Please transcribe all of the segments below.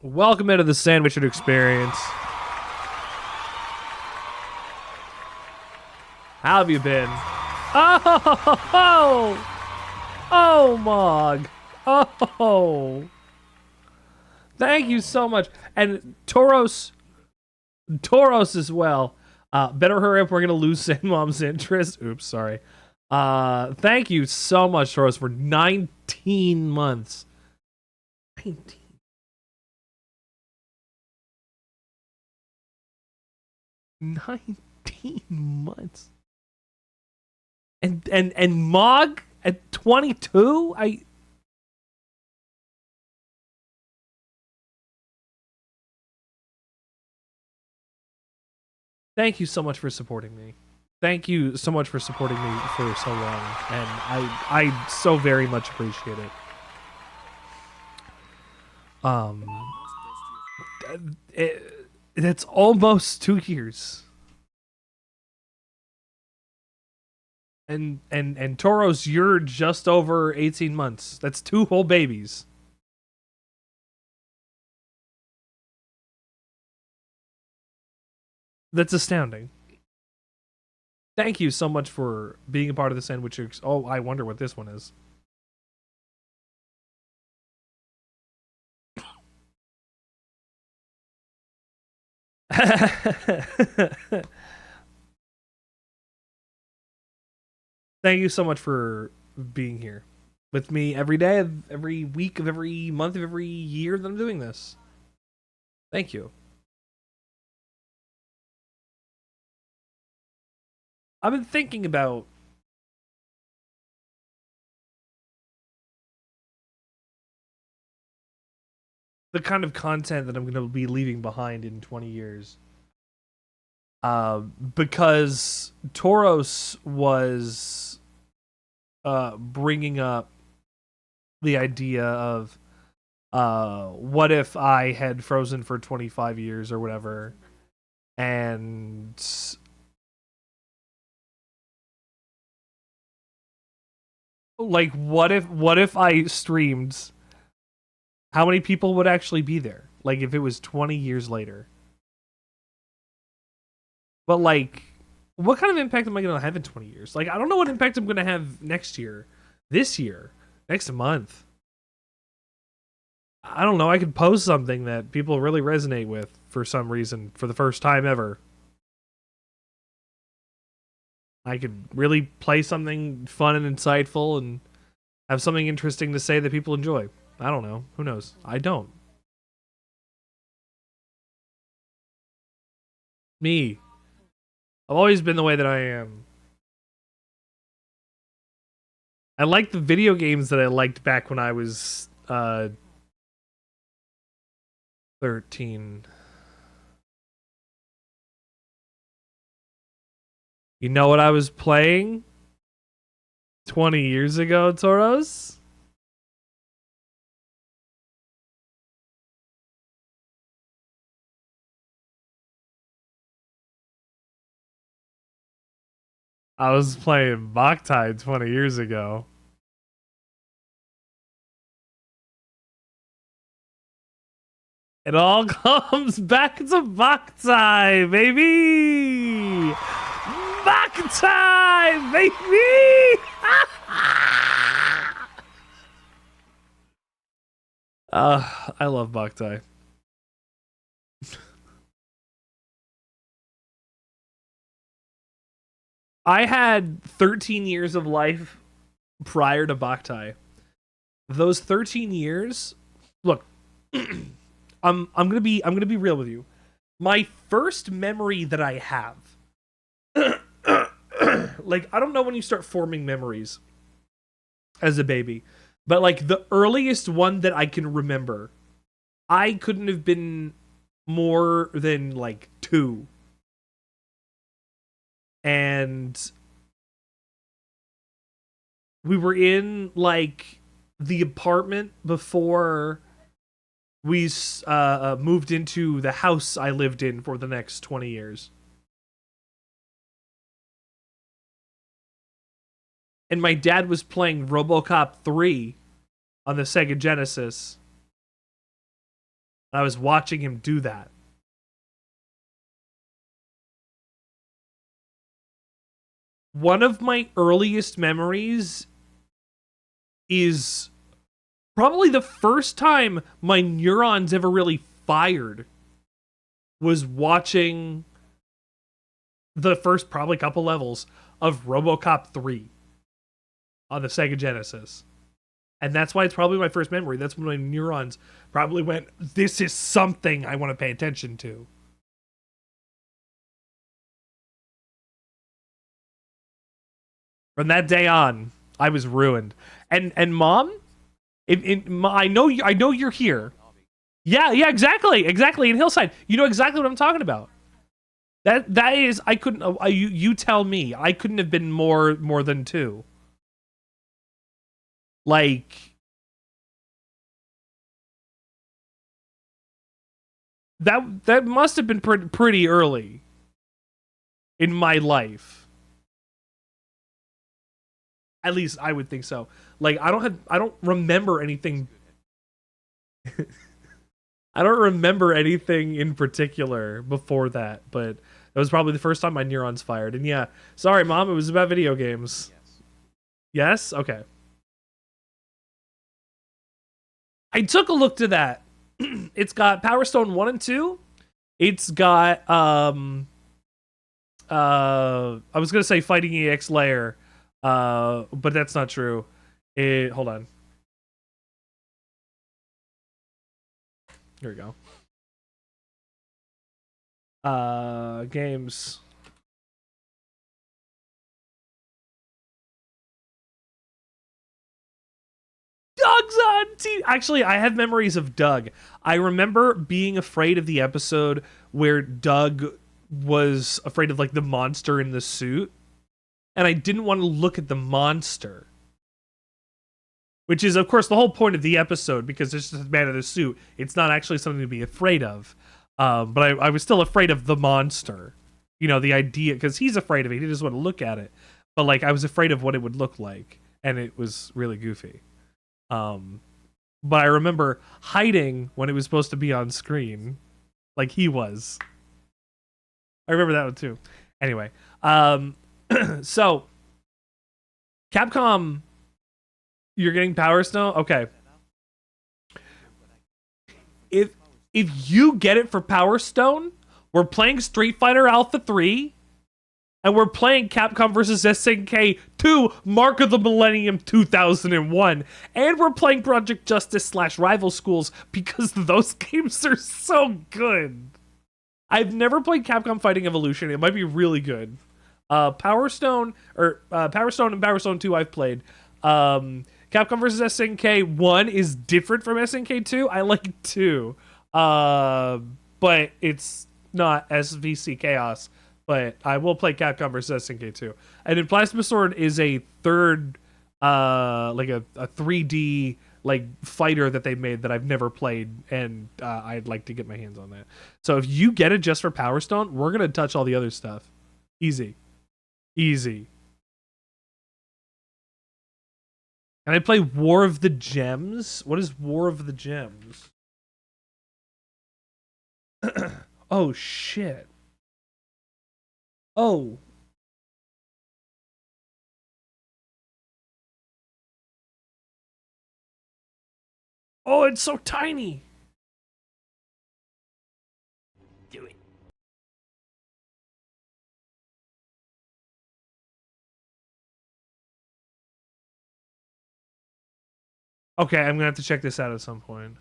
Welcome into the Sandwichard experience. How have you been? Oh, Mog. Oh. Thank you so much. And Toros as well. Better hurry up, we're gonna lose Sandmom's interest. Oops, sorry. Thank you so much, Toros, for 19 months. 19. 19 months. And Mog at 22? Thank you so much for supporting me. Thank you so much for supporting me for so long, and I so very much appreciate it. It's almost 2 years. And Toros, you're just over 18 months. That's 2 whole babies. That's astounding. Thank you so much for being a part of the sandwich. Oh, I wonder what this one is. Thank you so much for being here with me every day of every week of every month of every year that I'm doing this. Thank you. I've been thinking about the kind of content that I'm going to be leaving behind in 20 years. Because Toros was bringing up the idea of what if I had frozen for 25 years or whatever, and like what if I streamed, how many people would actually be there, like if it was 20 years later? But like, what kind of impact am I going to have in 20 years? Like, I don't know what impact I'm going to have next year, this year, next month. I don't know. I could post something that people really resonate with for some reason for the first time ever. I could really play something fun and insightful and have something interesting to say that people enjoy. I don't know. Who knows? I don't. Me. I've always been the way that I am. I like the video games that I liked back when I was 13. You know what I was playing 20 years ago, Toros? I was playing Boktai 20 years ago. It all comes back to Boktai, baby! Boktai, baby! I love Boktai. I had 13 years of life prior to Boktai. Those 13 years, look, I'm gonna be real with you. My first memory that I have, like, I don't know when you start forming memories as a baby, but like the earliest one that I can remember, I couldn't have been more than like 2. And we were in like the apartment before we moved into the house I lived in for the next 20 years. And my dad was playing RoboCop 3 on the Sega Genesis. I was watching him do that. One of my earliest memories is probably the first time my neurons ever really fired was watching the first probably couple levels of RoboCop 3 on the Sega Genesis. And that's why it's probably my first memory. That's when my neurons probably went, this is something I want to pay attention to. From that day on, I was ruined. And Mom, I know you're here. Yeah, exactly in Hillside. You know exactly what I'm talking about. That is, I couldn't. You tell me, I couldn't have been more than 2. Like, that must have been pretty early in my life. At least I would think so. Like, I don't remember anything. I don't remember anything in particular before that, but that was probably the first time my neurons fired. And yeah, sorry, Mom, it was about video games. Yes? Okay. I took a look to that. It's got Power Stone 1 and 2. It's got I was gonna say Fighting EX Layer, but that's not true. Hold on. Here we go. Games. Doug's on TV. Actually, I have memories of Doug. I remember being afraid of the episode where Doug was afraid of like the monster in the suit, and I didn't want to look at the monster. Which is, of course, the whole point of the episode, because it's just a man in a suit. It's not actually something to be afraid of. But I was still afraid of the monster. You know, the idea, because he's afraid of it. He doesn't want to look at it. But, like, I was afraid of what it would look like. And it was really goofy. But I remember hiding when it was supposed to be on screen. Like he was. I remember that one, too. Anyway. So, Capcom... You're getting Power Stone? Okay. If you get it for Power Stone, we're playing Street Fighter Alpha 3, and we're playing Capcom vs. SNK 2, Mark of the Millennium 2001, and we're playing Project Justice / Rival Schools, because those games are so good. I've never played Capcom Fighting Evolution. It might be really good. Power Stone and Power Stone 2 I've played. Capcom vs. SNK 1 is different from SNK 2. I like 2. But it's not SVC Chaos. But I will play Capcom vs. SNK 2. And then Plasma Sword is a third, like a 3D like fighter that they made that I've never played, and I'd like to get my hands on that. So if you get it just for Power Stone, we're gonna touch all the other stuff. Easy. And I play War of the Gems. What is War of the Gems? Oh, shit. Oh. Oh, it's so tiny. Do it. Okay, I'm gonna have to check this out at some point.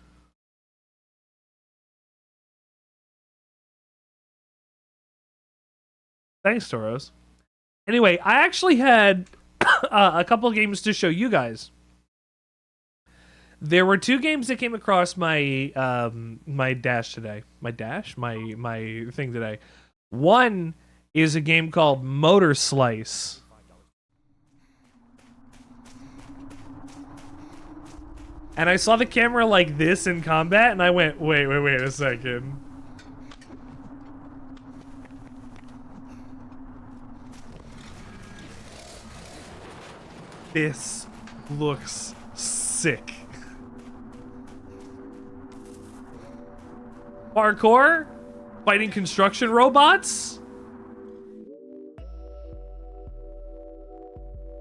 Thanks, Toros. Anyway, I actually had a couple of games to show you guys. There were 2 games that came across my my dash today. My thing today. One is a game called Motor Slice. And I saw the camera like this in combat, and I went, wait a second. This looks sick. Parkour? Fighting construction robots?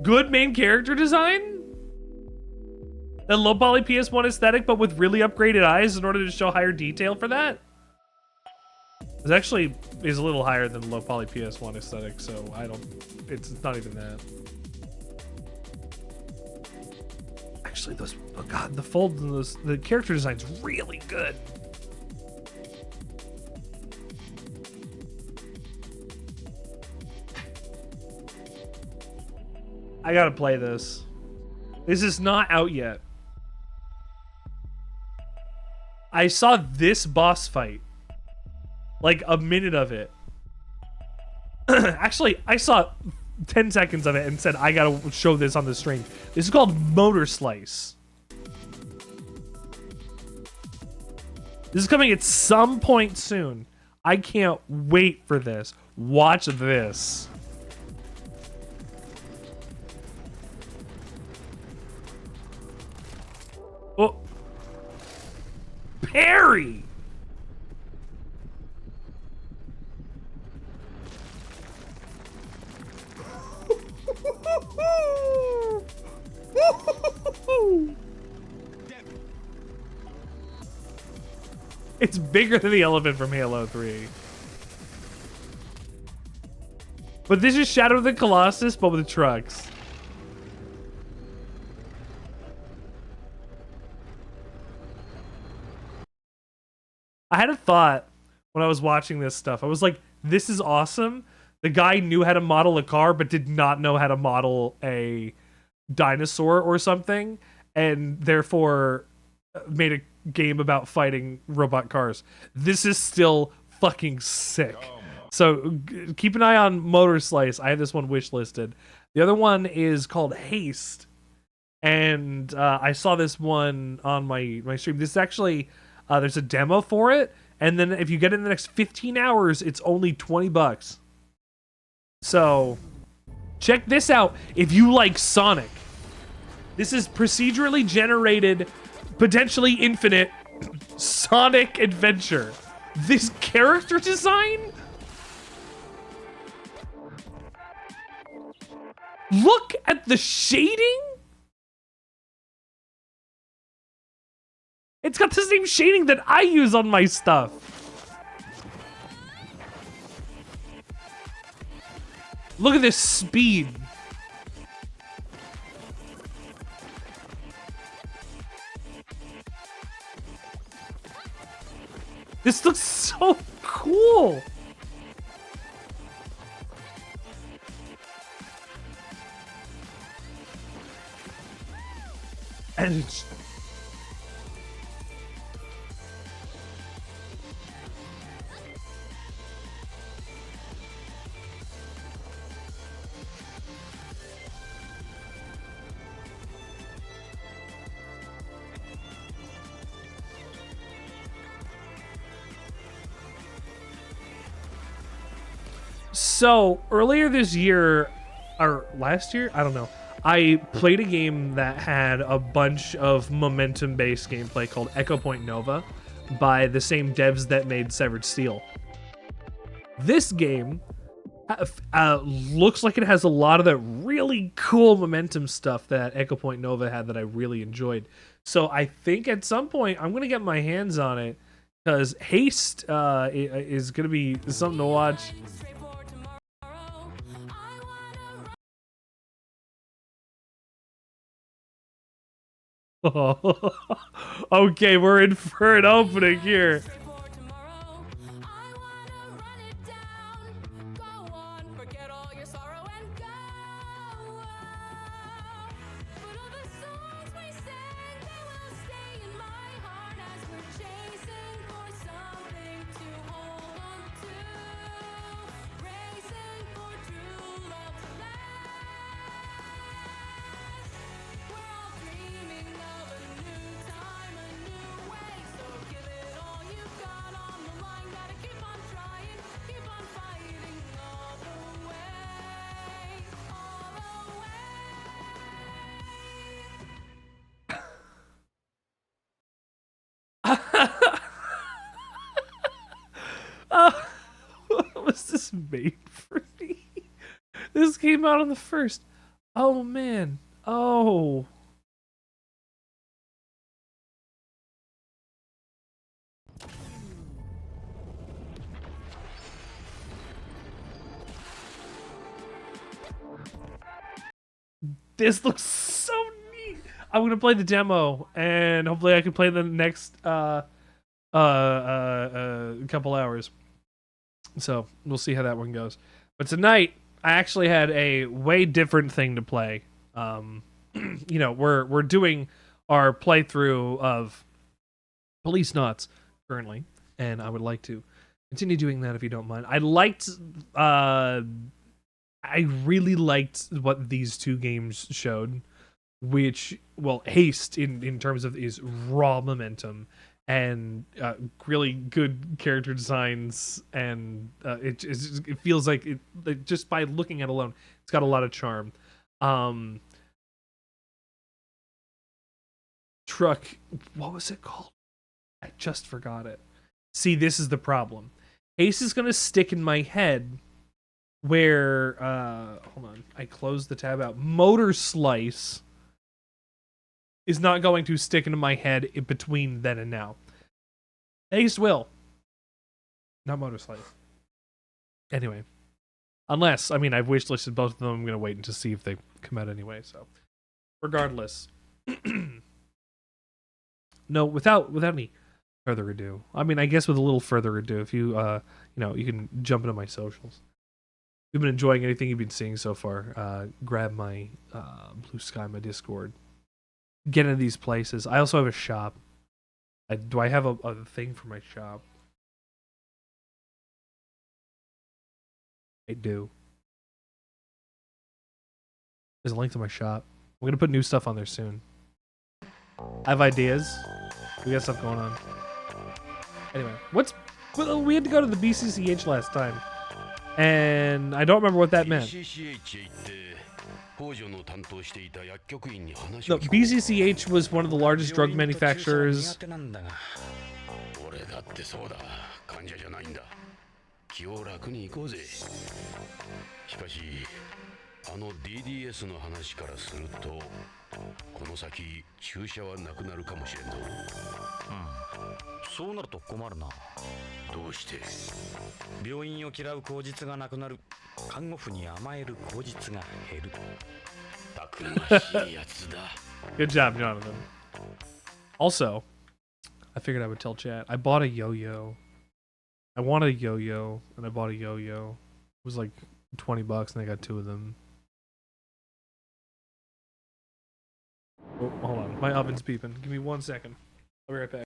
Good main character design? The low poly PS1 aesthetic, but with really upgraded eyes in order to show higher detail for that? It actually is a little higher than low poly PS1 aesthetic, so I don't, it's not even that. Actually, those, oh god, the folds and those, the character design's really good. I gotta play this. This is not out yet. I saw this boss fight. Like a minute of it. Actually, I saw 10 seconds of it and said, I gotta show this on the stream. This is called Motor Slice. This is coming at some point soon. I can't wait for this. Watch this. Oh. Parry! It's bigger than the elephant from Halo 3. But this is Shadow of the Colossus, but with trucks. I had a thought when I was watching this stuff. I was like, this is awesome. The guy knew how to model a car, but did not know how to model a dinosaur or something, and therefore made a game about fighting robot cars. This is still fucking sick. So keep an eye on Motor Slice. I have this one wish listed. The other one is called Haste, and I saw this one on my stream. This is actually there's a demo for it, and then if you get it in the next 15 hours, it's only $20. So check this out if you like Sonic. This is procedurally generated, potentially infinite Sonic adventure. This character design? Look at the shading. It's got the same shading that I use on my stuff. Look at this speed. This looks so cool. And it's... So, earlier this year, or last year, I don't know, I played a game that had a bunch of momentum-based gameplay called Echo Point Nova by the same devs that made Severed Steel. This game looks like it has a lot of the really cool momentum stuff that Echo Point Nova had that I really enjoyed. So I think at some point I'm going to get my hands on it, because Haste is going to be something to watch. Oh, okay, we're in for an opening here. was made for me. This came out on the 1st. Oh man. Oh. This looks so neat. I'm gonna play the demo, and hopefully I can play the next couple hours. So we'll see how that one goes. But tonight, I actually had a way different thing to play. You know, we're doing our playthrough of Policenauts currently, and I would like to continue doing that if you don't mind. I really liked what these two games showed, which, well, Haste in terms of is raw momentum and really good character designs, and it feels like just by looking at it alone, it's got a lot of charm. Truck, what was it called? I just forgot it. See, this is the problem. Haste is gonna stick in my head where hold on, I closed the tab out. Motor Slice is not going to stick into my head in between then and now. Haste will. Not Motor Slice. Anyway. Unless, I mean, I've wishlisted both of them. I'm going to wait to see if they come out anyway, so. Regardless. No, without any further ado. I mean, I guess with a little further ado, if you, you know, you can jump into my socials. If you've been enjoying anything you've been seeing so far, grab my Blue Sky, my Discord. Get into these places. I also have a shop. Do I have a thing for my shop? I do. There's a link to my shop. I'm going to put new stuff on there soon. I have ideas. We got stuff going on. Anyway, well, we had to go to the BCCH last time. And I don't remember what that meant. No, BCCH was one of the largest drug manufacturers. DDS の話からするとこの先注射はなくなるかもしれんぞ。そうなると困るな。どうして？病院を嫌う口実がなくなる。看護婦に甘える口実が減る。たくましいやつだ。Good job, Jonathan. Also, I figured I would tell chat. I bought a yo-yo. I wanted a yo-yo, and I bought a yo-yo. It was like $20, and I got 2 of them. Oh, hold on. My oven's beeping. Give me 1 second. I'll be right back.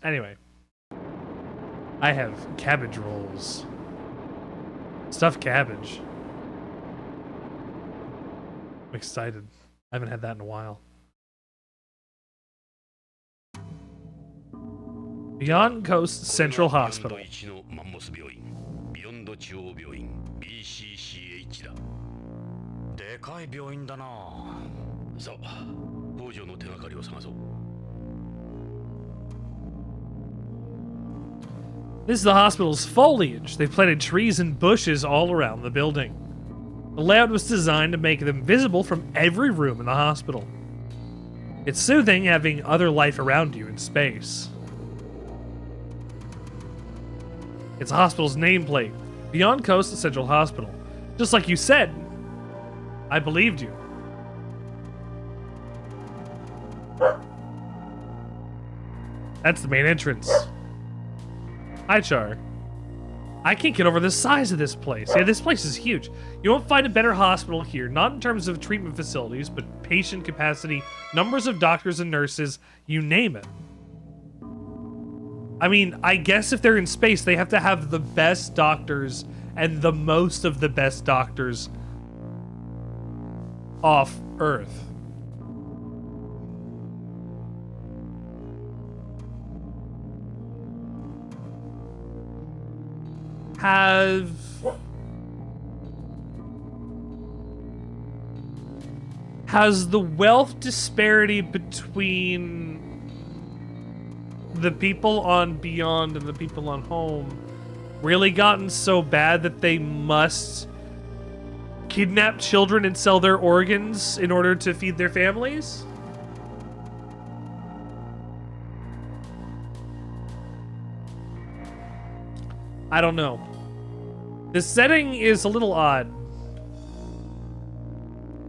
Anyway. I have cabbage rolls. Stuffed cabbage. I'm excited. I haven't had that in a while. Beyond Coast Central Hospital. でかい病院だな。さあ、北条の手がかりを探そう。 This is the hospital's foliage. They planted trees and bushes all around the building. The layout was designed to make them visible from every room in the hospital. It's soothing having other life around you in space. It's the hospital's nameplate, Beyond Coast Central Hospital. Just like you said, I believed you. That's the main entrance. Hi, Char. I can't get over the size of this place. Yeah, this place is huge. You won't find a better hospital here, not in terms of treatment facilities, but patient capacity, numbers of doctors and nurses, you name it. I mean, I guess if they're in space, they have to have the best doctors and the most of the best doctors off Earth. Has the wealth disparity between the people on Beyond and the people on Home really gotten so bad that they must kidnap children and sell their organs in order to feed their families? I don't know. This setting is a little odd.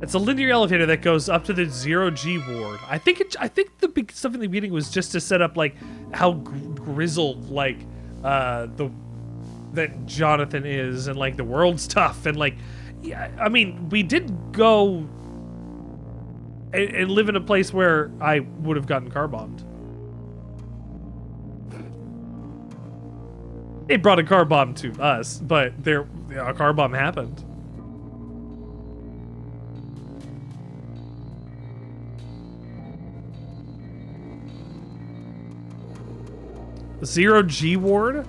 It's a linear elevator that goes up to the 0G ward. I think the big stuff in the beginning was just to set up like how grizzled like that Jonathan is, and like the world's tough, and like, yeah, I mean, we did go and live in a place where I would have gotten car bombed. They brought a car bomb to us, but a car bomb happened. The 0G ward?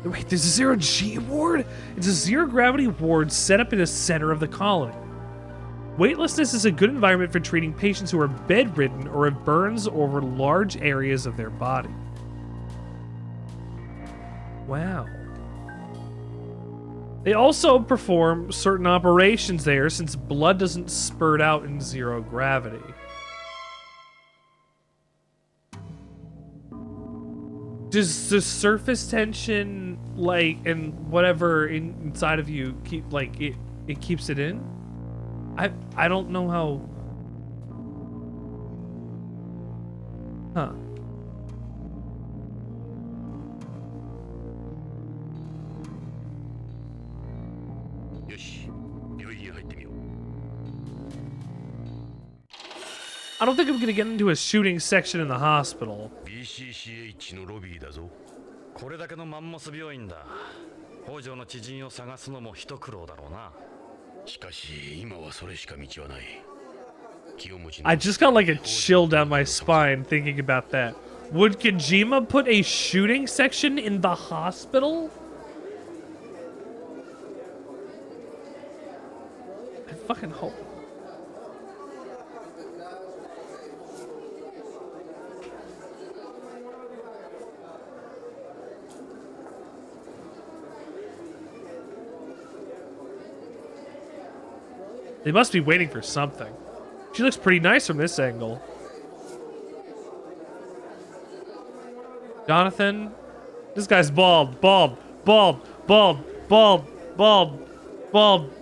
Wait, there's a 0G ward? It's a zero gravity ward set up in the center of the colony. Weightlessness is a good environment for treating patients who are bedridden or have burns over large areas of their body. Wow. They also perform certain operations there since blood doesn't spurt out in zero gravity. Does the surface tension, like, and whatever inside of you keep, like, it keeps it in? I don't know how. Huh. I don't think I'm gonna get into a shooting section in the hospital. BCCH のロビーだぞ。これだけのマンモス病院だ。北条の知人を探すのも一苦労だろうな。しかし今はそれしか道はない。 I just got like a chill down my spine thinking about that. Would Kojima put a shooting section in the hospital? I fucking hope. They must be waiting for something. She looks pretty nice from this angle. Jonathan? This guy's bald. Bald. Bald. Bald. Bald. Bald. Bald.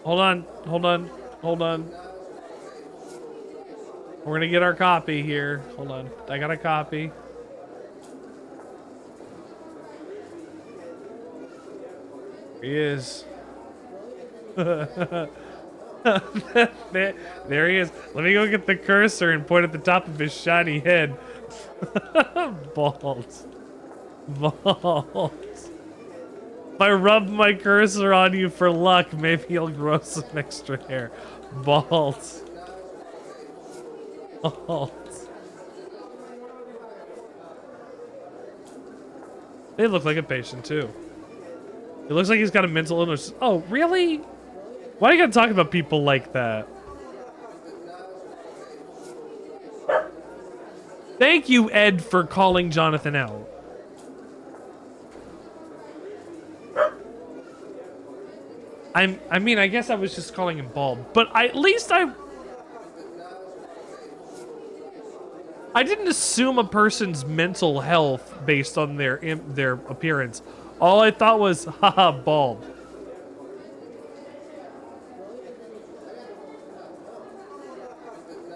Hold on. Hold on. Hold on. We're gonna get our copy here. Hold on. I got a copy. Here he is. there he is. Let me go get the cursor and point at the top of his shiny head. Balls. Balls. If I rub my cursor on you for luck, maybe you'll grow some extra hair. Balls. Balls. They look like a patient, too. It looks like he's got a mental illness. Oh, really? Why do you gotta talk about people like that? Thank you, Ed, for calling Jonathan out. I mean, I guess I was just calling him bald, but at least I didn't assume a person's mental health based on their appearance. All I thought was, haha, bald.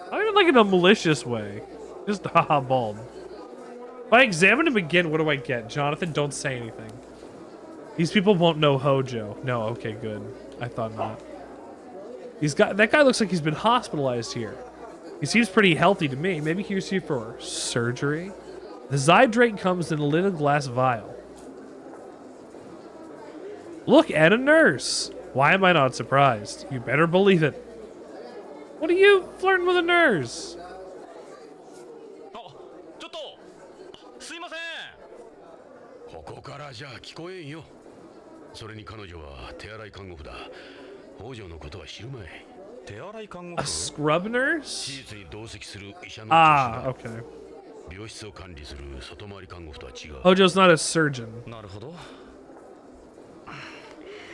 I don't even like it in a malicious way. Just haha, bald. If I examine him again, what do I get? Jonathan, don't say anything. These people won't know Hojo. No, okay, good. I thought not. That guy looks like he's been hospitalized here. He seems pretty healthy to me. Maybe he's here for surgery. The Zydrate comes in a little glass vial. Look, and a nurse. Why am I not surprised? You better believe it. What are you flirting with a nurse? ちょっとすいませんここからじゃ聞こえんよそれに彼女は手洗い看護婦だ北条のことは知るまい手洗い看護婦 A scrub nurse? 手術に同席する医者の Ah, okay. 病室を管理する外回り看護婦とは違う Hojo's not a surgeon. なるほど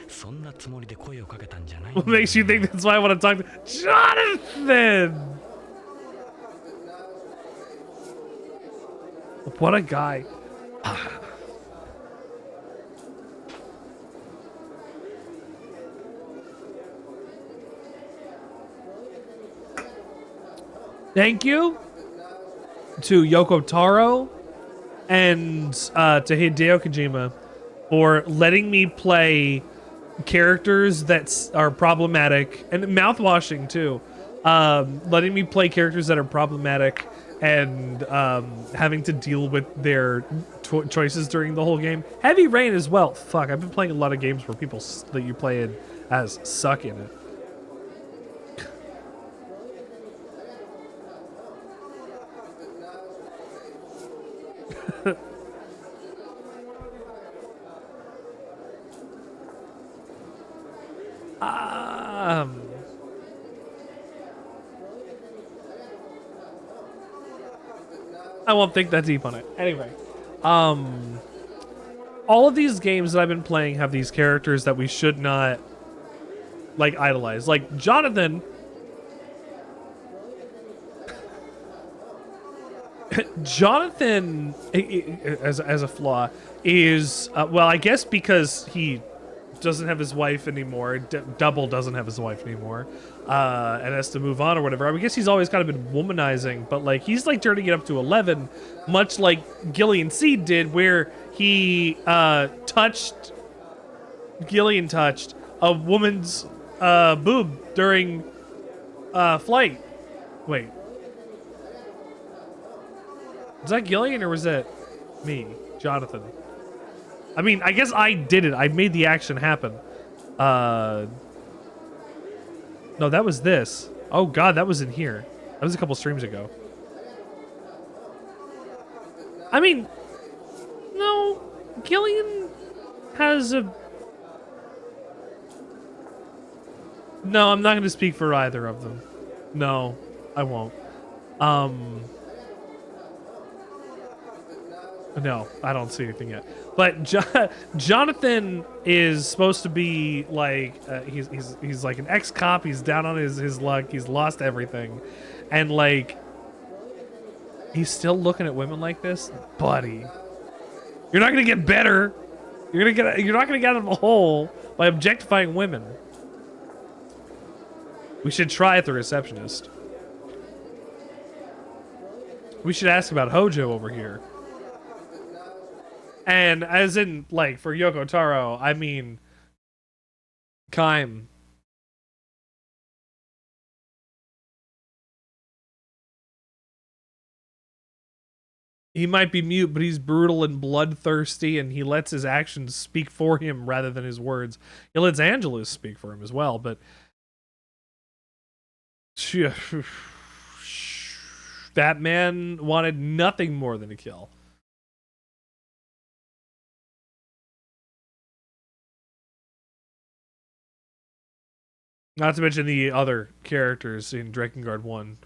そんなつもりで声をかけたんじゃない What makes you think that's why I want to talk to Jonathan? What a guy. Thank you to Yoko Taro and to Hideo Kojima for letting me play characters that are problematic, and mouthwashing too. Letting me play characters that are problematic and having to deal with their choices during the whole game. Heavy Rain as well. Fuck, I've been playing a lot of games where people that you play as suck in it. I won't think that deep on it. Anyway, all of these games that I've been playing have these characters that we should not like idolize. Like Jonathan, Jonathan as a flaw is well, I guess because he doesn't have his wife anymore. Double doesn't have his wife anymore, and has to move on or whatever. I guess he's always kind of been womanizing, but like he's like turning it up to 11, much like Gillian Seed did, where he Gillian touched a woman's boob during flight. Wait, was that Gillian or was that me, Jonathan? I mean, I guess I did it. I made the action happen. No, that was this. Oh god, that was in here. That was a couple streams ago. I mean, no, Gillian has a... No, I'm not going to speak for either of them. No, I won't. No, I don't see anything yet. But Jonathan is supposed to be like he's like an ex-cop. He's down on his luck. He's lost everything, and like he's still looking at women like this, buddy. You're not gonna get better. You're not gonna get out of the hole by objectifying women. We should try at the receptionist. We should ask about Hojo over here. And as in, like, for Yoko Taro, I mean, Kaim. He might be mute, but he's brutal and bloodthirsty, and he lets his actions speak for him rather than his words. He lets Angelus speak for him as well, but that man wanted nothing more than a kill. Not to mention the other characters in Drakengard 1.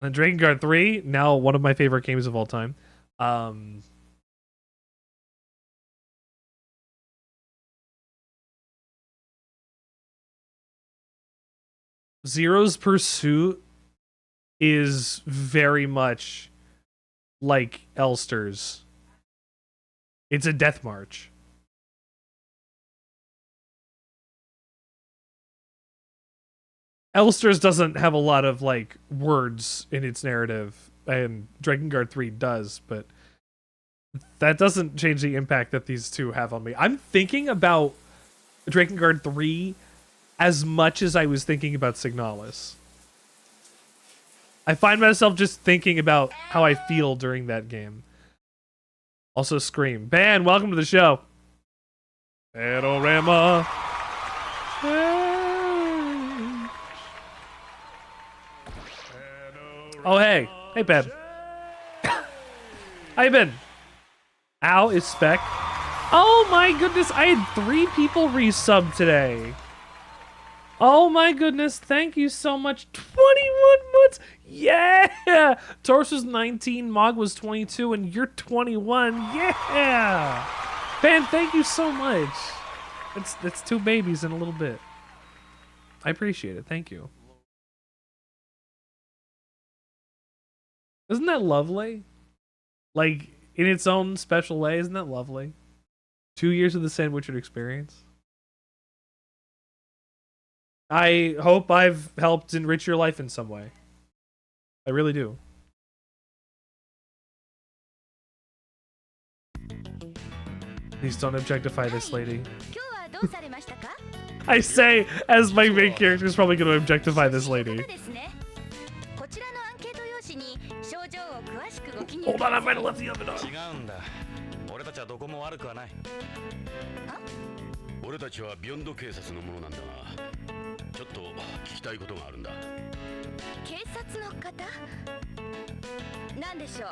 And Drakengard 3, now one of my favorite games of all time. Zero's Pursuit is very much like Elster's. It's a death march. Elster's doesn't have a lot of like words in its narrative, and Drakengard 3 does, but that doesn't change the impact that these two have on me. I'm thinking about Drakengard 3 as much as I was thinking about Signalis. I find myself just thinking about how I feel during that game. Also Scream. Ban, welcome to the show. Panorama. Oh, hey. Hey, Ben. How you been? Ow is Spec. Oh my goodness, I had 3 people resub today. Oh my goodness, thank you so much. 21 months. Yeah. Torus was 19, Mog was 22, and you're 21. Yeah. Ben, thank you so much. It's 2 babies in a little bit. I appreciate it. Thank you. Isn't that lovely? Like, in its own special way, isn't that lovely? 2 years of the Sandwichard experience. I hope I've helped enrich your life in some way. I really do. Please don't objectify this lady. I say, as my main character is probably going to objectify this lady. Hold on, I might have left the oven on. 俺たちはビヨンド警察のものなんだが、ちょっと聞きたいことがあるんだ。警察の方？なんでしょう？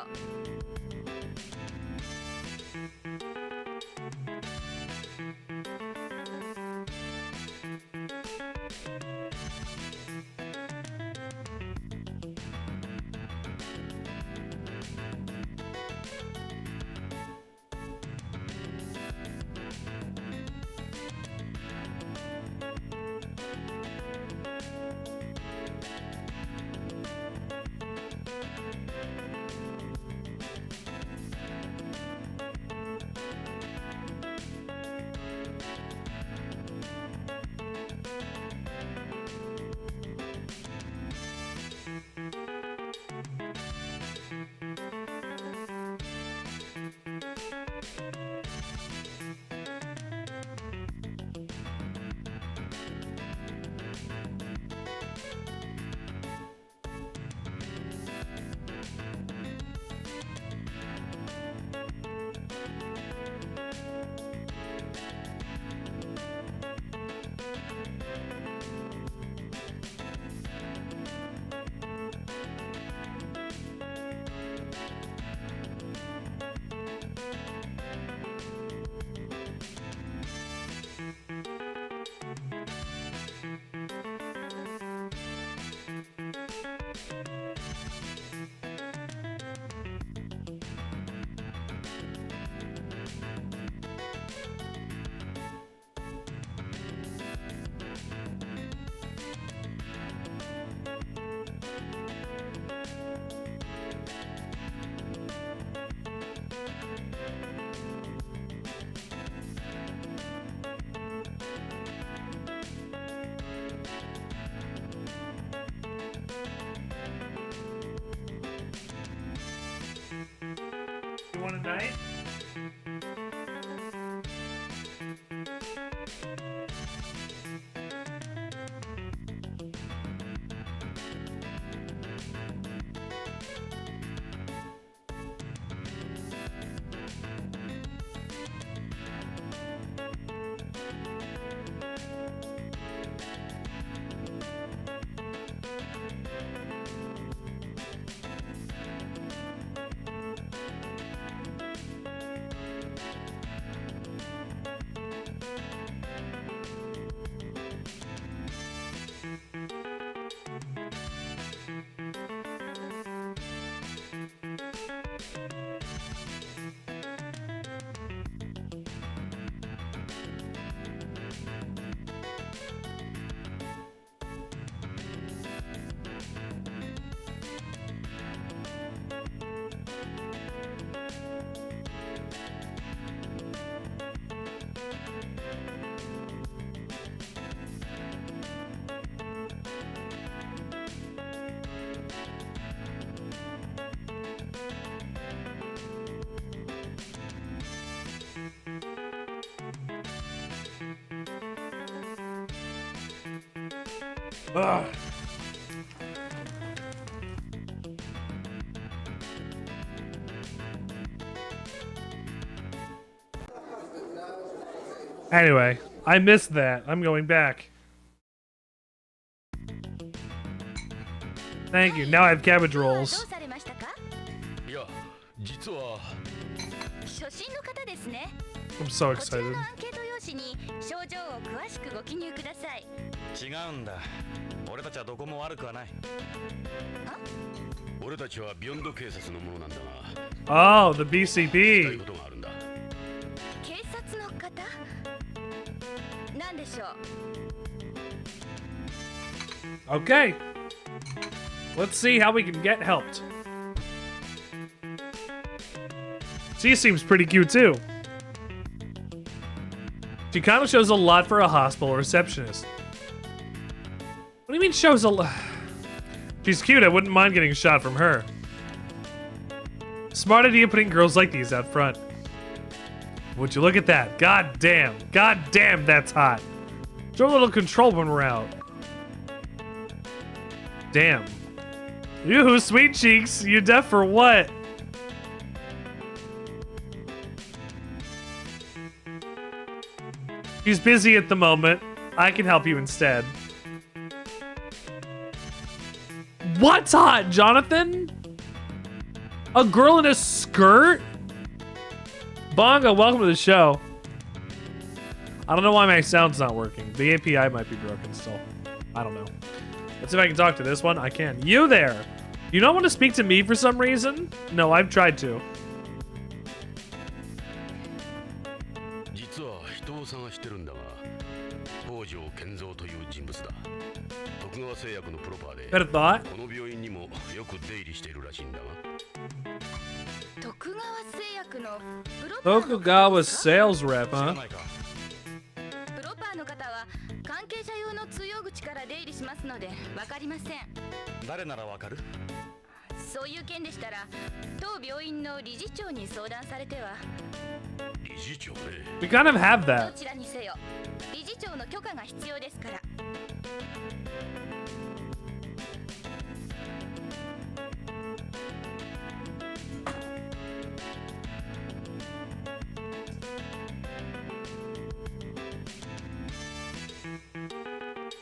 Ugh. Anyway, I missed that. I'm going back. Thank you. Now I have cabbage rolls. いや実は I'm so excited. 違うんだ俺たちはどこも悪くはない俺たちはビヨンド警察のものなんだが Oh, the 聞きたい BCB. ことがあるんだ警察の方なんでしょう Okay. Let's see how we can get helped. She seems pretty cute too. She kind of shows a lot for a hospital receptionist. What do you mean shows a lot? She's cute. I wouldn't mind getting a shot from her. Smart idea putting girls like these out front. Would you look at that? God damn. God damn, that's hot. Show a little control when we're out. Damn. Yoo-hoo, sweet cheeks. You deaf for what? She's busy at the moment. I can help you instead. What's hot, Jonathan? A girl in a skirt? Bongo, welcome to the show. I don't know why my sound's not working. The API might be broken still. I don't know. Let's see if I can talk to this one. I can. You there. You don't want to speak to me for some reason? No, I've tried to. 実は人を探してるんだが北条健三という人物だ徳川製薬のプロパーで Better thought. この病院にもよく出入りしているらしいんだが徳川製薬のプロパーの方ですか Tokugawa sales rep, 知ら huh? ないかプロパーの方は関係者用の通用口から出入りしますのでわかりません誰ならわかるそういう件でしたら当病院の理事長に相談されては理事長ね We kind of have ど that. ちらにせよ理事長の許可が必要ですから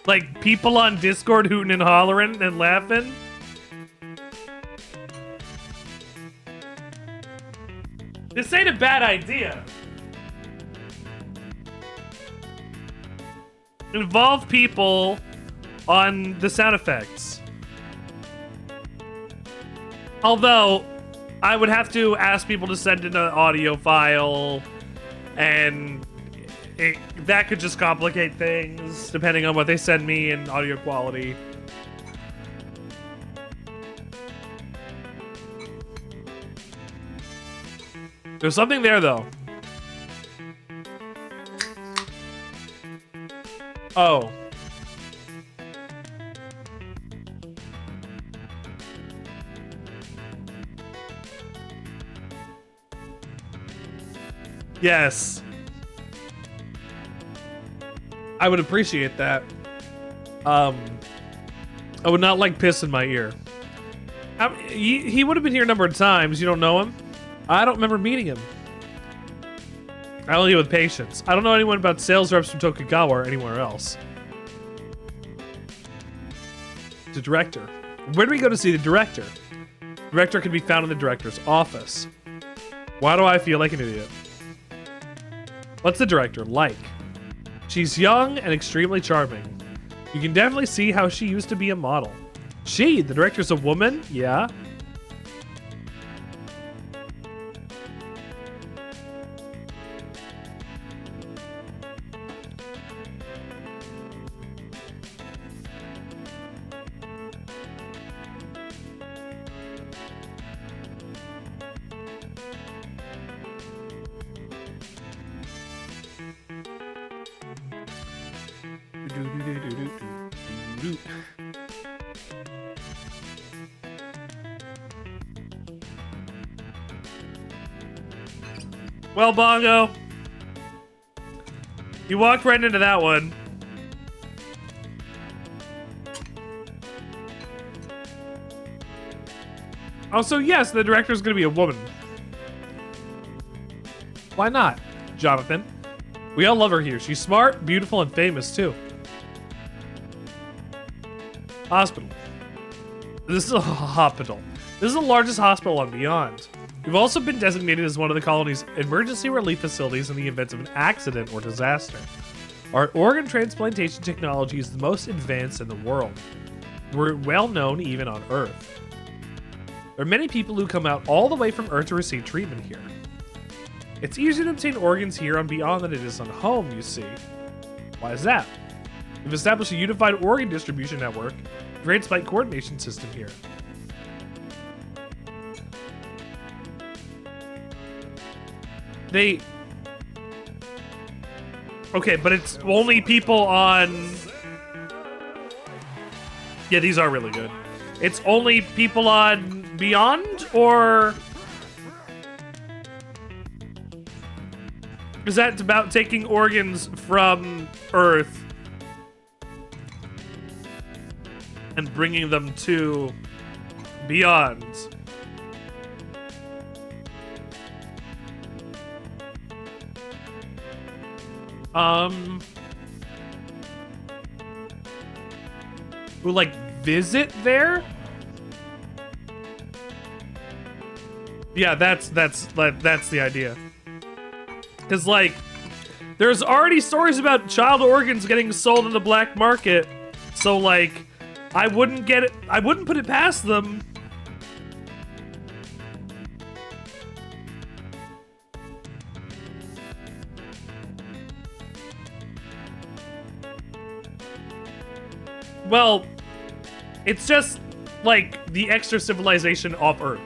Like people on Discord hooting and hollering and laughing. This ain't a bad idea. Involve people on the sound effects. Although, I would have to ask people to send in an audio file, and that could just complicate things, depending on what they send me in audio quality. There's something there, though. Oh. Yes. I would appreciate that. I would not like piss in my ear. He would have been here a number of times. You don't know him? I don't remember meeting him. I only deal with patients. I don't know anyone about sales reps from Tokugawa or anywhere else. The director. Where do we go to see the director? The director can be found in the director's office. Why do I feel like an idiot? What's the director like? She's young and extremely charming. You can definitely see how she used to be a model. She, the director's a woman? Yeah. Well, Bongo, you walked right into that one. Also, yes, the director's gonna be a woman. Why not, Jonathan? We all love her here. She's smart, beautiful, and famous, too. Hospital. This is a hospital. This is the largest hospital on Beyond. We've also been designated as one of the colony's emergency relief facilities in the event of an accident or disaster. Our organ transplantation technology is the most advanced in the world. We're well known even on Earth. There are many people who come out all the way from Earth to receive treatment here. It's easier to obtain organs here on Beyond than it is on home, you see. Why is that? We've established a unified organ distribution network, great spike coordination system here. Okay, but it's only people on... Yeah, these are really good. It's only people on Beyond, or... Is that about taking organs from Earth and bringing them to Beyond? Who like visit there? Yeah, that's the idea. Cause like, there's already stories about child organs getting sold in the black market, so like, I wouldn't put it past them. Well, it's just like the extra civilization off Earth.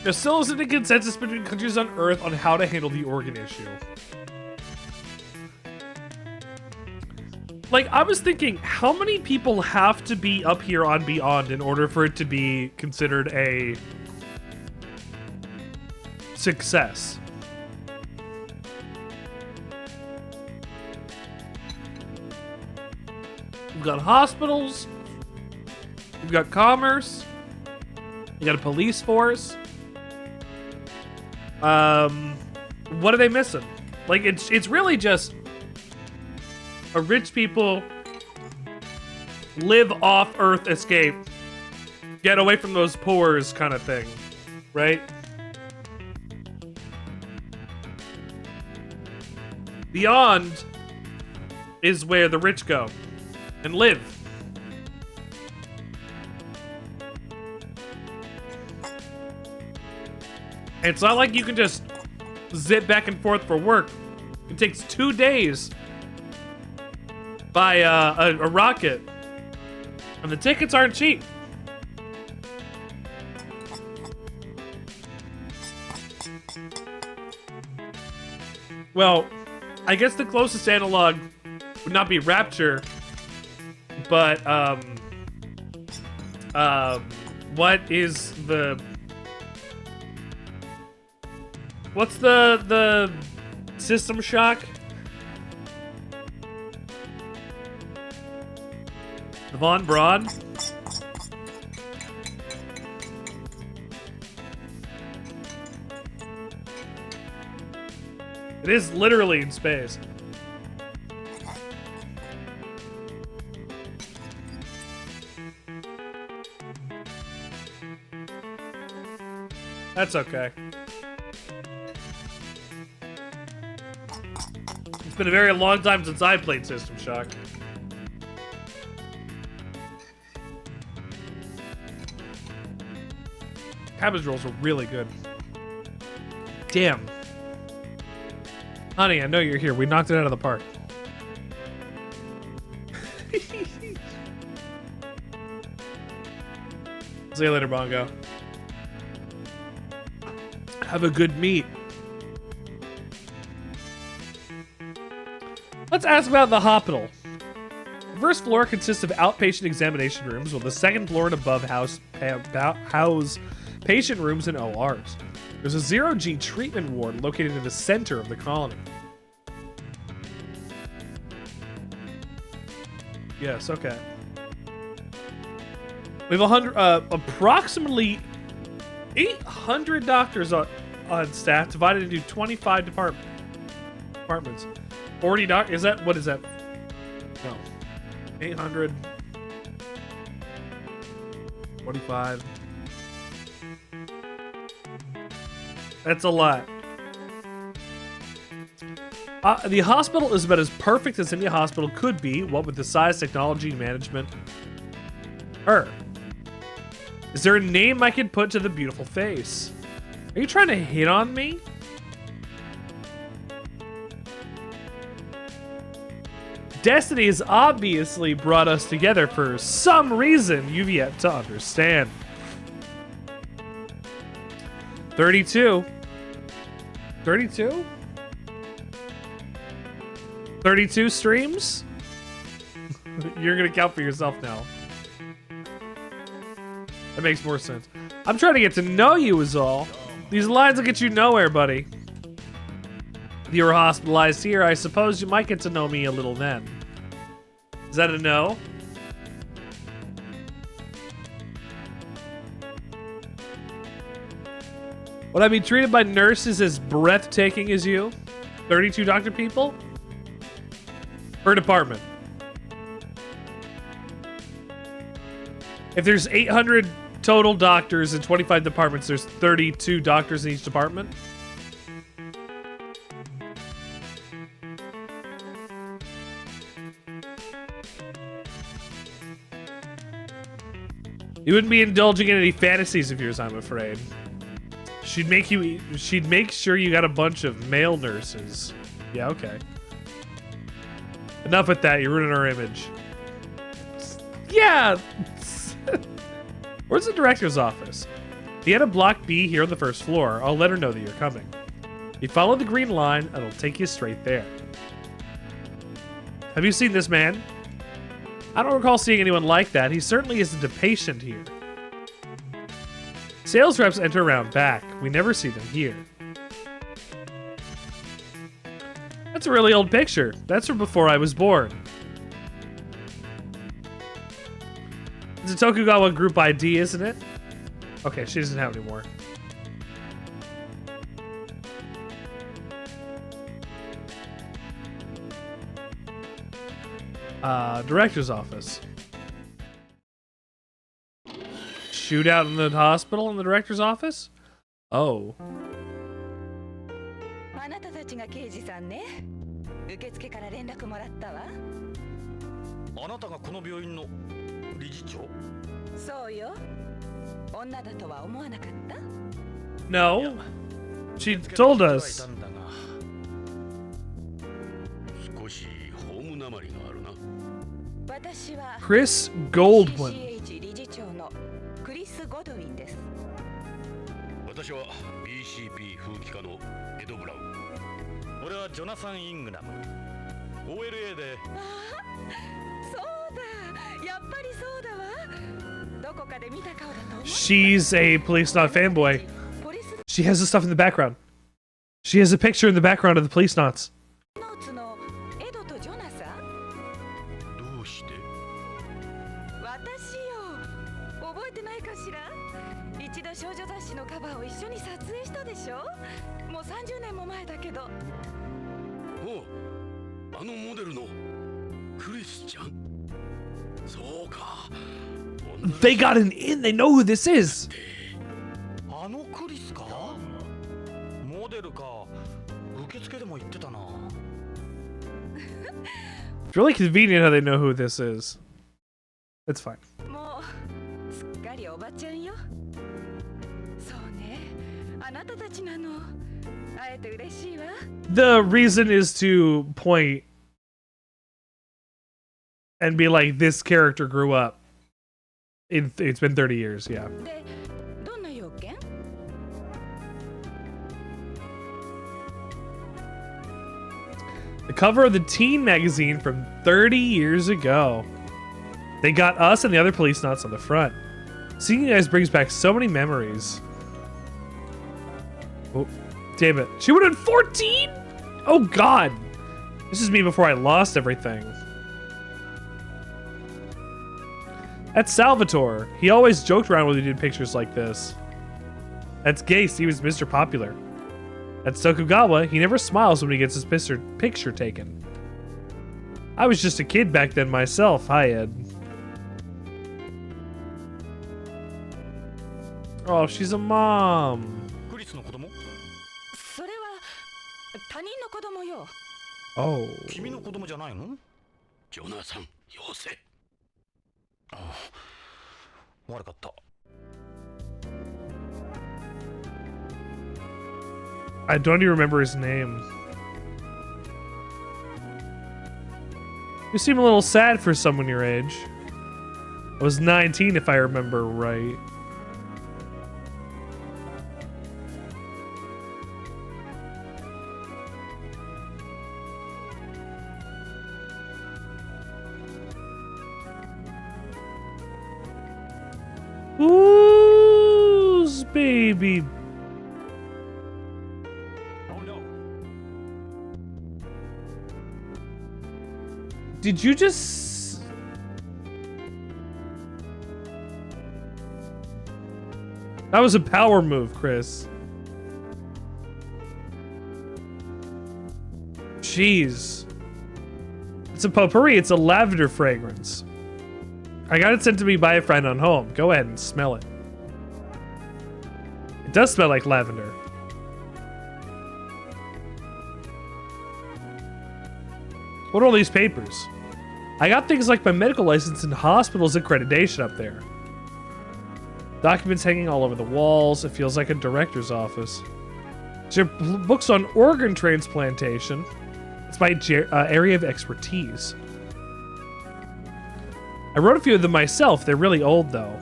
There still isn't a consensus between countries on Earth on how to handle the organ issue. Like, I was thinking, how many people have to be up here on Beyond in order for it to be considered a success? We've got hospitals. We've got commerce. We got a police force. What are they missing? Like, it's really just a rich people live off Earth, escape, get away from those poors kind of thing, right? Beyond is where the rich go and live. It's not like you can just zip back and forth for work. It takes 2 days by a rocket. And the tickets aren't cheap. Well, I guess the closest analog would not be Rapture, but what is the... What's the System Shock? The Von Braun? It is literally in space. That's okay. It's been a very long time since I played System Shock. Cabbage rolls were really good. Damn. Honey, I know you're here. We knocked it out of the park. See you later, Bongo. Have a good meet. Let's ask about the hospital. The first floor consists of outpatient examination rooms, while the second floor and above house patient rooms and ORs. There's a zero-G treatment ward located in the center of the colony. Yes, okay. We have approximately 800 doctors on staff, divided into 25 departments. 40 is that, what is that? No. 800. 25. That's a lot. The hospital is about as perfect as any hospital could be, what with the size, technology, management. Is there a name I could put to the beautiful face? Are you trying to hit on me? Destiny has obviously brought us together for some reason you've yet to understand. 32. 32? 32 streams? You're gonna count for yourself now. That makes more sense. I'm trying to get to know you is all. These lines will get you nowhere, buddy. If you were hospitalized here, I suppose you might get to know me a little then. Is that a no? Would I be treated by nurses as breathtaking as you? 32 doctor people? Per department. If there's 800 total doctors in 25 departments, there's 32 doctors in each department? You wouldn't be indulging in any fantasies of yours, I'm afraid. She'd make sure you got a bunch of male nurses. Yeah, okay. Enough with that, you're ruining our image. Yeah! Where's the director's office? He had a block B here on the first floor. I'll let her know that you're coming. You follow the green line, and it'll take you straight there. Have you seen this man? I don't recall seeing anyone like that. He certainly isn't a patient here. Sales reps enter around back. We never see them here. That's a really old picture. That's from before I was born. It's a Tokugawa group ID, isn't it? Okay, she doesn't have any more. Director's office. Shootout in the hospital in the director's office? Oh. あなたたちが刑事さんね。受付から連絡もらったわ。あなたがこの病院の理事長？そうよ。女だとは思わなかった？ No. She told us. 少しホームなまりがあるな。私は Chris Goldwyn. CCH 理事長のクリス・ゴドウィンです。私は BCP 風紀課のエド・ブラウン。俺はジョナサン・イングラム。OLA で。そうだ。やっぱりそうだわ。どこかで見た顔だと思う。She's a Policenaut fanboy. She has the stuff in the background. She has a picture in the background of the Policenauts. のエドとジョナサン？どうして？私よ。覚えてないかしら？一度少女雑誌のカバーを一緒に撮影したでしょ？もう30年も前だけど。おう、あのモデルのクリスちゃん。そうか。They got an in. They know who this is. あのクリスか？モデルか。受付でも言ってたな。It's really convenient how they know who this is. It's fine. もうすっかりおばちゃんよ。そうね。あなたたちなの。会えて嬉しいわ。The reason is to point and be like, this character grew up. It's been 30 years, yeah. で、どんな要件？The cover of the teen magazine from 30 years ago. They got us and the other Policenauts on the front. Seeing you guys brings back so many memories. Oh, damn it. She would have been 14? Oh, God. This is me before I lost everything. That's Salvatore. He always joked around when he did pictures like this. That's Gase. He was Mr. Popular. That's Tokugawa. He never smiles when he gets his picture taken. I was just a kid back then myself. Hi, Ed. Oh, she's a mom. クリスの子供？それは他人の子供よ。 Oh. 君の子供じゃないの？ジョナサン、よせ。ああ、悪かった。I don't even remember his name. You seem a little sad for someone your age. I was 19 if I remember right. Who's baby? Oh no. Did you just... That was a power move, Chris. Jeez. It's a potpourri. It's a lavender fragrance. I got it sent to me by a friend on home. Go ahead and smell it. It does smell like lavender. What are all these papers? I got things like my medical license and hospital's accreditation up there. Documents hanging all over the walls. It feels like a director's office. There are books on organ transplantation. It's my area of expertise. I wrote a few of them myself. They're really old, though.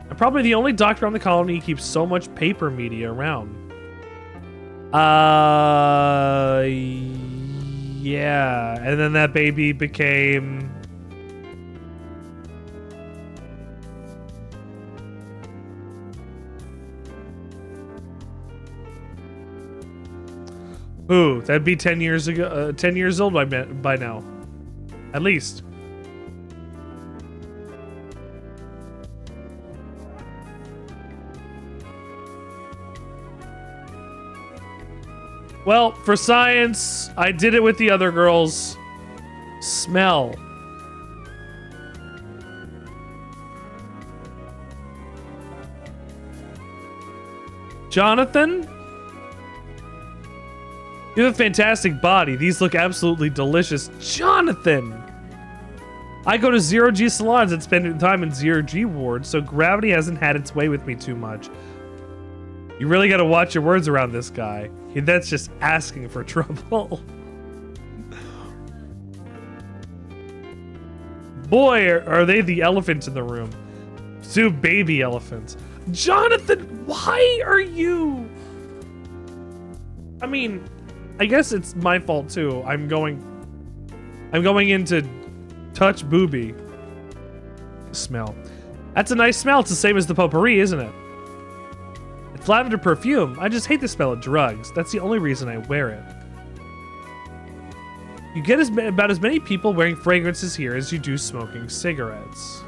I'm probably the only doctor on the colony who keeps so much paper media around. Yeah. And then that baby became... Ooh, that'd be 10 years ago. 10 years old by now. At least. Well, for science, I did it with the other girls. Smell. Jonathan? You have a fantastic body. These look absolutely delicious. Jonathan! I go to zero-G salons and spend time in zero-G wards, so gravity hasn't had its way with me too much. You really gotta watch your words around this guy. That's just asking for trouble. Boy, are they the elephants in the room. Two baby elephants. Jonathan, why are you... I mean, I guess it's my fault too. I'm going into touch booby. Smell. That's a nice smell. It's the same as the potpourri, isn't it? It's lavender perfume. I just hate the smell of drugs. That's the only reason I wear it. You get about as many people wearing fragrances here as you do smoking cigarettes.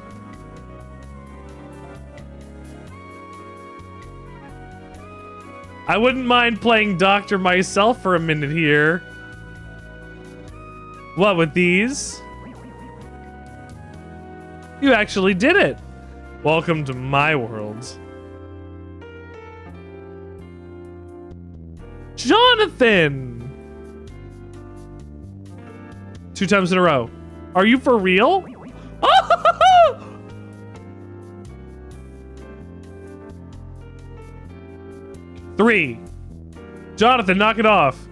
I wouldn't mind playing doctor myself for a minute here. What, with these? You actually did it. Welcome to my world. Jonathan! 2 times in a row. Are you for real? Three. Jonathan, knock it off.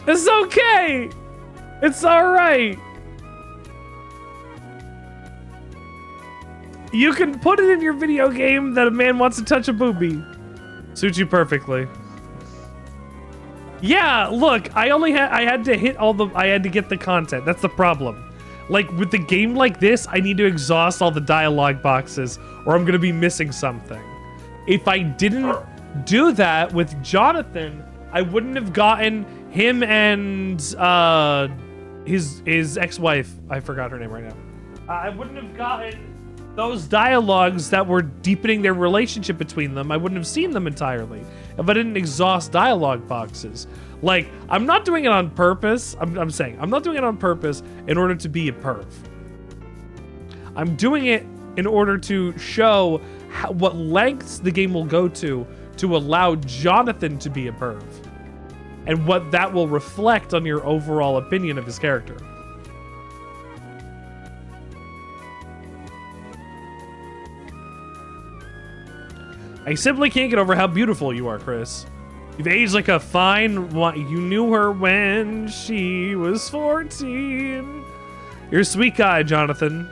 It's okay. It's all right. You can put it in your video game that a man wants to touch a boobie. Suits you perfectly. Yeah, look, I had to get the content. That's the problem. Like, with the game like this, I need to exhaust all the dialogue boxes, or I'm gonna be missing something. If I didn't do that with Jonathan, I wouldn't have gotten him and his ex-wife. I forgot her name right now. I wouldn't have gotten those dialogues that were deepening their relationship between them. I wouldn't have seen them entirely if I didn't exhaust dialogue boxes. Like, I'm not doing it on purpose. I'm saying I'm not doing it on purpose in order to be a perv. I'm doing it in order to show what lengths the game will go to allow Jonathan to be a perv, and what that will reflect on your overall opinion of his character. I simply can't get over how beautiful you are, Chris. You've aged like a fine wine. You knew her when she was 14. You're a sweet guy, Jonathan.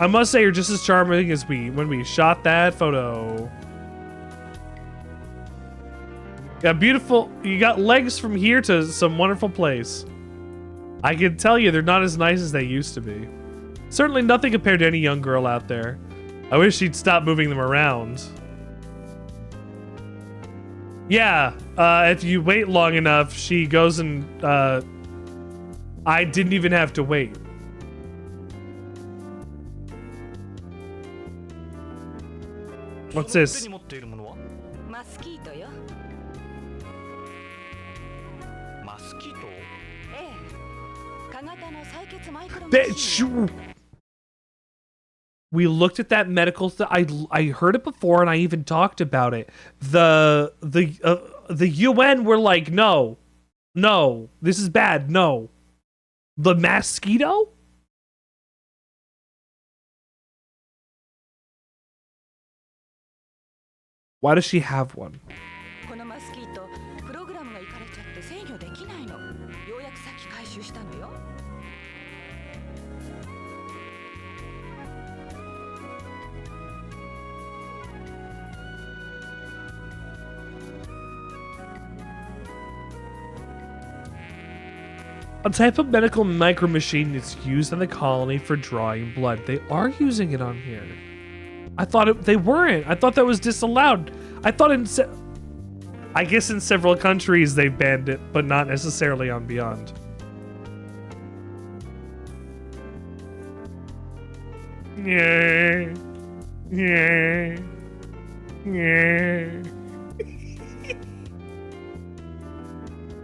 I must say you're just as charming as when we shot that photo. Yeah, beautiful. You got legs from here to some wonderful place. I can tell you they're not as nice as they used to be. Certainly nothing compared to any young girl out there. I wish she'd stop moving them around. Yeah, if you wait long enough, she goes and, I didn't even have to wait. What's this? マスキートよ。マスキート？ええ。化型の採血マイクロマシ Bitch. We looked at that medical I heard it before and I even talked about it. The UN were like, no, this is bad. No, the mosquito. Why does she have one? このマスキート、プログラムがいかれちゃって制御できないの。ようやくさっき回収したのよ。A type of medical micro machine is used in the colony for drawing blood. They are using it on here. I thought they weren't. I thought that was disallowed. I thought I guess in several countries they banned it, but not necessarily on Beyond. Yeah. Yeah. Yeah.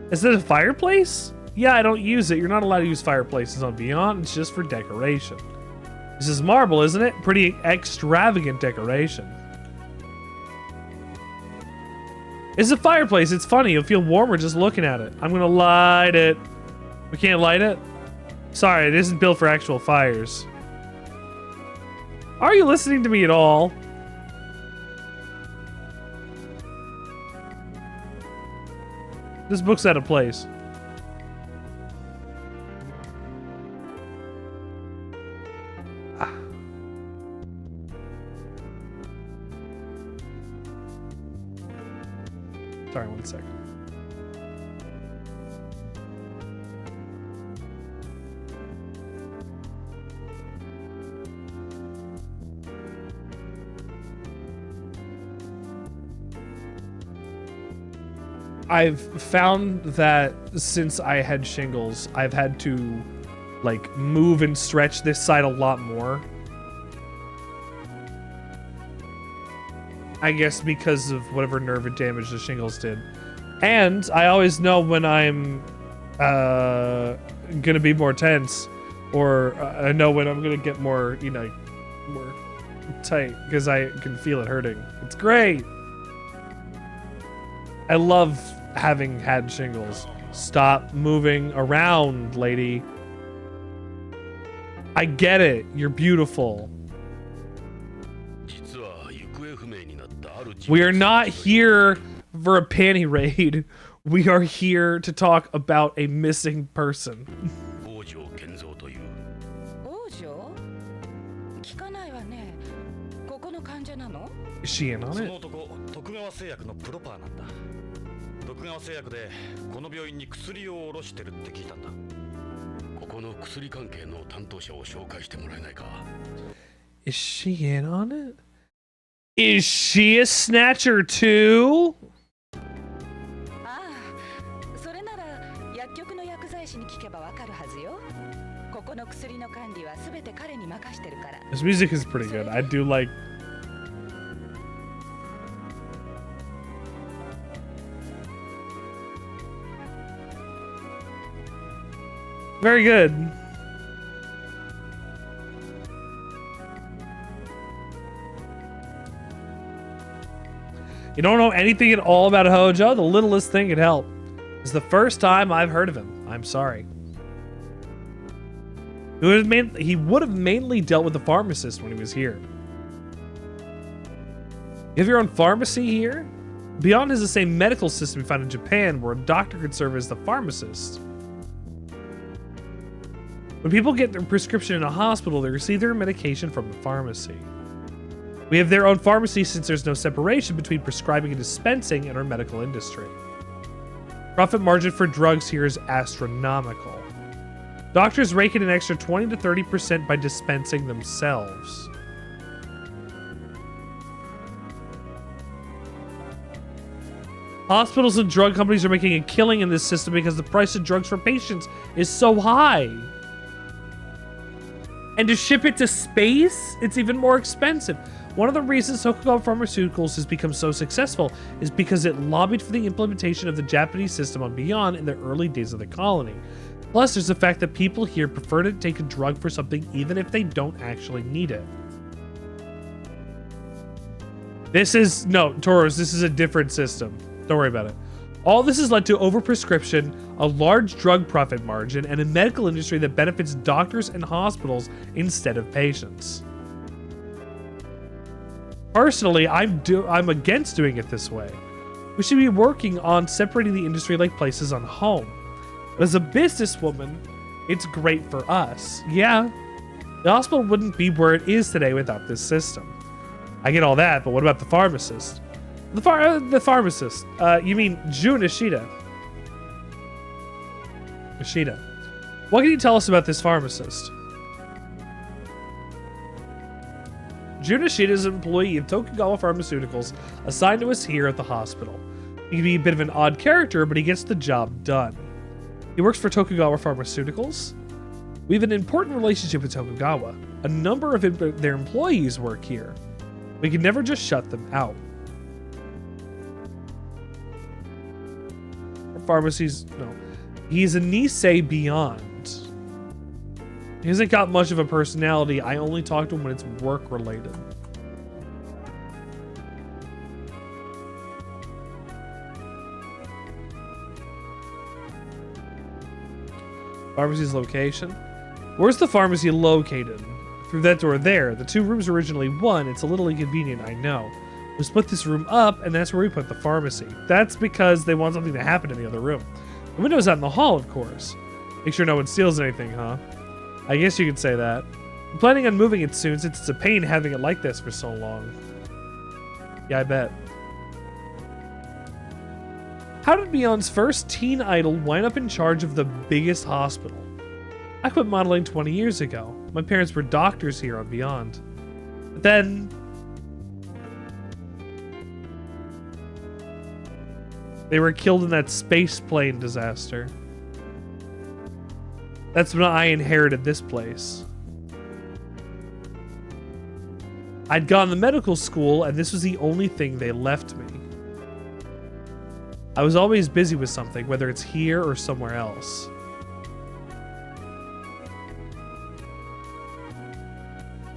Is it a fireplace? Yeah, I don't use it. You're not allowed to use fireplaces on Beyond. It's just for decoration. This is marble, isn't it? Pretty extravagant decoration. It's a fireplace. It's funny. You'll feel warmer just looking at it. I'm gonna light it. We can't light it? Sorry, it isn't built for actual fires. Are you listening to me at all? This book's out of place. Sorry, one second. I've found that since I had shingles, I've had to like move and stretch this side a lot more. I guess because of whatever nerve damage the shingles did. And I always know when I'm gonna be more tense, or I know when I'm gonna get more, you know, more tight, because I can feel it hurting. It's great. I love having had shingles. Stop moving around, lady. I get it. You're beautiful. We are not here for a panty raid. We are here to talk about a missing person. 王女？聞かないわね。ここの患者なの？ Is she in on そ it? の男、徳川製薬のプロパーなんだ。徳川製薬でこの病院に薬を卸してるって聞いたんだ。こここの薬関係の担当者を紹介してもらえないか。 Is she in on it? Is she a snatcher too? ああ、それなら薬局の薬剤師に聞けばわかるはずよ。ここの薬の管理はすべて彼に任してるから。This music is pretty good. I do like. Very good. You don't know anything at all about Hojo? The littlest thing could help. It's the first time I've heard of him. I'm sorry. He would have mainly dealt with the pharmacist when he was here. You have your own pharmacy here? Beyond is the same medical system you found in Japan, where a doctor could serve as the pharmacist. When people get their prescription in a hospital, they receive their medication from the pharmacy. We have their own pharmacy since there's no separation between prescribing and dispensing in our medical industry. Profit margin for drugs here is astronomical. Doctors rake in an extra 20 to 30% by dispensing themselves. Hospitals and drug companies are making a killing in this system because the price of drugs for patients is so high. And to ship it to space, it's even more expensive. One of the reasons Tokugawa Pharmaceuticals has become so successful is because it lobbied for the implementation of the Japanese system on Beyond in the early days of the colony. Plus, there's the fact that people here prefer to take a drug for something even if they don't actually need it. No, Toros, this is a different system. Don't worry about it. All this has led to overprescription, a large drug profit margin, and a medical industry that benefits doctors and hospitals instead of patients. Personally, I'm against doing it this way. We should be working on separating the industry like places on home. But as a businesswoman, it's great for us. Yeah, the hospital wouldn't be where it is today without this system. I get all that, but what about the pharmacist? The pharmacist. You mean Jun Ishida. Ishida. What can you tell us about this pharmacist? Jun Ishida is an employee of Tokugawa Pharmaceuticals assigned to us here at the hospital. He can be a bit of an odd character, but he gets the job done. He works for Tokugawa Pharmaceuticals. We have an important relationship with Tokugawa. A number of their employees work here. We can never just shut them out. Pharmacies, no. He's a Nisei Beyond. He hasn't got much of a personality. I only talk to him when it's work related. Pharmacy's location. Where's the pharmacy located? Through that door there. The two rooms are originally one. It's a little inconvenient, I know. We split this room up, and that's where we put the pharmacy. That's because they want something to happen in the other room. The window's out in the hall, of course. Make sure no one steals anything, huh? I guess you could say that. I'm planning on moving it soon since it's a pain having it like this for so long. Yeah, I bet. How did Beyond's first teen idol wind up in charge of the biggest hospital? I quit modeling 20 years ago. My parents were doctors here on Beyond. But then... they were killed in that space plane disaster. That's when I inherited this place. I'd gone to medical school, and this was the only thing they left me. I was always busy with something, whether it's here or somewhere else.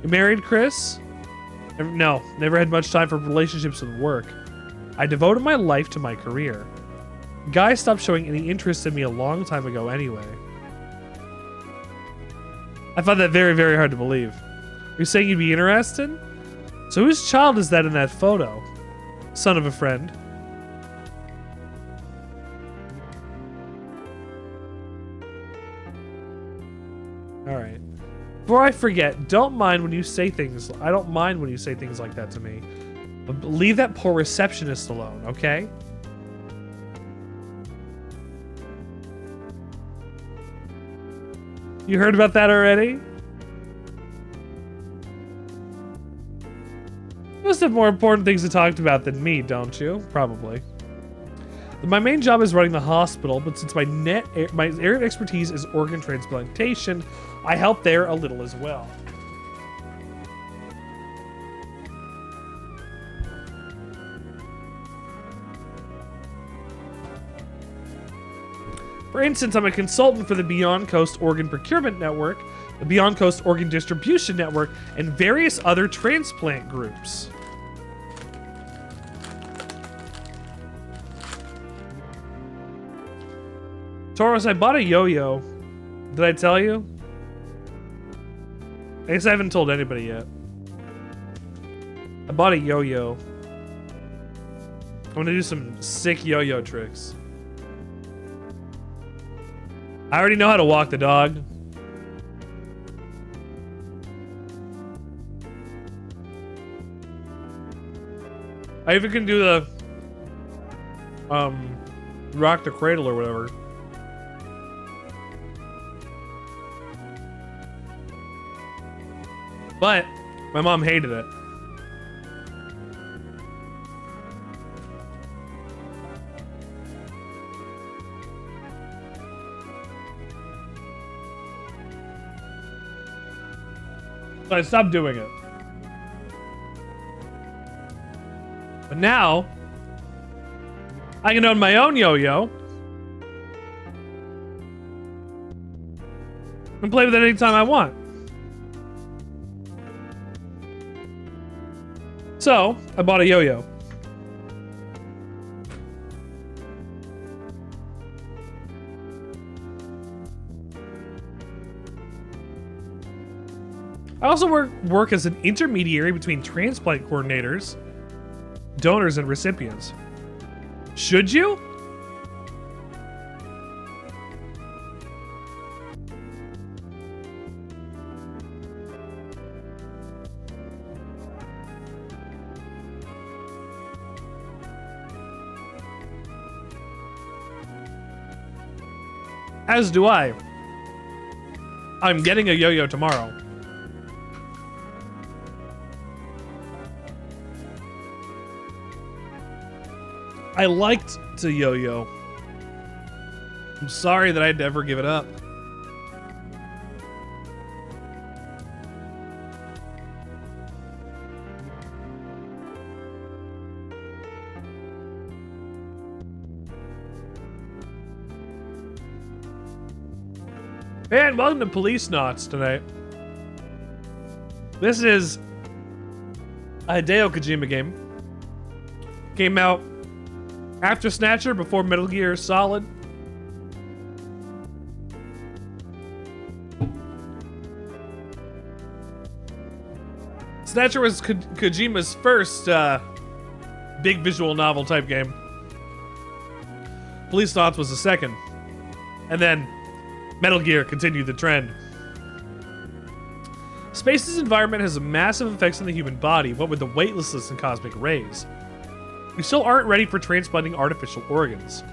You married, Chris? No, never had much time for relationships with work. I devoted my life to my career. Guys stopped showing any interest in me a long time ago anyway. I find that very, very hard to believe. You're saying you'd be interested? So whose child is that in that photo? Son of a friend. Alright. Before I forget, I don't mind when you say things like that to me. But leave that poor receptionist alone, okay? You heard about that already? You must have more important things to talk about than me, don't you? Probably. My main job is running the hospital, but since my area of expertise is organ transplantation, I help there a little as well. For instance, I'm a consultant for the Beyond Coast Organ Procurement Network, the Beyond Coast Organ Distribution Network, and various other transplant groups. Taurus, I bought a yo-yo. Did I tell you? I guess I haven't told anybody yet. I bought a yo-yo. I'm gonna do some sick yo-yo tricks. I already know how to walk the dog. I even can do the rock the cradle or whatever. But my mom hated it. So I stopped doing it. But now, I can own my own yo-yo. And play with it anytime I want. So, I bought a yo-yo. I also work as an intermediary between transplant coordinators, donors, and recipients. Should you? As do I. I'm getting a yo-yo tomorrow. I liked to yo-yo. I'm sorry that I had to ever give it up. And welcome to Policenauts tonight. This is a Hideo Kojima game. Came out after Snatcher, before metalgearsolid. Snatcher was Kojima's first big visual novel type game. Policenauts was the second. And then Metal Gear continued the trend. Space's environment has massive effects on the human body, what with the weightlessness and cosmic rays. We still aren't ready for transplanting artificial organs.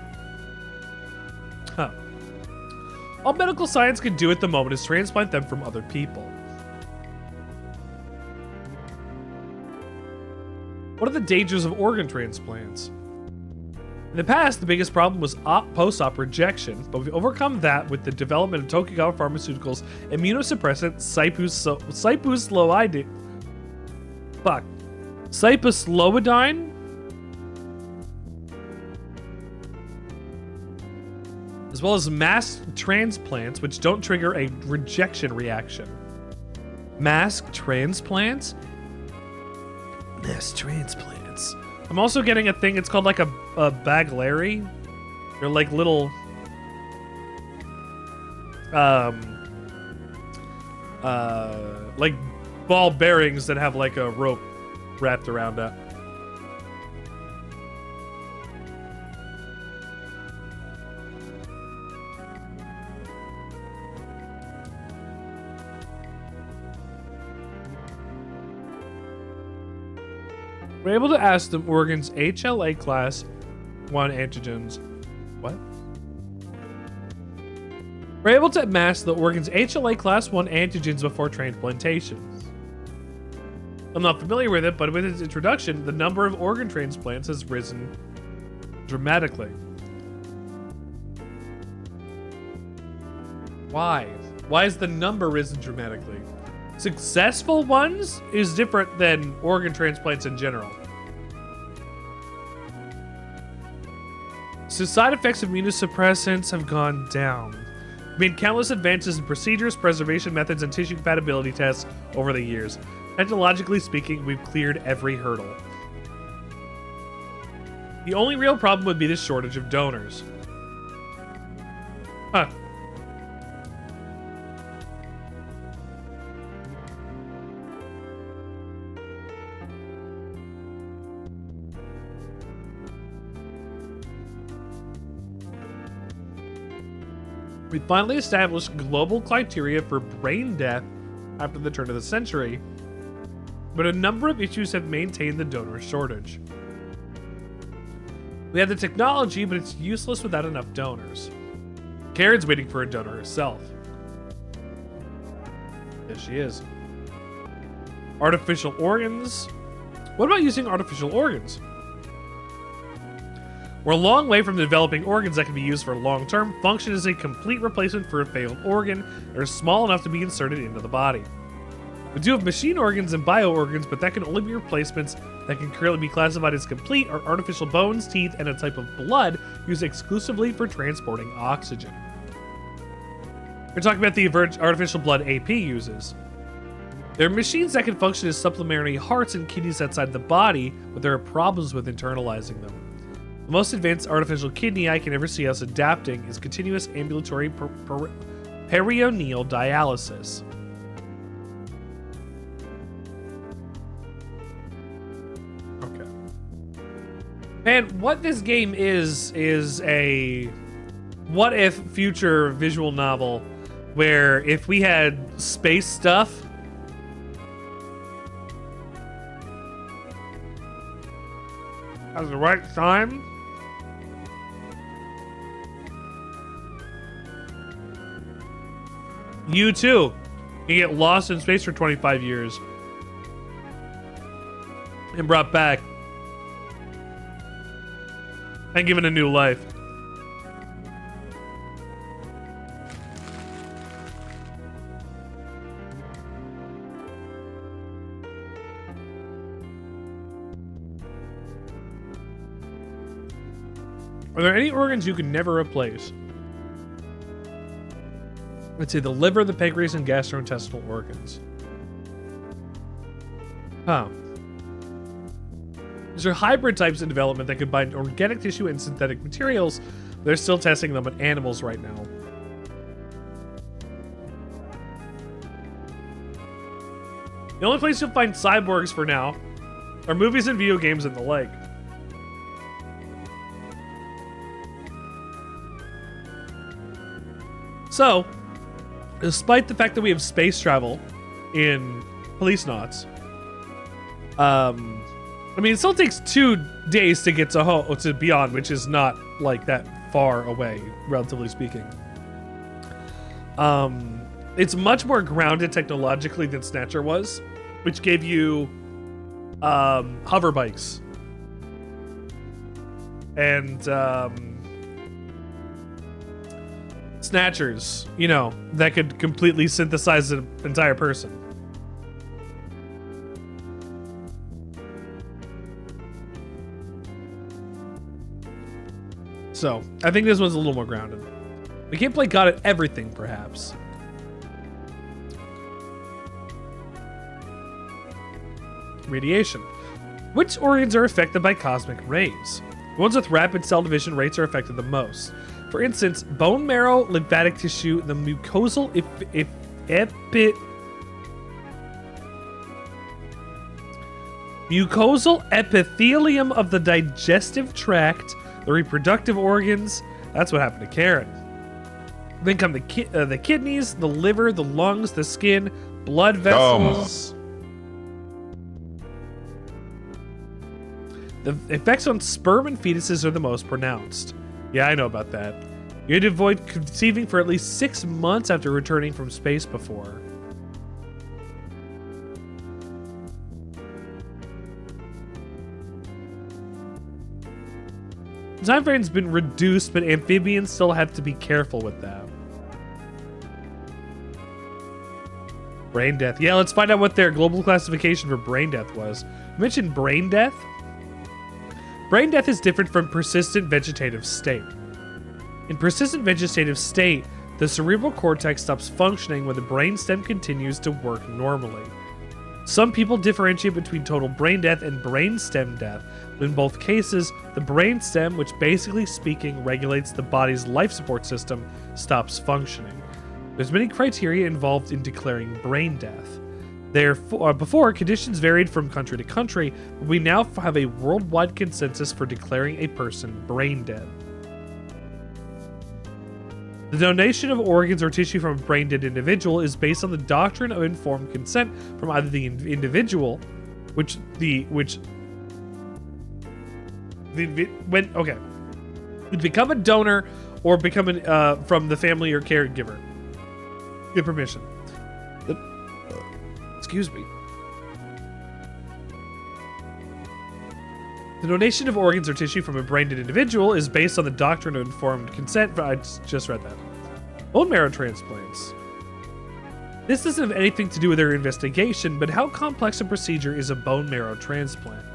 Huh. All medical science can do at the moment is transplant them from other people. What are the dangers of organ transplants? In the past, the biggest problem was post-op rejection, but we've overcome that with the development of Tokugawa Pharmaceuticals immunosuppressant cypusloidine, as well as mass transplants, which don't trigger a rejection reaction. Mass transplants? Mass transplants. I'm also getting a thing, it's called like a baglary. They're like little like ball bearings that have like a rope wrapped around it. We're able to ask them organs HLA class 1 antigens. What? We're able to mask the organ's HLA class 1 antigens before transplantation. I'm not familiar with it, but with its introduction, the number of organ transplants has risen dramatically. Why? Why has the number risen dramatically? Successful ones is different than organ transplants in general. So side effects of immunosuppressants have gone down. We made countless advances in procedures, preservation methods, and tissue compatibility tests over the years. Technologically speaking, we've cleared every hurdle. The only real problem would be the shortage of donors. Huh. We finally established global criteria for brain death after the turn of the century, but a number of issues have maintained the donor shortage. We have the technology, but it's useless without enough donors. Karen's waiting for a donor herself. There she is. Artificial organs. What about using artificial organs? We're a long way from developing organs that can be used for long-term function as a complete replacement for a failed organ that are small enough to be inserted into the body. We do have machine organs and bio-organs, but that can only be replacements that can currently be classified as complete or artificial bones, teeth, and a type of blood used exclusively for transporting oxygen. We're talking about the artificial blood AP uses. There are machines that can function as supplementary hearts and kidneys outside the body, but there are problems with internalizing them. The most advanced artificial kidney I can ever see us adapting is continuous ambulatory peritoneal dialysis. Okay. Man, what this game is a what if future visual novel where if we had space stuff at the right time, you too can get lost in space for 25 years and brought back and given a new life. Are there any organs you can never replace? I'd say the liver, the pancreas, and gastrointestinal organs. Huh. These are hybrid types in development that combine organic tissue and synthetic materials. They're still testing them on animals right now. The only place you'll find cyborgs for now are movies and video games and the like. So, despite the fact that we have space travel in Policenauts, I mean, it still takes 2 days to get to Beyond, which is not like that far away, relatively speaking. It's much more grounded technologically than Snatcher was, which gave you hover bikes and snatchers, you know, that could completely synthesize an entire person. So, I think this one's a little more grounded. We can't play God at everything, perhaps. Radiation. Which organs are affected by cosmic rays? The ones with rapid cell division rates are affected the most. For instance, bone marrow, lymphatic tissue, the mucosal mucosal epithelium of the digestive tract, the reproductive organs. That's what happened to Karen. Then come the kidneys, the liver, the lungs, the skin, blood vessels. The effects on sperm and fetuses are the most pronounced. Yeah, I know about that. You had to avoid conceiving for at least 6 months after returning from space before. The time frame's been reduced, but amphibians still have to be careful with that. Brain death. Yeah, let's find out what their global classification for brain death was. You mentioned brain death? Brain death is different from persistent vegetative state. In persistent vegetative state, the cerebral cortex stops functioning when the brainstem continues to work normally. Some people differentiate between total brain death and brainstem death, but in both cases, the brainstem, which basically speaking regulates the body's life support system, stops functioning. There's many criteria involved in declaring brain death. Before, conditions varied from country to country, but we now have a worldwide consensus for declaring a person brain dead. The donation of organs or tissue from a brain-dead individual is based on the doctrine of informed consent from either the individual, become a donor or become from the family or caregiver. Get permission. Excuse me. The donation of organs or tissue from a brain-dead individual is based on the doctrine of informed consent. I just read that. Bone marrow transplants. This doesn't have anything to do with their investigation, but how complex a procedure is a bone marrow transplant?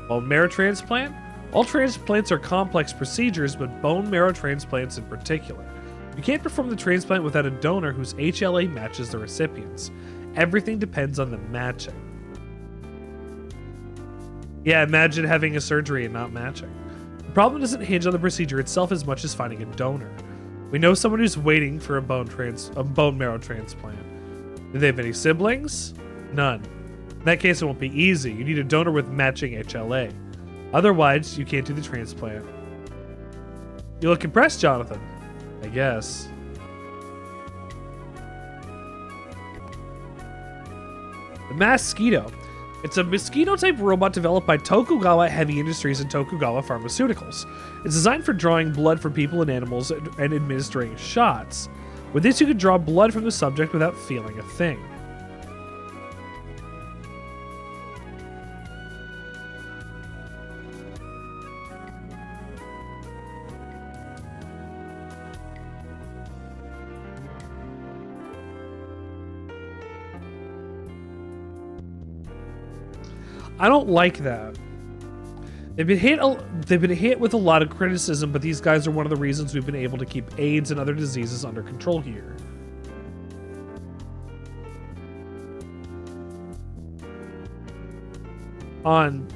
Bone marrow transplant? All transplants are complex procedures, but bone marrow transplants in particular. You can't perform the transplant without a donor whose HLA matches the recipient's. Everything depends on the matching. Yeah, imagine having a surgery and not matching. The problem doesn't hinge on the procedure itself as much as finding a donor. We know someone who's waiting for a bone marrow transplant. Do they have any siblings? None. In that case, it won't be easy. You need a donor with matching HLA. Otherwise, you can't do the transplant. You look impressed, Jonathan. I guess. The Mosquito. It's a mosquito-type robot developed by Tokugawa Heavy Industries and Tokugawa Pharmaceuticals. It's designed for drawing blood from people and animals and administering shots. With this, you can draw blood from the subject without feeling a thing. I don't like that. They've been hit with a lot of criticism, but these guys are one of the reasons we've been able to keep AIDS and other diseases under control here. On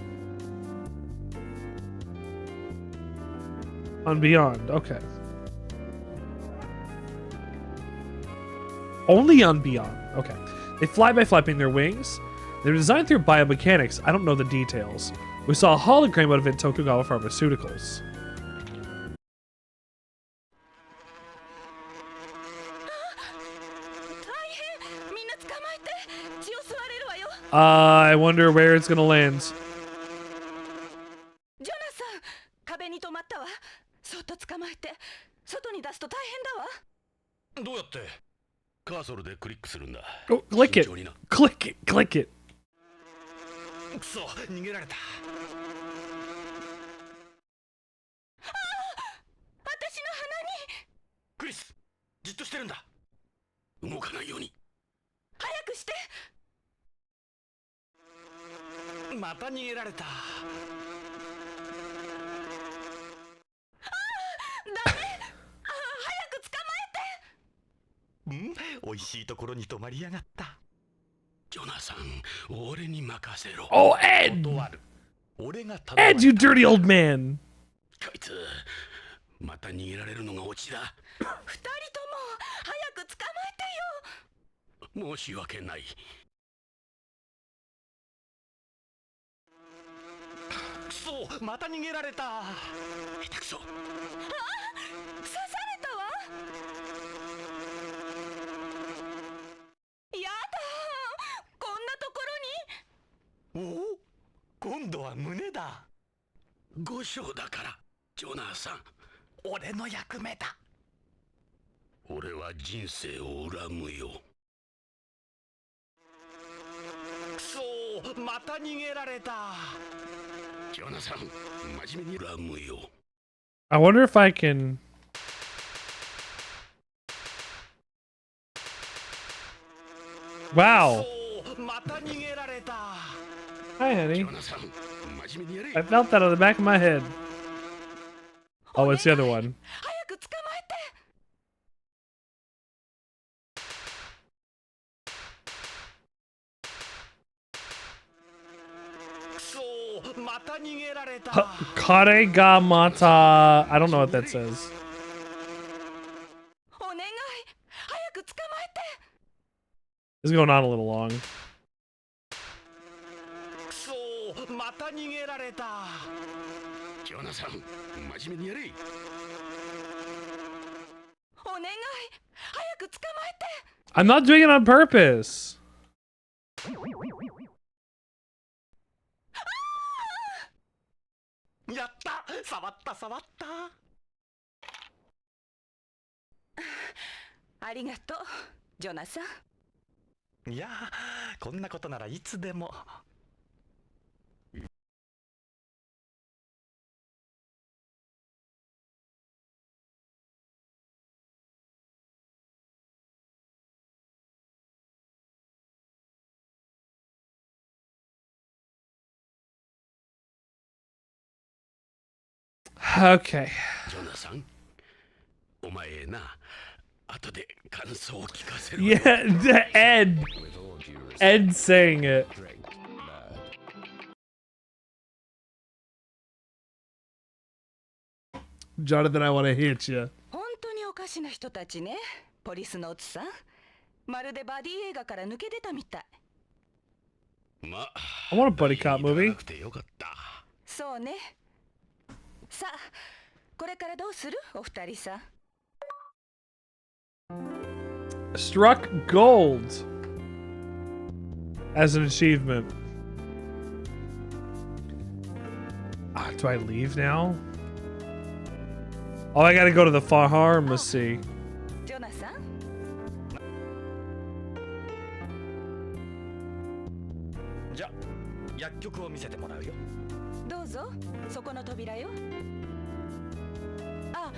Beyond, okay. Only on Beyond, okay. They fly by flapping their wings. They're designed through biomechanics. I don't know the details. We saw a hologram out of it in Tokugawa Pharmaceuticals. I wonder where it's gonna land. ジョナサン、壁に止まったわ。そっと捕まえて、外に出すと大変だわ。どうやってカーソルでクリックするんだ。 Oh, click it. Click it. Click it. くそ、逃げられた。私の鼻に。クリス、じっとしてるんだ。動かないように。早くして。また逃げられた。ダメ。早く捕まえて。美味しいところに泊まりやがった。ジョナサン、俺に任せろ。Oh, Ed! 俺が Ed, you dirty old man! こいつ、また逃げられるのがオチだ。二人とも早く捕まえてよ。申し訳ない。くそ、また逃げられた。下手くそ。刺されたわ。やだ、こんなところに。おお、今度は胸だ。5章だから、ジョナサン。俺の役目だ。俺は人生を恨むよ。くそー、また逃げられた。ジョナサン、真面目に恨むよ。I wonder if I can. Wow. また逃げられた。 Hi, honey. ジョナサン、真面目にやれ。 I felt that on the back of my head. Oh, it's the other one. 早く捕まえて。くそー、また逃げられた。 Karegamata. I don't know what that says. お願い、早く捕まえて。 This is going on a little long. くそー、また逃げられた。ジョナサン、真面目にやれ。お願い、早く捕まえて。 I'm not doing it on purpose. やった、触った触った。ありがとう、ジョナサン。いやー、こんなことならいつでも。Okay. ジョナサン、お前な、後で感想を聞かせる。 Yeah, Ed. Ed saying it. Jonathan, I want to hit you. 本当におかしな人たちね、ポリスノーツさん。まるでバディ映画から抜け出たみたい。ま、 I want a buddy cop 言い movie. なくてよかった。そうね。さあ、これからどうするお二人さん。 Struck gold as an achievement. Do I leave now? Oh, I gotta go to the pharmacy. ジョナサン。じゃ、薬局を見せてもらうよ。どうぞ、そこの扉よ。あ、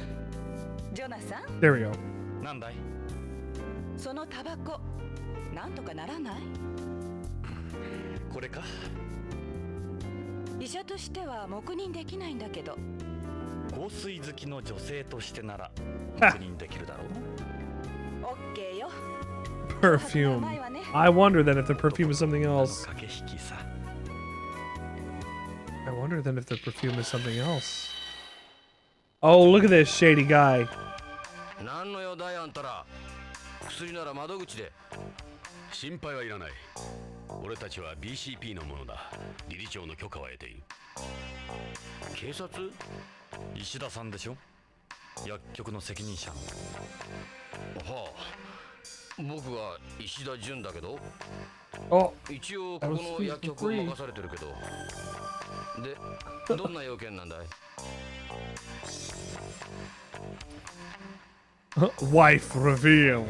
ジョナサン、 There we go. なんだい。そのタバコ、なんとかならない？これか。医者としては黙認できないんだけど。香水好きの女性としてなら確認できるだろう。オッケーよ。 Perfume. I wonder then if the perfume is something else. 駆け引きさ。 I wonder then if the perfume is something else. Oh, look at this shady guy. なんの用だいあんたら。薬なら窓口で。心配はいらない。俺たちは BCP のものだ。理事長の許可は得ている。警察？石田さんでしょ。薬局の責任者。はあ、僕は石田純だけど。 Oh, 一応ここの薬局を任されてるけど。で、どんな要件なんだい？ wife reveal.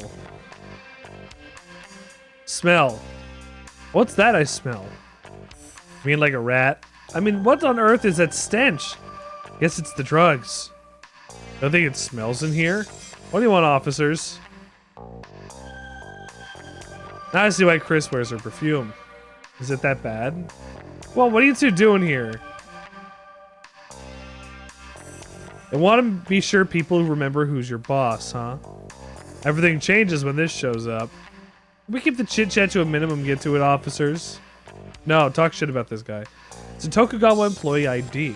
Smell. What's that I smell? You mean like a rat? I mean, what on earth is that stench? Guess it's the drugs. Don't think it smells in here? What do you want, officers? Now I see why Chris wears her perfume. Is it that bad? Well, what are you two doing here? I want to be sure people remember who's your boss, huh? Everything changes when this shows up. We keep the chit-chat to a minimum, get to it, officers. No, talk shit about this guy. It's a Tokugawa employee ID.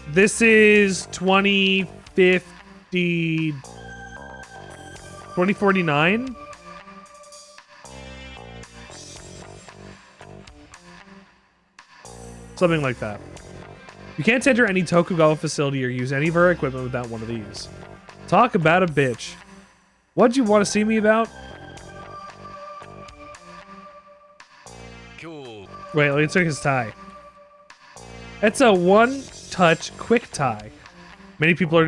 This is 2050... 2049? Something like that. You can't enter any Tokugawa facility or use any of our equipment without one of these. Talk about a bitch. What'd you want to see me about? Wait, let me check his tie. It's a one-touch quick tie. Many people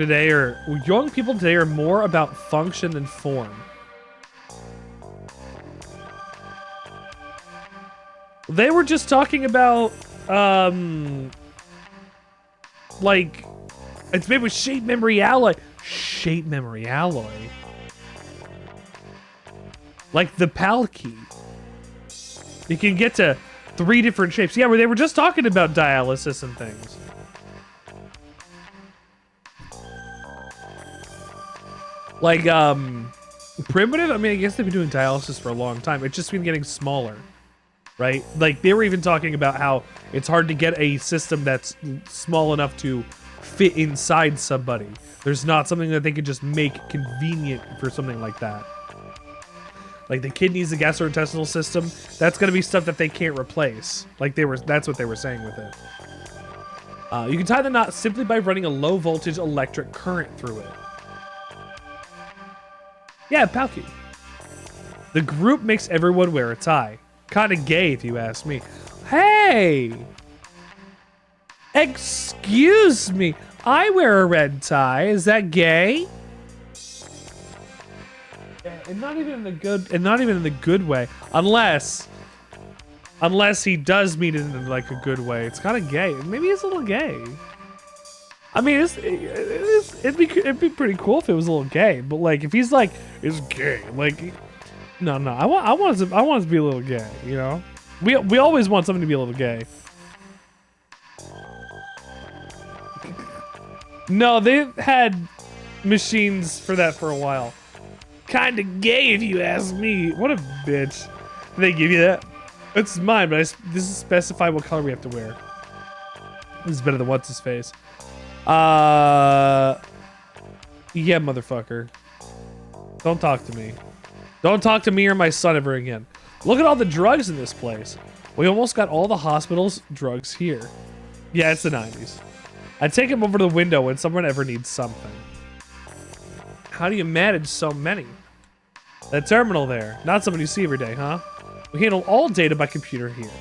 young people today are more about function than form. They were just talking about, like, it's made with shape memory alloy. Shape memory alloy? Like the PAL key. You can get to 3 different shapes. Yeah, where they were just talking about dialysis and things. Like, primitive? I mean, I guess they've been doing dialysis for a long time. It's just been getting smaller, right? Like, they were even talking about how it's hard to get a system that's small enough to fit inside somebody. There's not something that they could just make convenient for something like that. Like the kidneys, the gastrointestinal system, that's gonna be stuff that they can't replace. Like that's what they were saying with it. You can tie the knot simply by running a low voltage electric current through it. Yeah, Palki. The group makes everyone wear a tie. Kinda gay if you ask me. Hey! Excuse me, I wear a red tie. Is that gay? And not even in the good way. Unless he does mean it in like a good way. It's kind of gay. Maybe he's a little gay. I mean, it'd be pretty cool if it was a little gay. But like, if he's like, it's gay. Like, no. I want it to be a little gay. You know, we always want something to be a little gay. No, they've had machines for that for a while. Kinda gay if you ask me. What a bitch. They give you that. It's mine, but this is specify what color we have to wear. This is better than what's his face. Yeah, motherfucker. Don't talk to me. Don't talk to me or my son ever again. Look at all the drugs in this place. We almost got all the hospital's drugs here. Yeah, it's the 90s. I'd take him over to the window when someone ever needs something. How do you manage so many? That terminal there, not something you see every day, huh? We handle all data by computer here.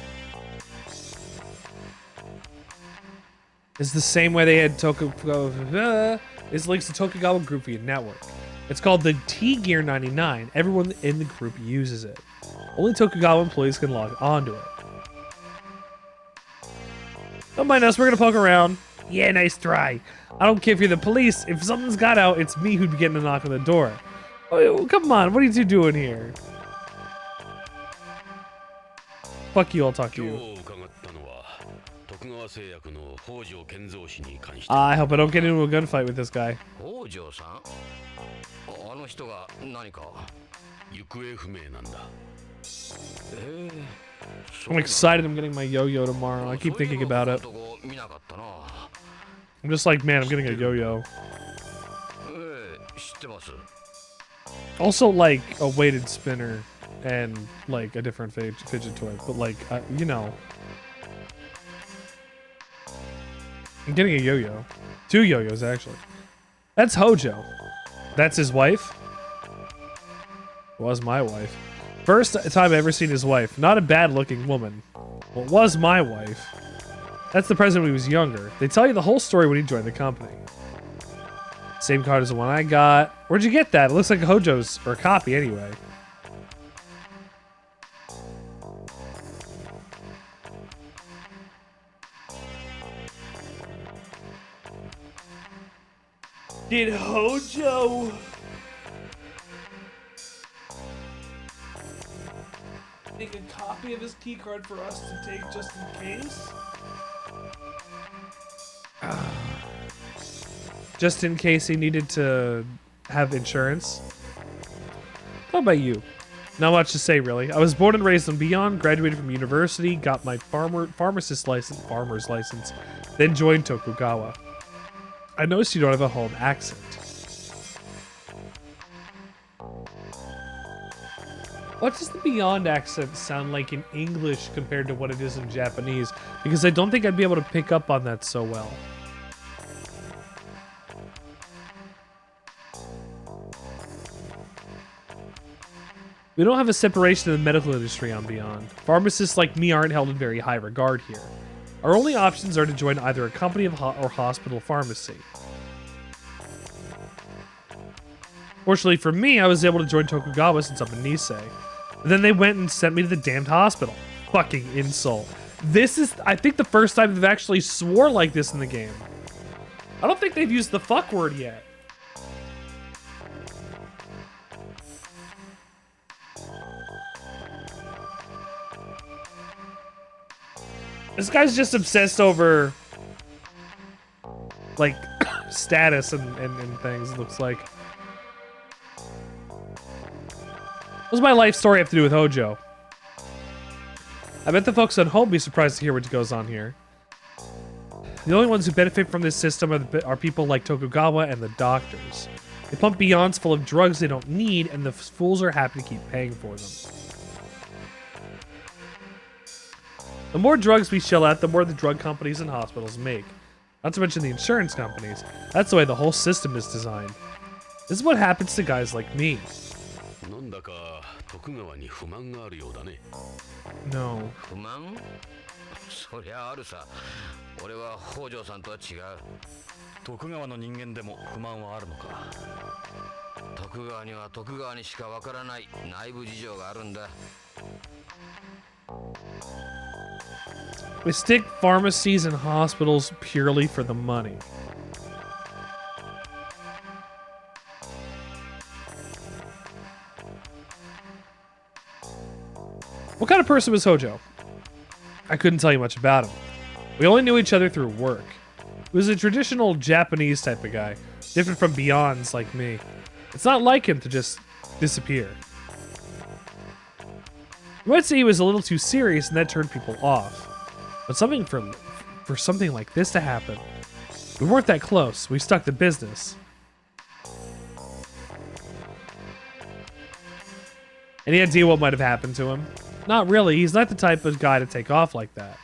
It's the same way they had Tokugawa. This links to Tokugawa group via network. It's called the T-Gear 99. Everyone in the group uses it. Only Tokugawa employees can log onto it. Don't mind us, we're gonna poke around. Yeah, nice try. I don't care if you're the police. If something's got out, it's me who'd be getting a knock on the door. Oh, come on, what are you two doing here? Fuck you, I'll talk to you. I hope I don't get into a gunfight with this guy. I'm excited I'm getting my yo-yo tomorrow. I keep thinking about it. I'm just like, man, I'm getting a yo-yo. Also, like, a weighted spinner and, like, a different fidget toy. But, like, you know. I'm getting a yo-yo. 2 yo-yos, actually. That's Hojo. That's his wife? Was my wife. First time I ever seen his wife. Not a bad-looking woman. Well, it was my wife. That's the president when he was younger. They tell you the whole story when he joined the company. Same card as the one I got. Where'd you get that? It looks like a Hojo's, or a copy anyway. Did Hojo make a copy of his key card for us to take just in case? Just in case he needed to have insurance? How about you? Not much to say, really. I was born and raised on Beyond, graduated from university, got my farmer's license, then joined Tokugawa. I noticed you don't have a home accent. What does the Beyond accent sound like in English compared to what it is in Japanese? Because I don't think I'd be able to pick up on that so well. We don't have a separation in the medical industry on Beyond. Pharmacists like me aren't held in very high regard here. Our only options are to join either a company or hospital pharmacy. Fortunately for me, I was able to join Tokugawa since I'm a Nisei. Then they went and sent me to the damned hospital. Fucking insult. This is, I think, the first time they've actually swore like this in the game. I don't think they've used the fuck word yet. This guy's just obsessed over, like, status and things, it looks like. What does my life story have to do with Hojo? I bet the folks at home be surprised to hear what goes on here. The only ones who benefit from this system are people like Tokugawa and the doctors. They pump Beyonds full of drugs they don't need, and the fools are happy to keep paying for them. The more drugs we shell out, the more the drug companies and hospitals make. Not to mention the insurance companies. That's the way the whole system is designed. This is what happens to guys like me. No. そりゃあるさ。俺は北条さんとは違う。徳川の人間でも不満はあるのか。徳川には徳川にしかわからない内部事情があるんだ。We stick pharmacies and hospitals purely for the money. What kind of person was Hojo? I couldn't tell you much about him. We only knew each other through work. He was a traditional Japanese type of guy, different from Beyonds like me. It's not like him to just disappear. You might say he was a little too serious and that turned people off. But for something like this to happen, we weren't that close. We stuck to business. Any idea what might have happened to him? Not really. He's not the type of guy to take off like that.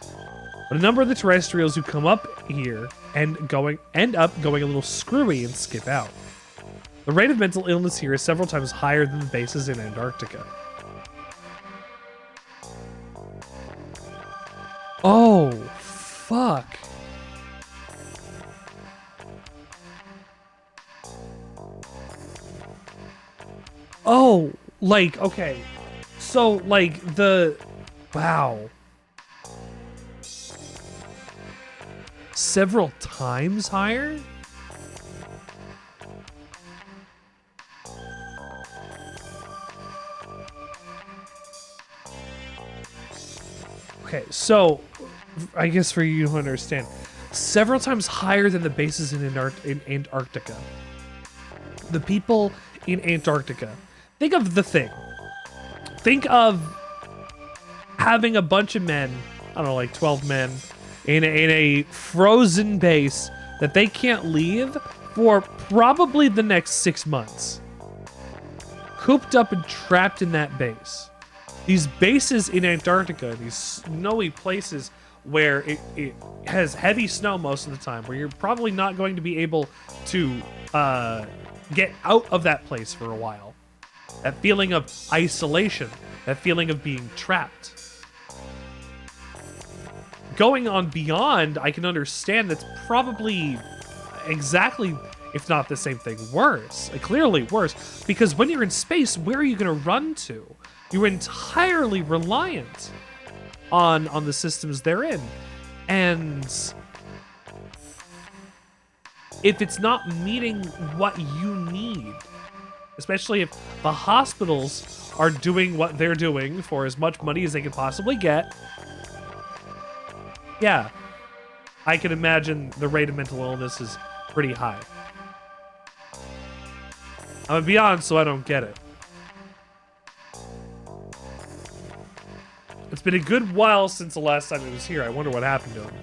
But a number of the terrestrials who come up here end up going a little screwy and skip out. The rate of mental illness here is several times higher than the bases in Antarctica. Oh, fuck. Oh, like, okay. So, like, wow. Several times higher? Okay, so, I guess for you to understand, several times higher than the bases in Antarctica. The people in Antarctica. Think of the thing. Think of having a bunch of men, I don't know, like 12 men, in a frozen base that they can't leave for probably the next 6 months. Cooped up and trapped in that base. These bases in Antarctica, these snowy places where it has heavy snow most of the time, where you're probably not going to be able to get out of that place for a while. That feeling of isolation, that feeling of being trapped. Going on beyond, I can understand that's probably exactly, if not the same thing, worse. Clearly worse. Because when you're in space, where are you going to run to? You're entirely reliant on the systems they're in. And if it's not meeting what you need, especially if the hospitals are doing what they're doing for as much money as they can possibly get, yeah, I can imagine the rate of mental illness is pretty high. I'm a Beyond, so I don't get it. It's been a good while since the last time it was here. I wonder what happened to him.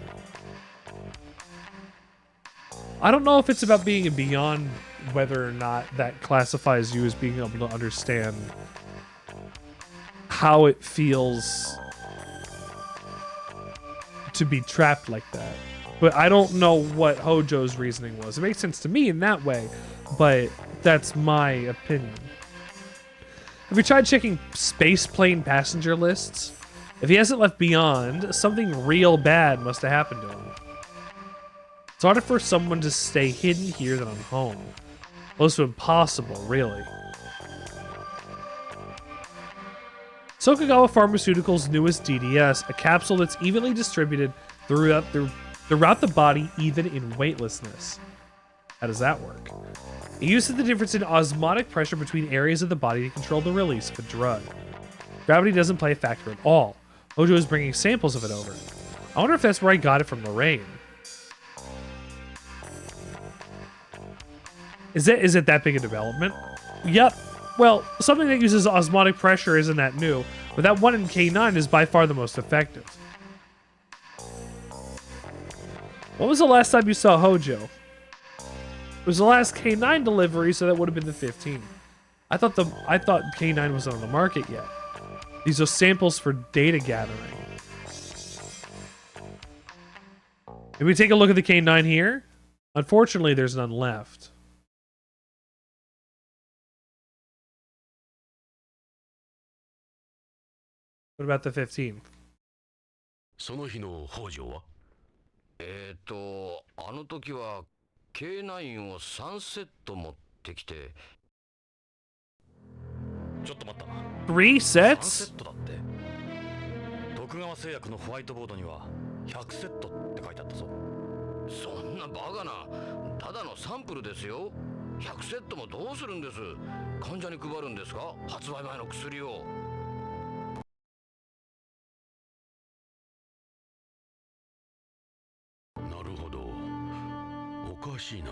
I don't know if it's about being a Beyond, whether or not that classifies you as being able to understand how it feels to be trapped like that. But I don't know what Hojo's reasoning was. It makes sense to me in that way, but that's my opinion. Have you tried checking space plane passenger lists? If he hasn't left Beyond, something real bad must have happened to him. It's harder for someone to stay hidden here than on home. Close to impossible, really. Tokugawa Pharmaceuticals' newest DDS, a capsule that's evenly distributed throughout the body, even in weightlessness. How does that work? It uses the difference in osmotic pressure between areas of the body to control the release of a drug. Gravity doesn't play a factor at all. Hojo is bringing samples of it over. I wonder if that's where I got it from Lorraine. Is it that big a development? Yep. Well, something that uses osmotic pressure isn't that new, but that one in K9 is by far the most effective. When was the last time you saw Hojo? It was the last K9 delivery, so that would have been the 15th. I thought K9 wasn't on the market yet. These are samples for data gathering. If we take a look at the K9 here, unfortunately, there's none left. What about the 15th? その日の北条はあの時は K9 を3セット持ってきて。ちょっと待ったな。3 3セ sets? ットだって。徳川製薬のホワイトボードには100セットって書いてあったぞ。そんなバカな。ただのサンプルですよ。100セットもどうするんです。患者に配るんですか、発売前の薬を。なるほど。おかしいな。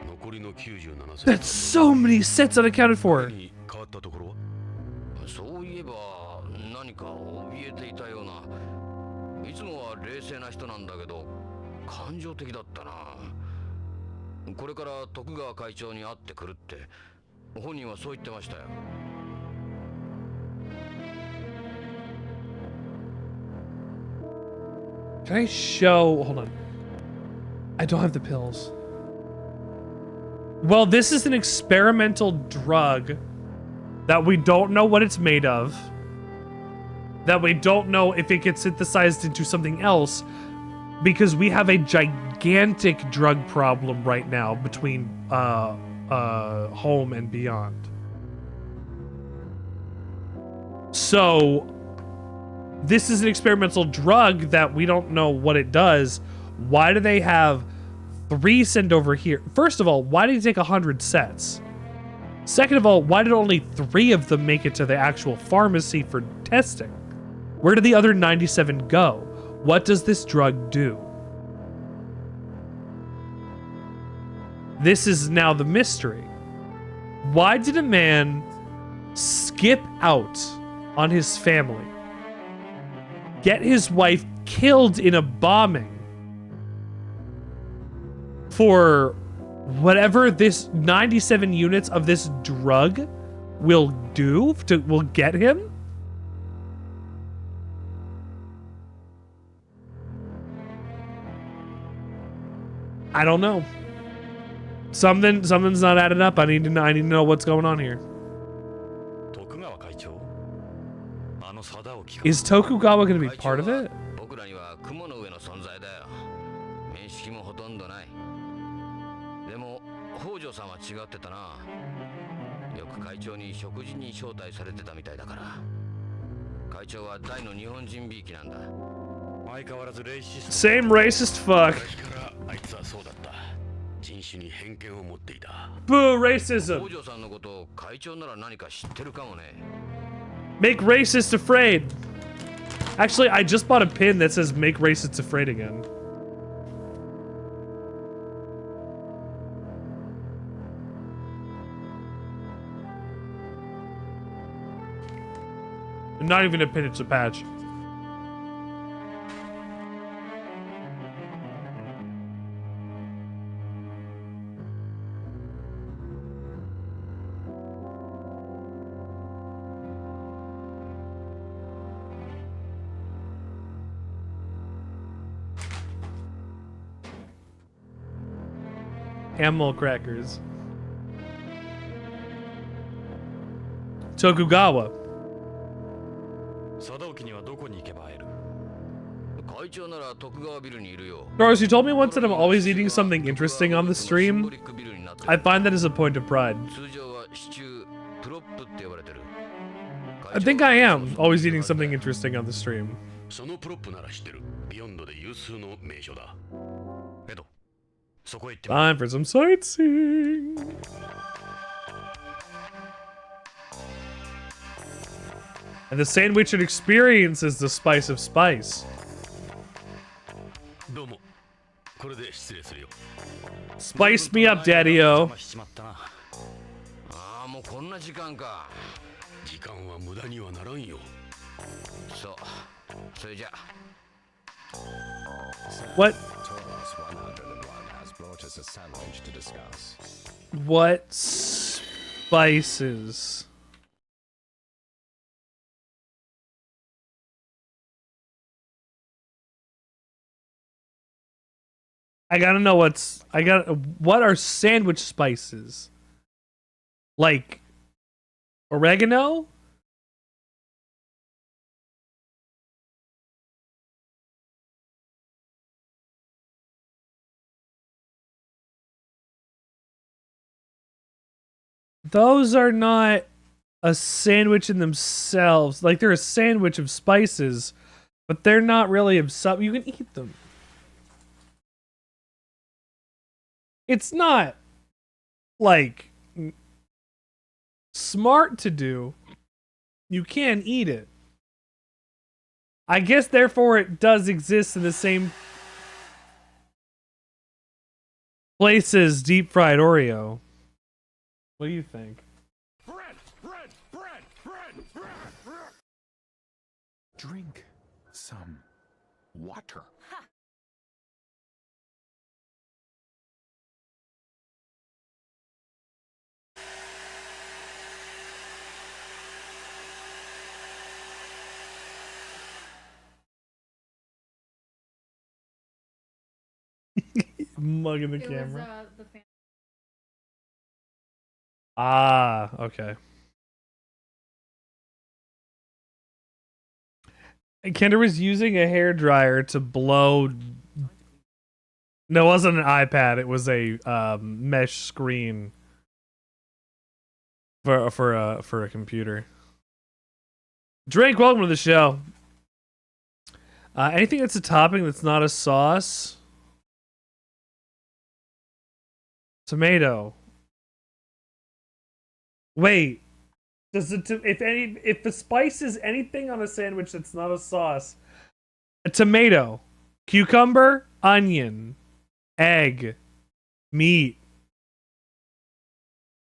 残りの97セット。 That's so many sets unaccounted for. に変わったところはそういえば何か怯えていたような。いつもは冷静な人なんだけど感情的だったな。これから徳川会長に会ってくるって本人はそう言ってましたよ。Can I show? Hold on. I don't have the pills. Well, this is an experimental drug that we don't know what it's made of. That we don't know if it gets synthesized into something else, because we have a gigantic drug problem right now between home and beyond. So this is an experimental drug that we don't know what it does. Why do they have 3 sent over here? First of all, why did it take 100 sets? Second of all, why did only 3 of them make it to the actual pharmacy for testing? Where did the other 97 go? What does this drug do? This is now the mystery. Why did a man skip out on his family, get his wife killed in a bombing for whatever this 97 units of this drug will do, will get him? I don't know. Something's not adding up. I need to know what's going on here. Is Tokugawa going to be part of it? 僕らには雲の上の存在だよ。面識もほとんどない。でも北条さんは違ってたな。よく会長に食事に招待されてたみたいだから。会長は大の日本人びいきなんだ。相変わらずレイシスト。 Same racist fuck. 昔からあいつはそうだった。人種に偏見を持っていた。 Boo racism. 北条さんのことを会長なら何か知ってるかもね。 Make racists afraid. Actually, I just bought a pin that says make racists afraid again. Not even a pin, it's a patch. Animal crackers. Tokugawa. 貞興にはどこに行けば会える？会会長なら徳川ビルにいるよ。 Doris, you told me once that I'm always eating something interesting on the stream. I find that as a point of pride. 通常はシチュープロップって呼ばれてる。 I think I am always eating something interesting on the stream. そのプロップなら知ってる。ビヨンドで有数の名所だ。エド、そこへ行ってみよう。 Time for some sightseeing. And the Sandwichard experience is the spice of spice. どうも。これで失礼するよ。 Spice me up, Daddy-o. ああ、もうこんな時間か。時間は無駄にはならんよ。そう。それじゃ。 What? What spices? I gotta know what are sandwich spices? Like oregano? Those are not a sandwich in themselves. Like, they're a sandwich of spices, but they're not really of some. You can eat them. It's not, like, smart to do. You can eat it. I guess, therefore, it does exist in the same place as deep-fried Oreo. What do you think? Bread. Drink some water. Mugging the camera. Ah, okay. And Kendra was using a hairdryer to blow. No, it wasn't an iPad. It was a mesh screen for a computer. Drake, welcome to the show. Anything that's a topping that's not a sauce. Tomato. Wait, does it if the spice is anything on a sandwich that's not a sauce? A tomato, cucumber, onion, egg, meat,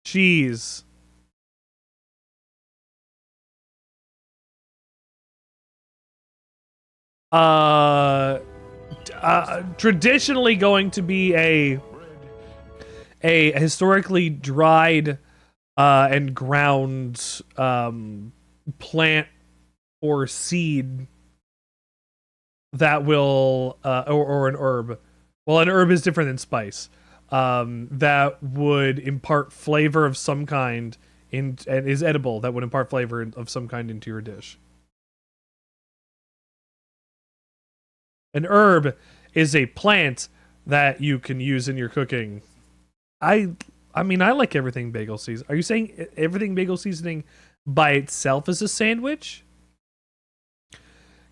cheese. Traditionally going to be a historically dried and ground plant or seed that will or an herb. Well, an herb is different than spice. That would impart flavor of some kind and is edible. That would impart flavor of some kind into your dish. An herb is a plant that you can use in your cooking. I mean, I like everything bagel seasoning. Are you saying everything bagel seasoning by itself is a sandwich?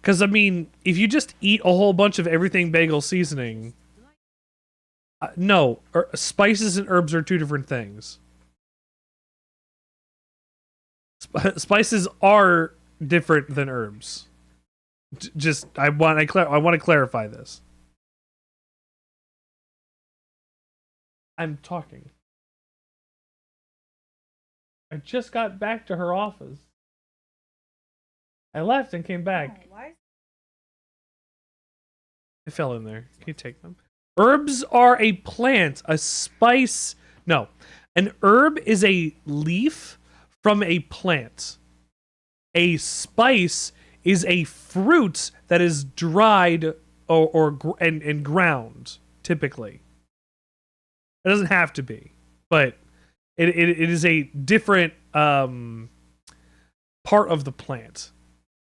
Because, I mean, if you just eat a whole bunch of everything bagel seasoning... no, spices and herbs are two different things. Spices are different than herbs. Just, I want to clarify this. I'm talking. I just got back to her office. I left and came back. Oh, why? I fell in there. Can you take them? Herbs are a plant. A spice... No. An herb is a leaf from a plant. A spice is a fruit that is dried and ground, typically. It doesn't have to be, but it is a different part of the plant.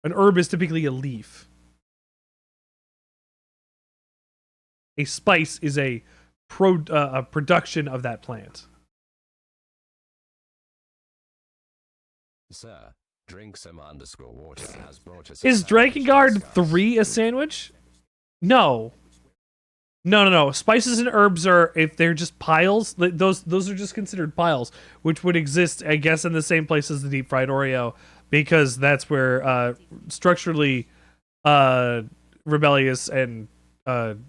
An herb is typically a leaf. A spice is a production of that plant. Sir, drink some underscore water has brought us. Is Drakengard 3 a sandwich? No. No. Spices and herbs are, if they're just piles, those are just considered piles, which would exist, I guess, in the same place as the deep fried Oreo, because that's where structurally rebellious and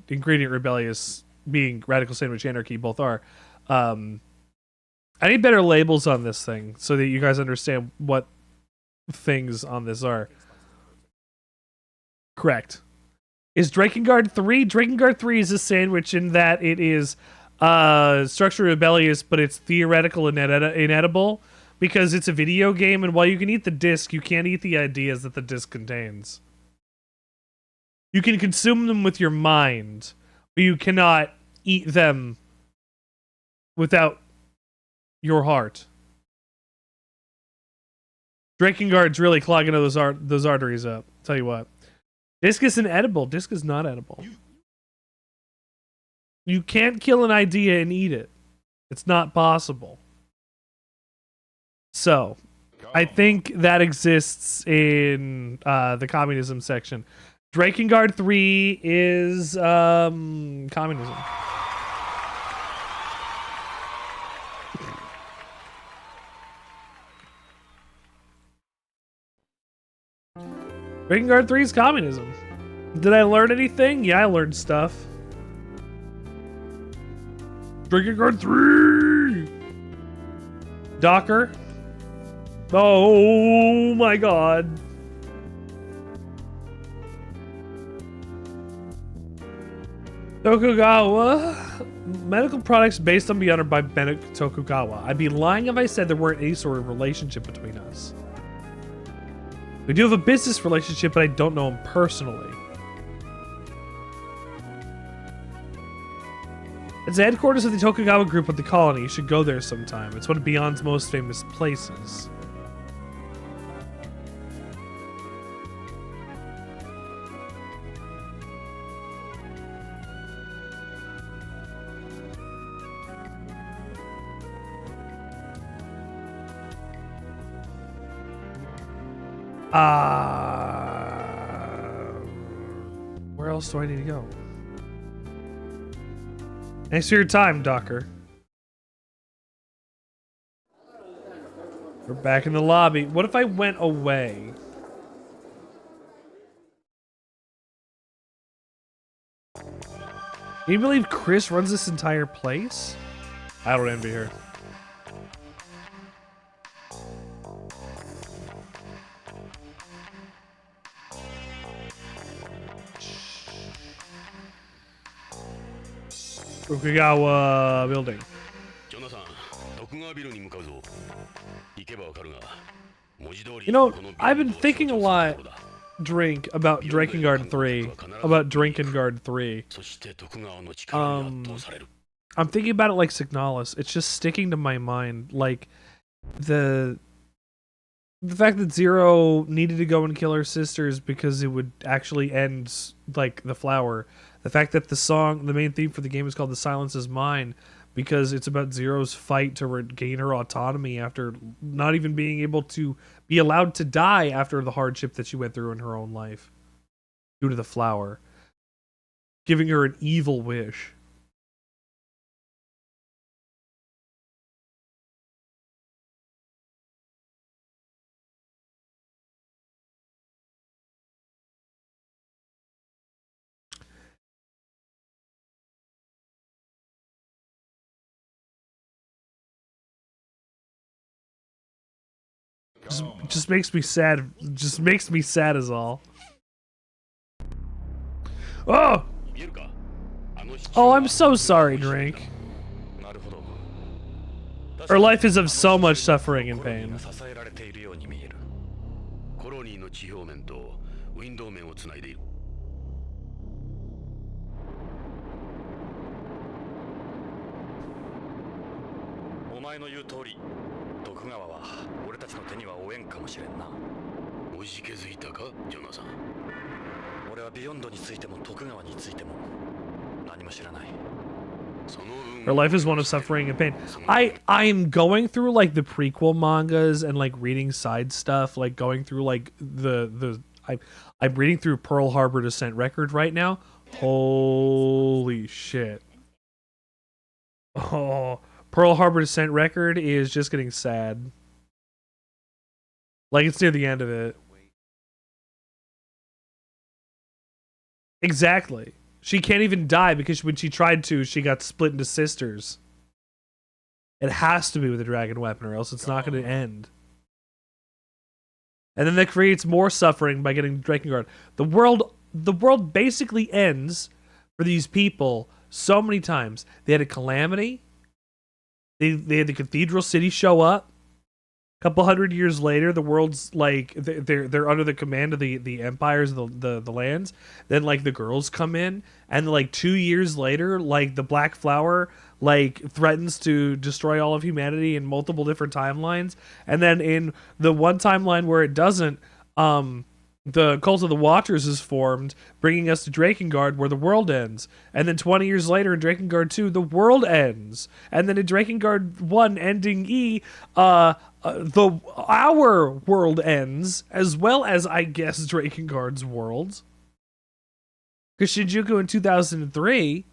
ingredient rebellious, being radical sandwich anarchy, both are. I need better labels on this thing so that you guys understand what things on this are. Correct. Is Drakengard 3? Drakengard 3 is a sandwich in that it is structurally rebellious, but it's theoretical and inedible because it's a video game, and while you can eat the disc, you can't eat the ideas that the disc contains. You can consume them with your mind, but you cannot eat them without your heart. Drakengard's really clogging those arteries up. Tell you what. Disc is inedible. Disc is not edible. You can't kill an idea and eat it. It's not possible. So, I think that exists in the communism section. Drakengard 3 is communism. Drakengard 3 is communism. Did I learn anything? Yeah, I learned stuff. Drakengard 3! Docker. Oh my god. Tokugawa. Medical products based on Beyond are by Bennett Tokugawa. I'd be lying if I said there weren't any sort of relationship between us. We do have a business relationship, but I don't know him personally. It's the headquarters of the Tokugawa group at the colony. You should go there sometime. It's one of Beyond's most famous places. Where else do I need to go? Thanks for your time, Docker. We're back in the lobby. What if I went away? Can you believe Chris runs this entire place? I don't envy her. Tokugawa building. You know, I've been thinking a lot, about Drakengard 3. About Drakengard 3. I'm thinking about it like Signalis. It's just sticking to my mind. Like, the fact that Zero needed to go and kill her sisters because it would actually end, like, the flower. The fact that the main theme for the game is called The Silence is Mine, because it's about Zero's fight to regain her autonomy after not even being able to be allowed to die after the hardship that she went through in her own life due to the flower, giving her an evil wish. Just makes me sad. Just makes me sad is all. Oh! Oh, I'm so sorry, Drink. Her life is of so much suffering and pain. Her life is one of suffering and pain. I'm going through like the prequel mangas and like reading side stuff, like going through like I'm reading through Pearl Harbor Descent Record right now. Holy shit. Oh, Pearl Harbor Descent Record is just getting sad. Like it's near the end of it. Exactly. She can't even die because when she tried to, she got split into sisters. It has to be with a dragon weapon or else it's not going to end. And then that creates more suffering by getting Drakengard. The world basically ends for these people so many times. They had a calamity. They had the cathedral city show up. A couple hundred years later, the world's like they're under the command of the empires of the lands. Then like the girls come in, and like 2 years later, like the Black Flower like threatens to destroy all of humanity in multiple different timelines. And then in the one timeline where it doesn't, the Cult of the Watchers is formed, bringing us to Drakengard, where the world ends. And then 20 years later in Drakengard 2, the world ends. And then in Drakengard 1, ending E, our world ends, as well as, I guess, Drakengard's world. Because Shinjuku in 2003.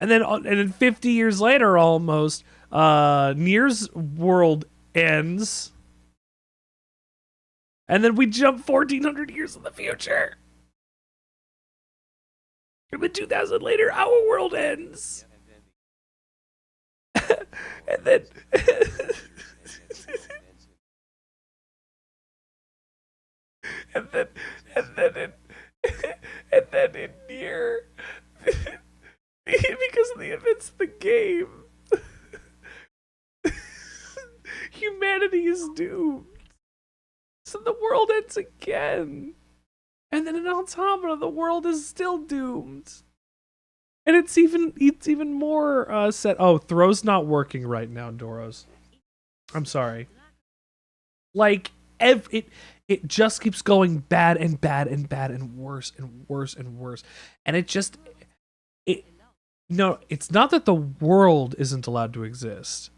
And then 50 years later, almost, Nier's world ends. And then we jump 1,400 years in the future. And then 2,000 later, our world ends. And then... and then in Nier... because of the events of the game, humanity is doomed. So the world ends again. And then in Automata, the world is still doomed. And it's even more set. Oh, throw's not working right now, Doros. I'm sorry. Like, it just keeps going bad and bad and bad and worse and worse and worse. And no, it's not that the world isn't allowed to exist.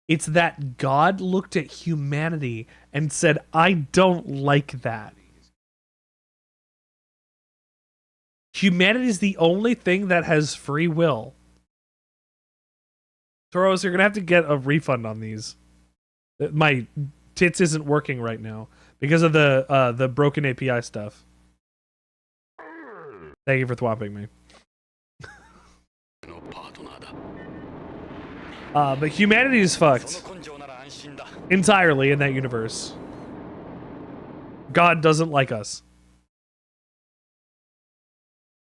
It's that God looked at humanity and said, I don't like that. Humanity is the only thing that has free will. Toros, you're going to have to get a refund on these. My tits isn't working right now because of the broken API stuff. Thank you for thwopping me. But humanity is fucked entirely in that universe. God doesn't like us.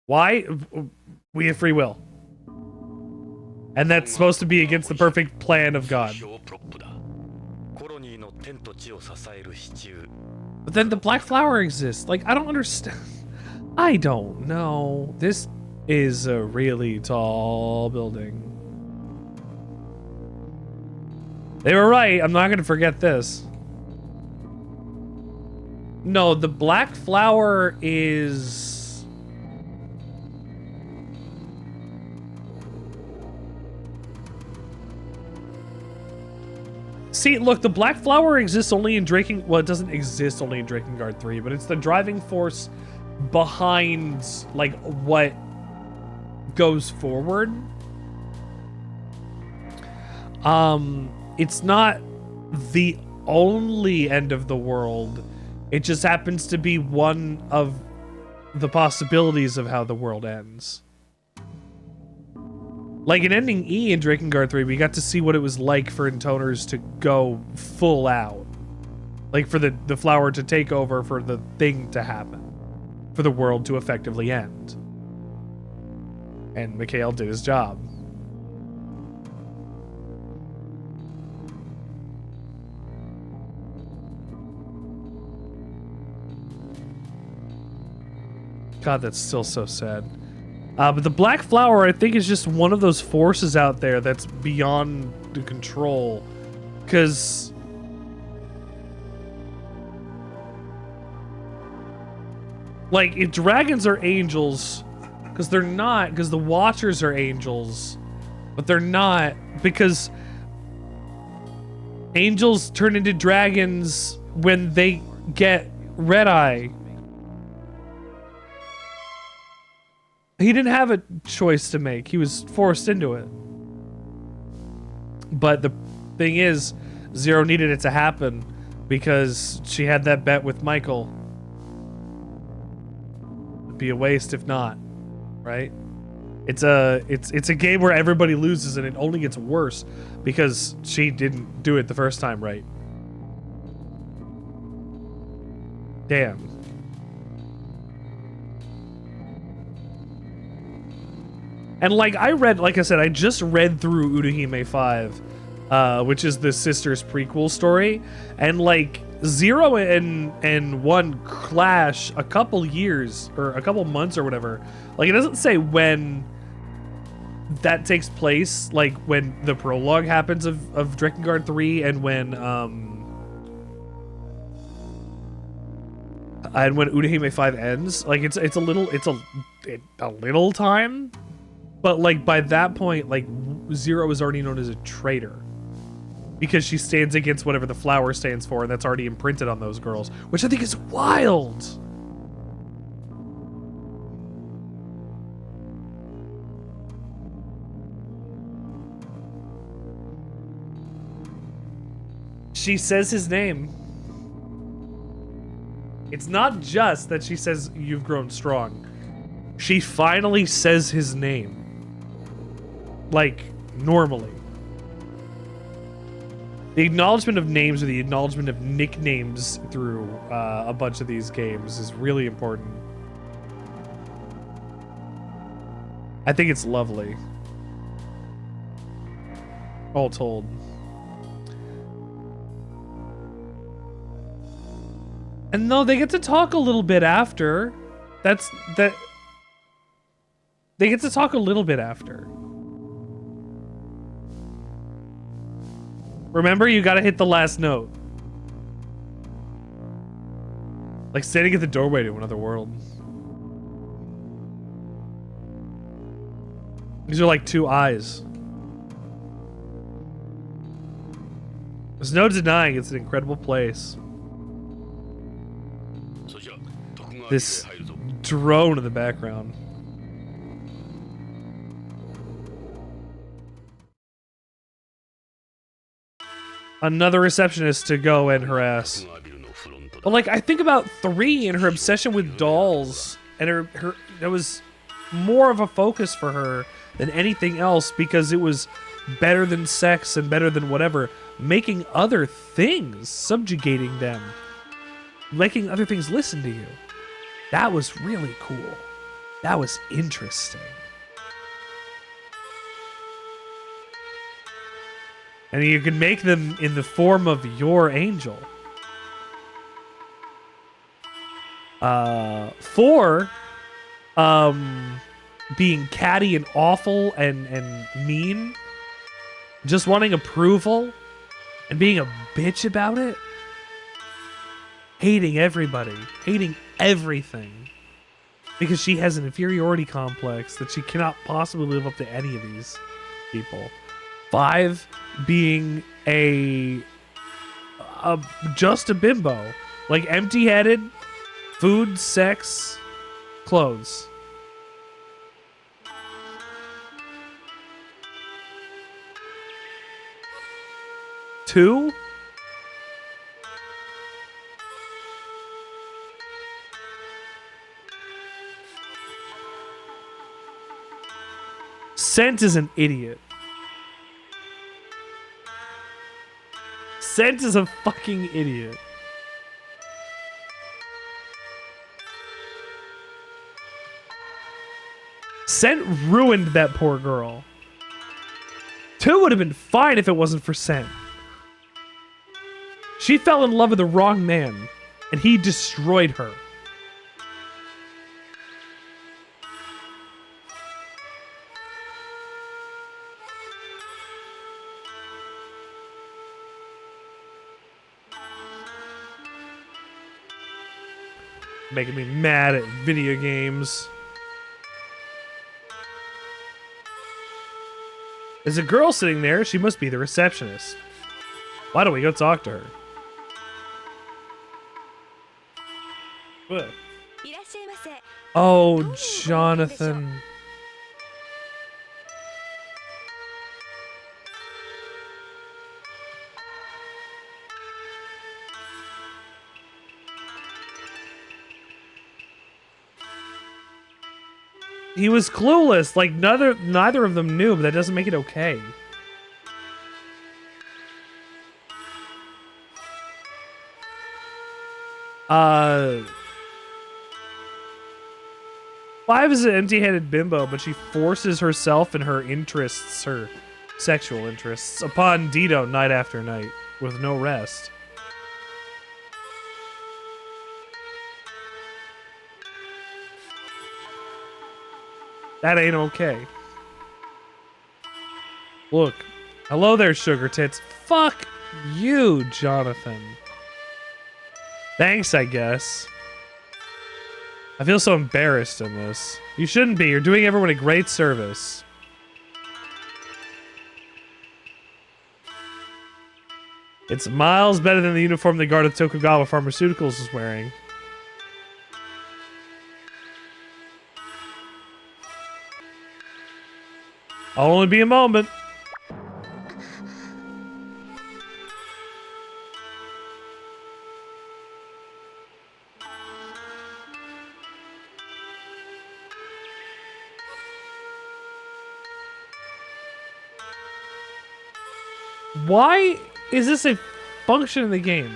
Why? We have free will. And that's supposed to be against the perfect plan of God. But then the Black Flower exists. Like, I don't understand. I don't know. This is a really tall building. They were right. I'm not going to forget this. No, the Black Flower is... See, look, the Black Flower exists only in Draking... Well, it doesn't exist only in Drakengard 3, but it's the driving force behind, like, what goes forward. It's not the only end of the world. It just happens to be one of the possibilities of how the world ends. Like in ending E in Drakengard 3, we got to see what it was like for intoners to go full out. Like for the flower to take over, for the thing to happen. For the world to effectively end. And Mikhail did his job. God, that's still so sad. But the Black Flower, I think, is just one of those forces out there that's beyond the control. Because... Like, if dragons are angels, because they're not, because the Watchers are angels, but they're not, because angels turn into dragons when they get red eye. He didn't have a choice to make. He was forced into it. But the thing is, Zero needed it to happen because she had that bet with Michael. It'd be a waste if not, right? It's a game where everybody loses and it only gets worse because she didn't do it the first time right. Damn. And like I said, I just read through Urahime 5, which is the sister's prequel story, and like 0 and 1 clash a couple years or a couple months or whatever. Like it doesn't say when that takes place, like when the prologue happens of Drakengard 3 and when Urahime 5 ends. Like it's a little time. But, like, by that point, like, Zero is already known as a traitor. Because she stands against whatever the flower stands for, and that's already imprinted on those girls. Which I think is wild! She says his name. It's not just that she says, "You've grown strong." She finally says his name. Like, normally. The acknowledgement of names or the acknowledgement of nicknames through a bunch of these games is really important. I think it's lovely. All told. And no, they get to talk a little bit after. They get to talk a little bit after. Remember, you gotta hit the last note. Like standing at the doorway to another world. These are like two eyes. There's no denying it's an incredible place. This drone in the background. Another receptionist to go and harass. But like, I think about 3 and her obsession with dolls, and her that was more of a focus for her than anything else because it was better than sex and better than whatever. Making other things, subjugating them, making other things listen to you. That was really cool. That was interesting. And you can make them in the form of your angel. 4, being catty and awful and mean. Just wanting approval and being a bitch about it. Hating everybody. Hating everything. Because she has an inferiority complex that she cannot possibly live up to any of these people. 5, being just a bimbo. Like empty-headed, food, sex, clothes. 2, Scent is an idiot. Scent is a fucking idiot. Scent ruined that poor girl. 2 would have been fine if it wasn't for Scent. She fell in love with the wrong man, and he destroyed her. Making me mad at video games. There's a girl sitting there. She must be the receptionist. Why don't we go talk to her? What? いらっしゃいませ。 Oh, Jonathan. He was clueless. Like neither of them knew, but that doesn't make it okay. Five is an empty-headed bimbo, but she forces herself and her interests, her sexual interests, upon Dito night after night, with no rest. That ain't okay. Look. Hello there, sugar tits. Fuck you, Jonathan. Thanks, I guess. I feel so embarrassed in this. You shouldn't be. You're doing everyone a great service. It's miles better than the uniform the guard of Tokugawa Pharmaceuticals is wearing. I'll only be a moment. Why is this a function in the game?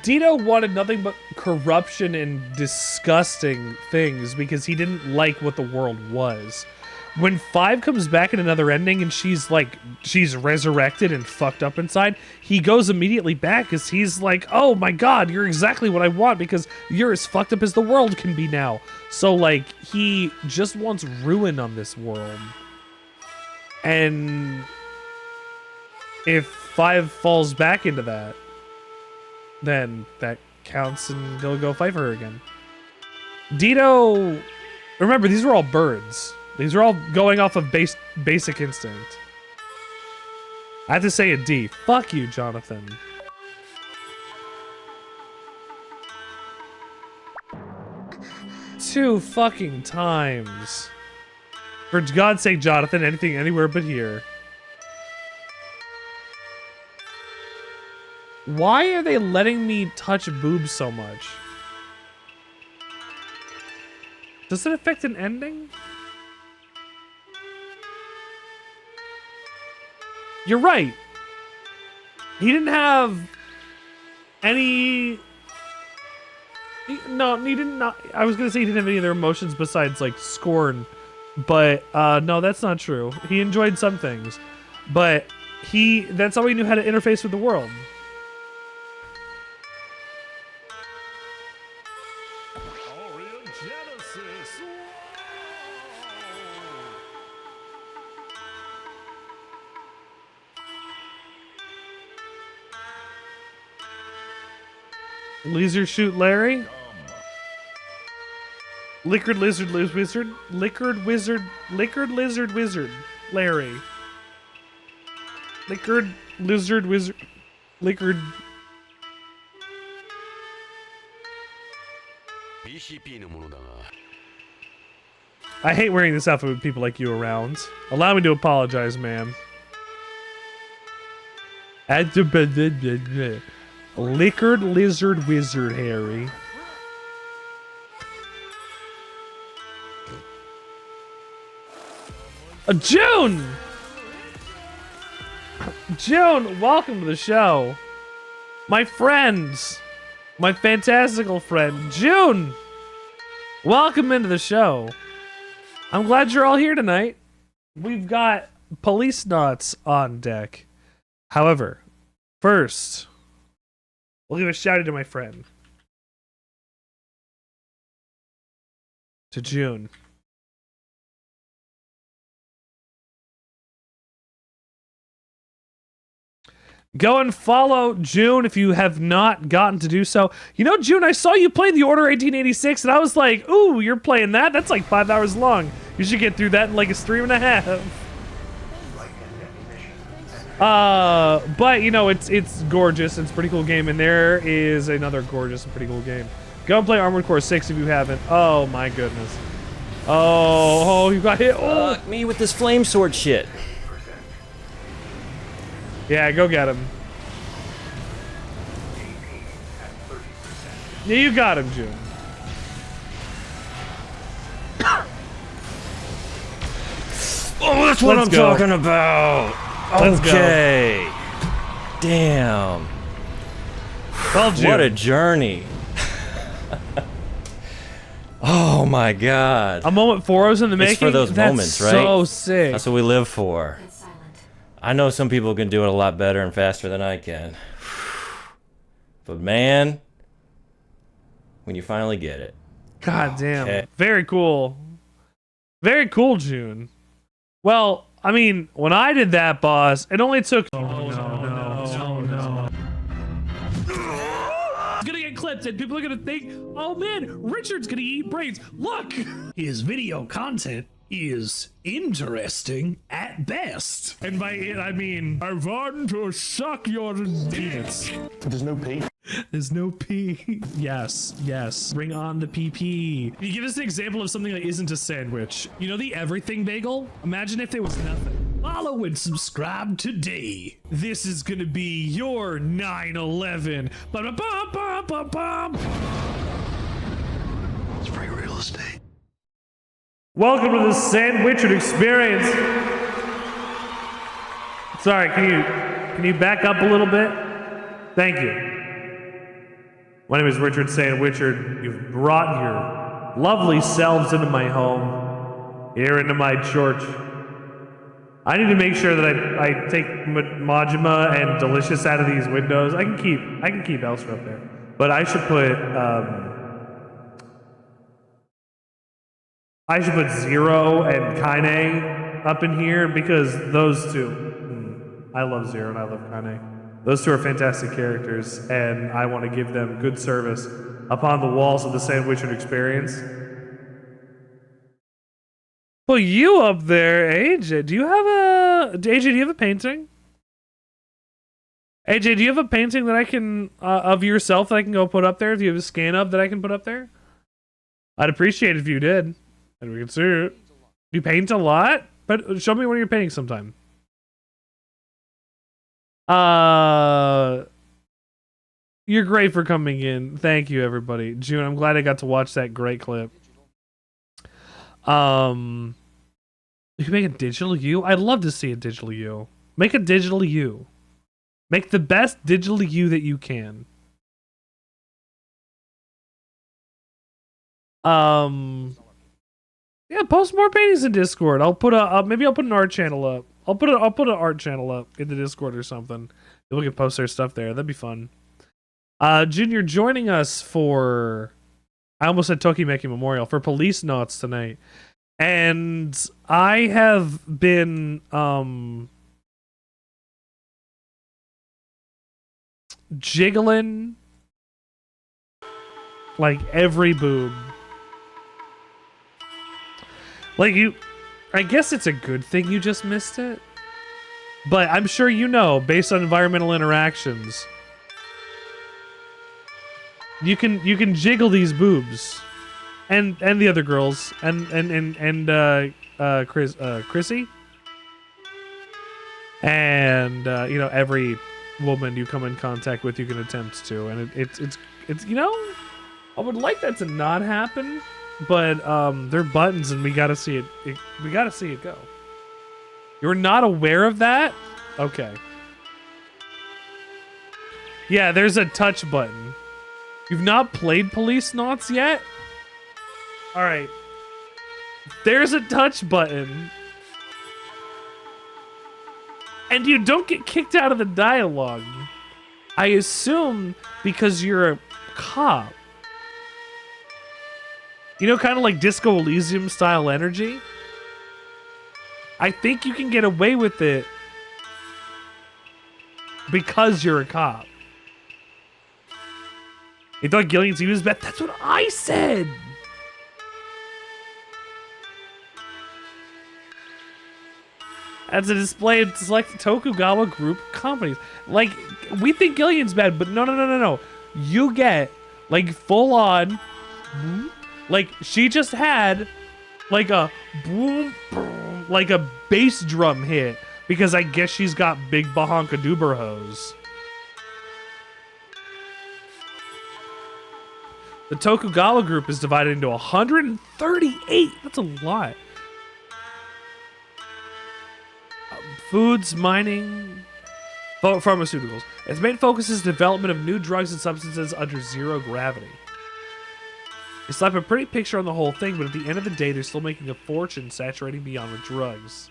Dito wanted nothing but corruption and disgusting things because he didn't like what the world was. When Five comes back in another ending and she's resurrected and fucked up inside, he goes immediately back because he's like, oh my god, you're exactly what I want because you're as fucked up as the world can be now. So like, he just wants ruin on this world. And if Five falls back into that, then that counts and he'll go fight for her again. Dito, remember, these were all birds. These are all going off of basic instinct. I have to say a D. Fuck you, Jonathan. Two fucking times. For God's sake, Jonathan, anything anywhere but here. Why are they letting me touch boobs so much? Does it affect an ending? You're right. He didn't have any... No, he didn't. I was gonna say he didn't have any other emotions besides, like, scorn. But, no, that's not true. He enjoyed some things. But that's how he knew how to interface with the world. Laser shoot Larry? Liquid lizard wizard? Liquid lizard wizard Larry. Liquid lizard wizard. Liquid. I hate wearing this outfit with people like you around. Allow me to apologize, ma'am. Liquid lizard wizard, Harry. June! June, welcome to the show. My friends. My fantastical friend, June! Welcome into the show. I'm glad you're all here tonight. We've got Policenauts on deck. However, first, we'll give a shout out to my friend. To June. Go and follow June if you have not gotten to do so. You know, June, I saw you play The Order 1886, and I was like, ooh, you're playing that? That's like 5 hours long. You should get through that in like a stream and a half. But, you know, it's gorgeous. It's a pretty cool game, and there is another gorgeous and pretty cool game. Go and play Armored Core 6 if you haven't. Oh, my goodness. Oh, you got hit. Oh. Fuck me with this flame sword shit. Yeah, go get him. Yeah, you got him, June. Oh, that's what I'm talking about. Let's okay. Damn. Well, June. What a journey. Oh my god. A moment for us in the making. It's for those That's moments, right? So sick. That's what we live for. I know some people can do it a lot better and faster than I can. But man, when you finally get it. God damn. Okay. Very cool. Very cool, June. Well, I mean, when I did that, boss, it only took... Oh, no. It's gonna get clipped and people are gonna think, oh man, Richard's gonna eat brains. Look! His video content is interesting at best. And by it, I mean, I want to suck your penis. There's no P. There's no P. Yes, yes. Bring on the PP. Can you give us an example of something that isn't a sandwich? You know the everything bagel? Imagine if there was nothing. Follow and subscribe today. This is gonna be your 9/11. Ba-da-bum-bum-bum-bum. It's free real estate. Welcome to the Sandwichard experience. Sorry, can you back up a little bit? Thank you. My name is Richard Sandwichard. You've brought your lovely selves into my home, here into my church. I need to make sure that I take Majima and Delicious out of these windows. I can keep Elster up there, but I should put Zero and Kaine up in here because those two. I love Zero and I love Kaine. Those two are fantastic characters, and I want to give them good service upon the walls of the Sandwichard experience. Well, you up there, AJ, do you have a painting? AJ, do you have a painting that I can, of yourself that I can go put up there? Do you have a scan of that I can put up there? I'd appreciate it if you did. And we can see it. You paint a lot? But show me one of your paintings sometime. You're great for coming in. Thank you, everybody. June, I'm glad I got to watch that great clip. You can make a digital you? I'd love to see a digital you. Make a digital you. Make the best digital you that you can. Yeah, post more paintings in Discord. I'll put maybe I'll put an art channel up. I'll put an art channel up in the Discord or something. People can post their stuff there. That'd be fun. Junior joining us for, I almost said Tokimeki Memorial, for Policenauts tonight. And I have been jiggling like every boob. Like I guess it's a good thing you just missed it. But I'm sure you know, based on environmental interactions, you can jiggle these boobs, and the other girls, and Chrissy, and you know, every woman you come in contact with, you can attempt to, and it's you know, I would like that to not happen, but they're buttons, and we gotta see it. We gotta see it go. You're not aware of that? Okay. Yeah, there's a touch button. You've not played Policenauts yet? Alright. There's a touch button. And you don't get kicked out of the dialogue. I assume because you're a cop. You know, kind of like Disco Elysium style energy? I think you can get away with it because you're a cop. He thought Gillian's he was bad. That's what I said. As a display of select Tokugawa group companies. Like, we think Gillian's bad, but no. You get, like, full on, like, she just had, like, a boom, boom, like a bass drum hit, because I guess she's got big bahonka doober hose. The Tokugawa group is divided into 138. That's a lot. Foods, mining, pharmaceuticals. Its main focus is development of new drugs and substances under zero gravity. They slap a pretty picture on the whole thing, but at the end of the day, they're still making a fortune saturating beyond with drugs.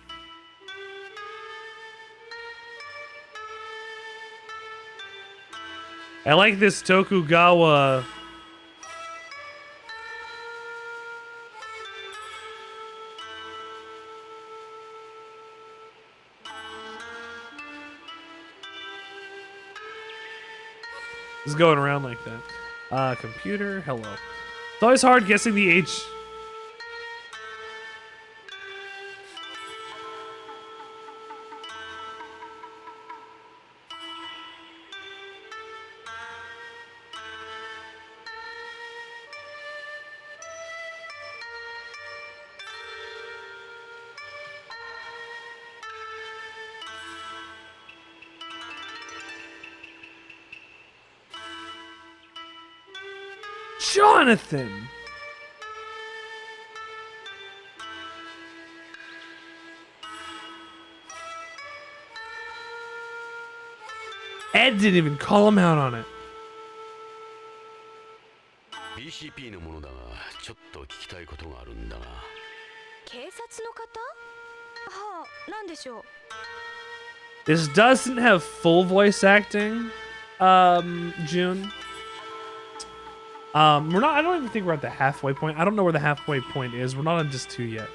I like this Tokugawa. It's going around like that. Computer, hello. It's always hard guessing the age. Jonathan! Ed didn't even call him out on it. BCP のものだが、ちょっと聞きたいことがあるんだが。警察の方？はあ、なんでしょう。This doesn't have full voice acting, June. We're not. I don't even think we're at the halfway point. I don't know where the halfway point is. We're not on disc 2 yet.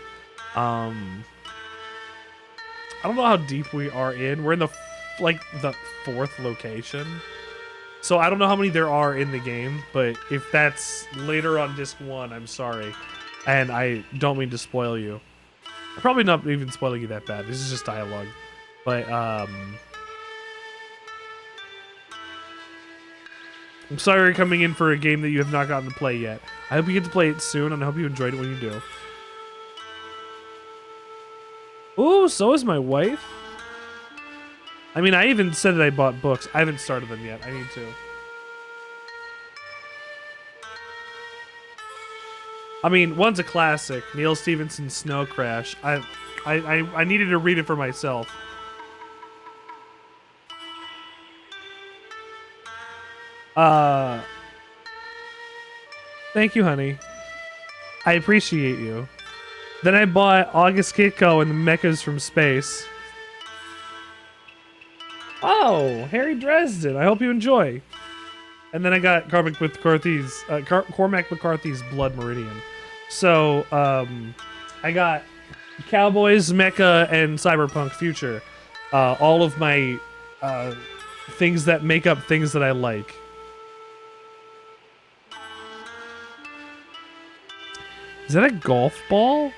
I don't know how deep we are in. We're in the the 4th location. So I don't know how many there are in the game, but if that's later on disc 1, I'm sorry. And I don't mean to spoil you. I'm probably not even spoiling you that bad. This is just dialogue. But I'm sorry you're coming in for a game that you have not gotten to play yet. I hope you get to play it soon, and I hope you enjoyed it when you do. Ooh, so is my wife. I mean, I even said that I bought books. I haven't started them yet. I need to. I mean, one's a classic. Neil Stephenson's Snow Crash. I needed to read it for myself. Thank you, honey. I appreciate you. Then I bought August Kitco and the Mechas from Space. Oh, Harry Dresden. I hope you enjoy. And then I got Cormac McCarthy's Blood Meridian. So, I got Cowboys, Mecha, and Cyberpunk Future. All of my things that make up things that I like. Is that a golf ball?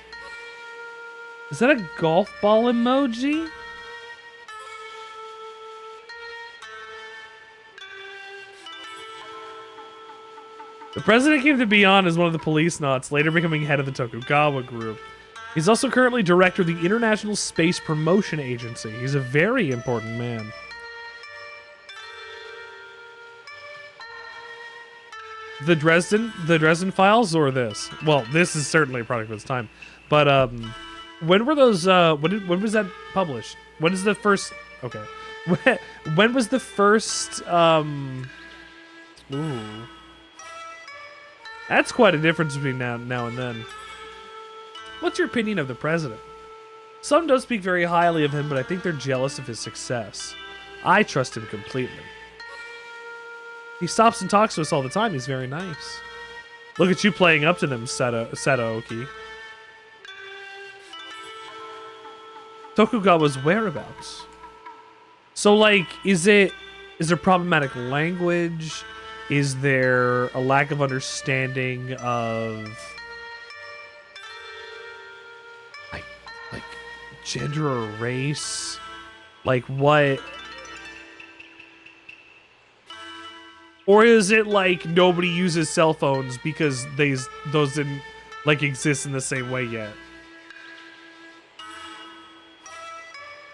Is that a golf ball emoji? The president came to Beyond as one of the Policenauts, later becoming head of the Tokugawa group. He's also currently director of the International Space Promotion Agency. He's a very important man. The Dresden Files or this? Well, this is certainly a product of its time. But when were those when was that published? When is the first okay. When was the first ooh. That's quite a difference between now and then. What's your opinion of the president? Some don't speak very highly of him, but I think they're jealous of his success. I trust him completely. He stops and talks to us all the time. He's very nice. Look at you playing up to them, Sadaoki. Tokugawa's whereabouts. So, like, is there problematic language? Is there a lack of understanding of like gender or race? Like what? Or is it like nobody uses cell phones because those didn't like exist in the same way yet?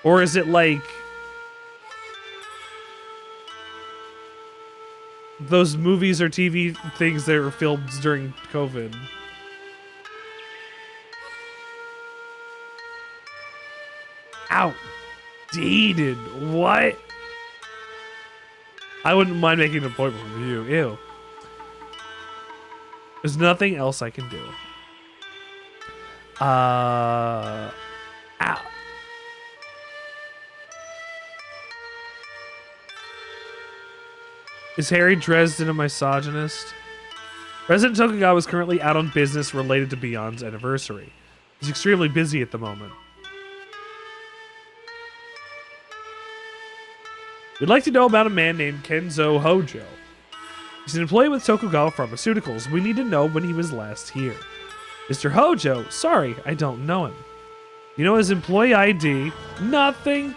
Or is it like those movies or TV things that were filmed during COVID? Outdated. What? I wouldn't mind making an appointment with you. Ew. There's nothing else I can do. Ow. Is Harry Dresden a misogynist? President Tokugawa is currently out on business related to Beyond's anniversary. He's extremely busy at the moment. We'd like to know about a man named Kenzo Hojo. He's an employee with Tokugawa Pharmaceuticals. We need to know when he was last here. Mr. Hojo, sorry, I don't know him. You know his employee ID? Nothing.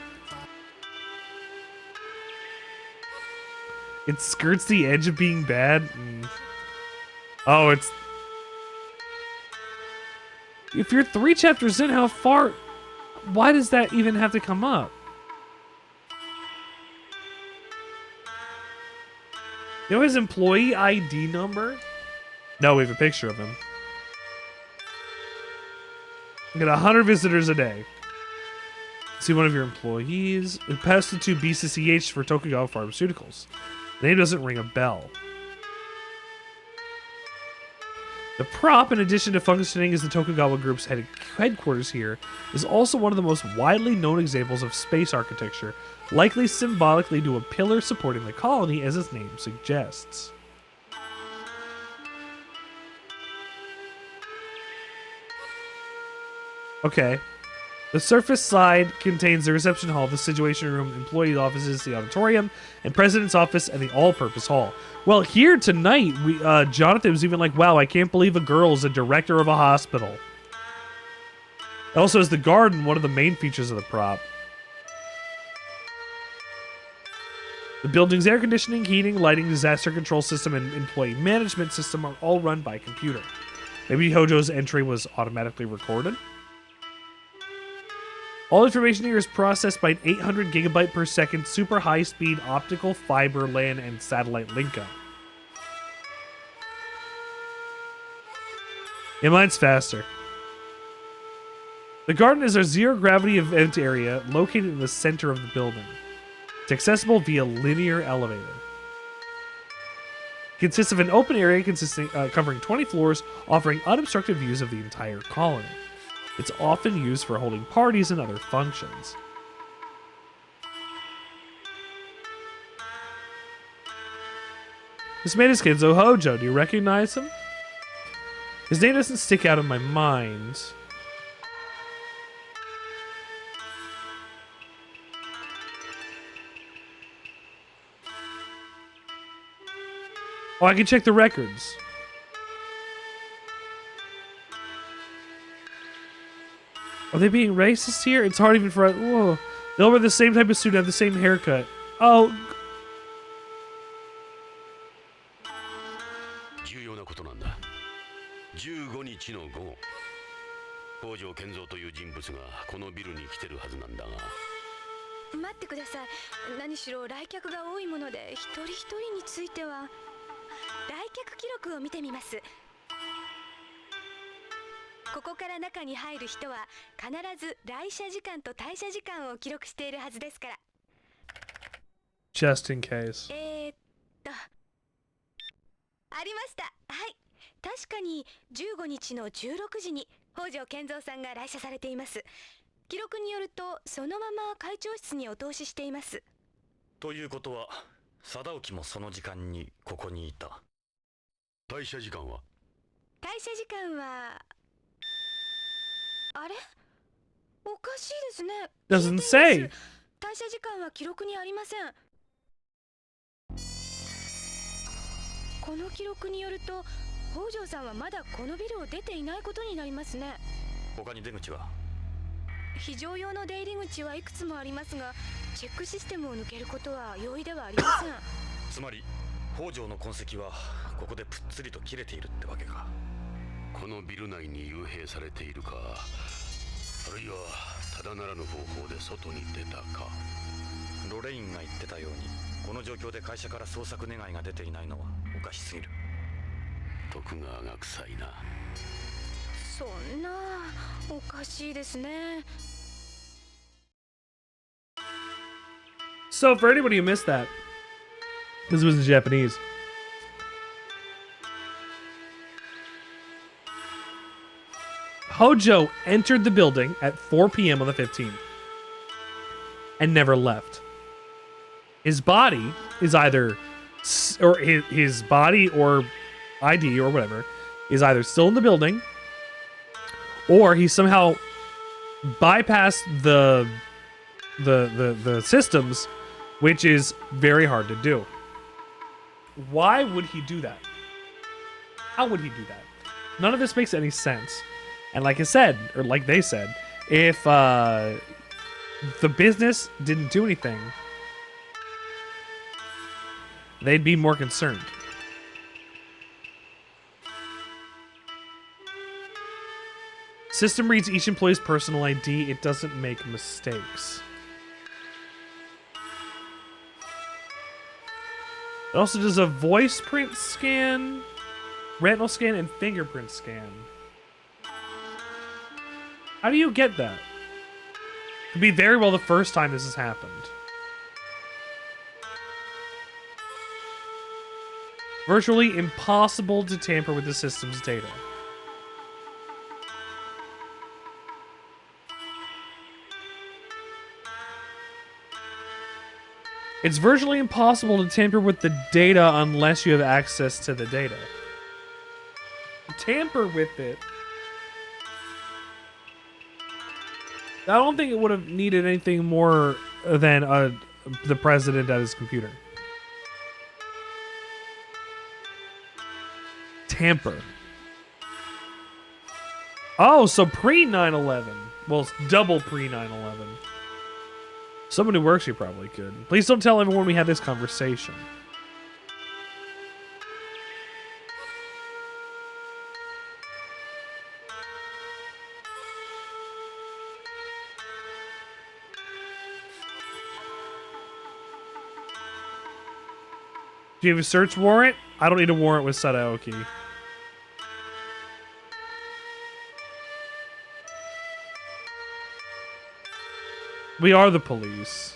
It skirts the edge of being bad. Oh, it's... If you're 3 chapters in, how far... Why does that even have to come up? You know his employee ID number? No, we have a picture of him. You get 100 visitors a day. See one of your employees. It passed the 2 BCCH for Tokugawa Pharmaceuticals. The name doesn't ring a bell. The prop, in addition to functioning as the Tokugawa Group's headquarters here, is also one of the most widely known examples of space architecture, likely symbolically to a pillar supporting the colony, as its name suggests. Okay. The surface side contains the reception hall, the situation room, employee offices, the auditorium, and president's office, and the all-purpose hall. Well, here tonight, Jonathan was even like, wow, I can't believe a girl's a director of a hospital. It also has the garden, one of the main features of the prop. The building's air conditioning, heating, lighting, disaster control system, and employee management system are all run by computer. Maybe Hojo's entry was automatically recorded? All information here is processed by an 800 gigabyte per second super high-speed optical fiber LAN and satellite link-up. Yeah, mine's faster. The garden is a zero-gravity event area located in the center of the building. It's accessible via linear elevator. It consists of an open area covering 20 floors, offering unobstructed views of the entire colony. It's often used for holding parties and other functions. This man is Kenzo Hojo. Do you recognize him? His name doesn't stick out in my mind. Oh, I can check the records. Are they being racist here? It's hard even for... Whoa. They all wear the same type of suit and have the same haircut. Oh. 重要なことなんだ。15日の午後、北条健三という人物がこのビルに来てるはずなんだが。待ってください。何しろ来客が多いもので、一人一人については来客記録を見てみます。ここから中に入る人は必ず来社時間と退社時間を記録しているはずですから。Just in case. ありました。はい。確かに15日の16時に北条健三さんが来社されています。記録によるとそのまま会長室にお通ししています。ということは、貞興もその時間にここにいた。退社時間は？退社時間はあれ？おかしいですね。 Doesn't say. 退社時間は記録にありません。この記録によると北条さんはまだこのビルを出ていないことになりますね。他に出口は？非常用の出入り口はいくつもありますが、チェックシステムを抜けることは容易ではありません。つまり北条の痕跡はここでぷっつりと切れているってわけか。このビル内に幽閉されているか、あるいはただならぬ方法で外に出たか。ロレインが言ってたように、この状況で会社から捜索願いが出ていないのはおかしすぎる。徳川が臭いな。そんなおかしいですね。 So for anybody who missed that, this was in Japanese. Hojo entered the building at 4 p.m. on the 15th and never left. His body is either, or his body or ID or whatever, is either still in the building, or he somehow bypassed the systems, which is very hard to do. Why would he do that? How would he do that? None of this makes any sense. And like I said, or like they said, if the business didn't do anything, they'd be more concerned. System reads each employee's personal ID. It doesn't make mistakes. It also does a voice print scan, retinal scan, and fingerprint scan. How do you get that? Could be very well the first time this has happened. Virtually impossible to tamper with the system's data. It's virtually impossible to tamper with the data unless you have access to the data. Tamper with it. I don't think it would have needed anything more than the president at his computer. Tamper. Oh, so pre 9/11. Well, it's double pre 9/11. Someone who works here probably could. Please don't tell everyone we had this conversation. Do you have a search warrant? I don't need a warrant with Sadaoki. We are the police.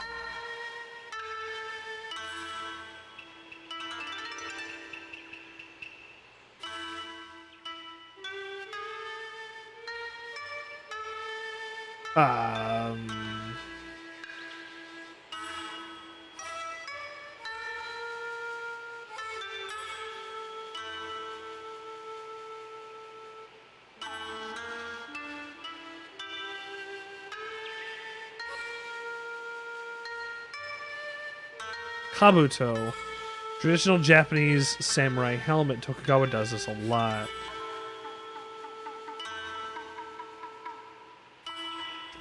Kabuto. Traditional Japanese samurai helmet. Tokugawa does this a lot.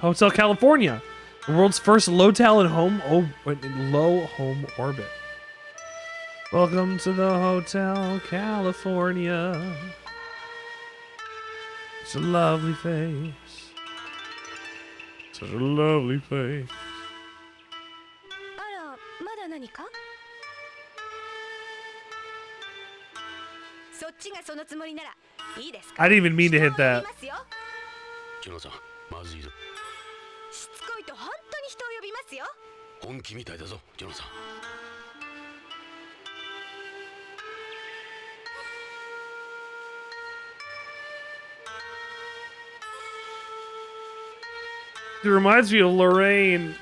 Hotel California. The world's first low-tal and low home orbit. Welcome to the Hotel California. It's a lovely face. Such a lovely face. あら、まだ何か？そっちがそのつもりならいいですか？ I didn't even mean to hit that. ジョナサン、まずいぞ。しつこいと本当に人を呼びますよ。本気みたいだぞ、ジョナサン。It reminds me of Lorraine.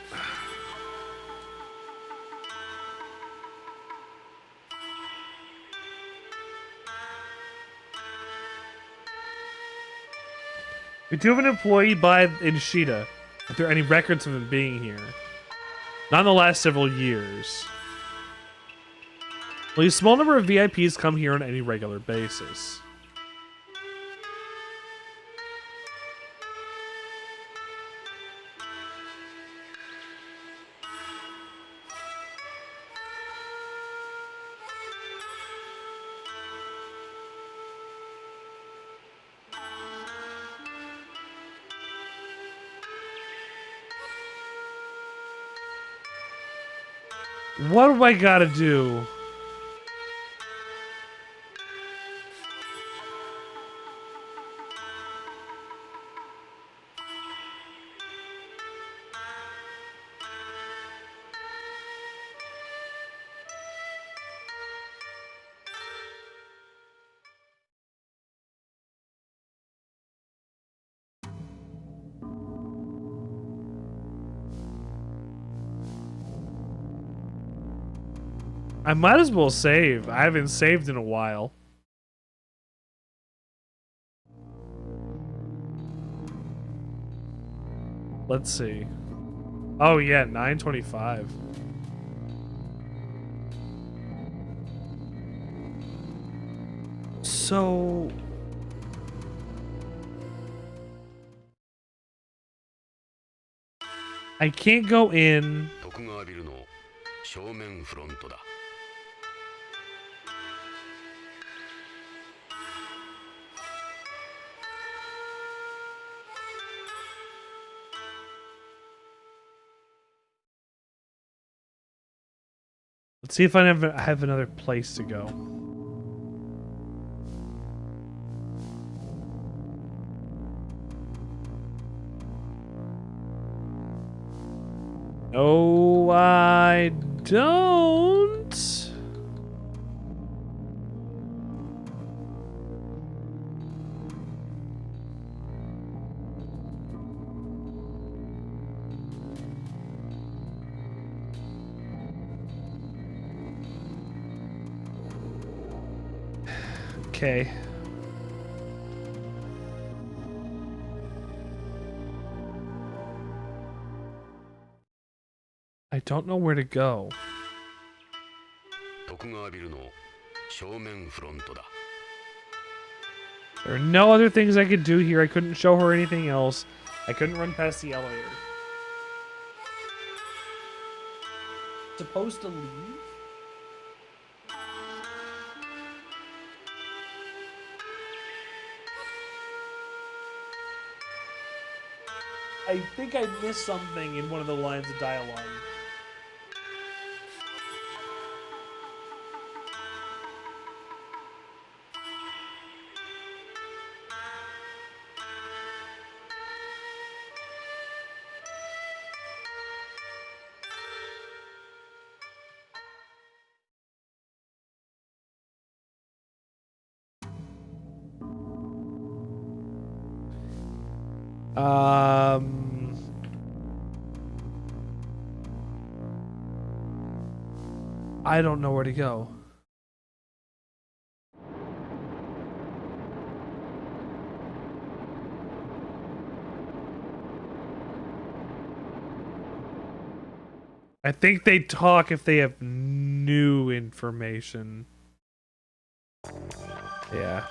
We do have an employee by Inshida. If there are any records of him being here. Not in the last several years. Only a small number of VIPs come here on any regular basis. What do I gotta do? I might as well save. I haven't saved in a while. Let's see. Oh yeah, 925. So I can't go in. 徳川ビルの正面フロントだ。Let's see if I have another place to go. No, I don't. Okay. I don't know where to go. 徳川ビルの正面フロントだ。 There are no other things I could do here. I couldn't show her anything else. I couldn't run past the elevator. Supposed to leave? I think I missed something in one of the lines of dialogue. I don't know where to go. I think they talk if they have new information. Yeah.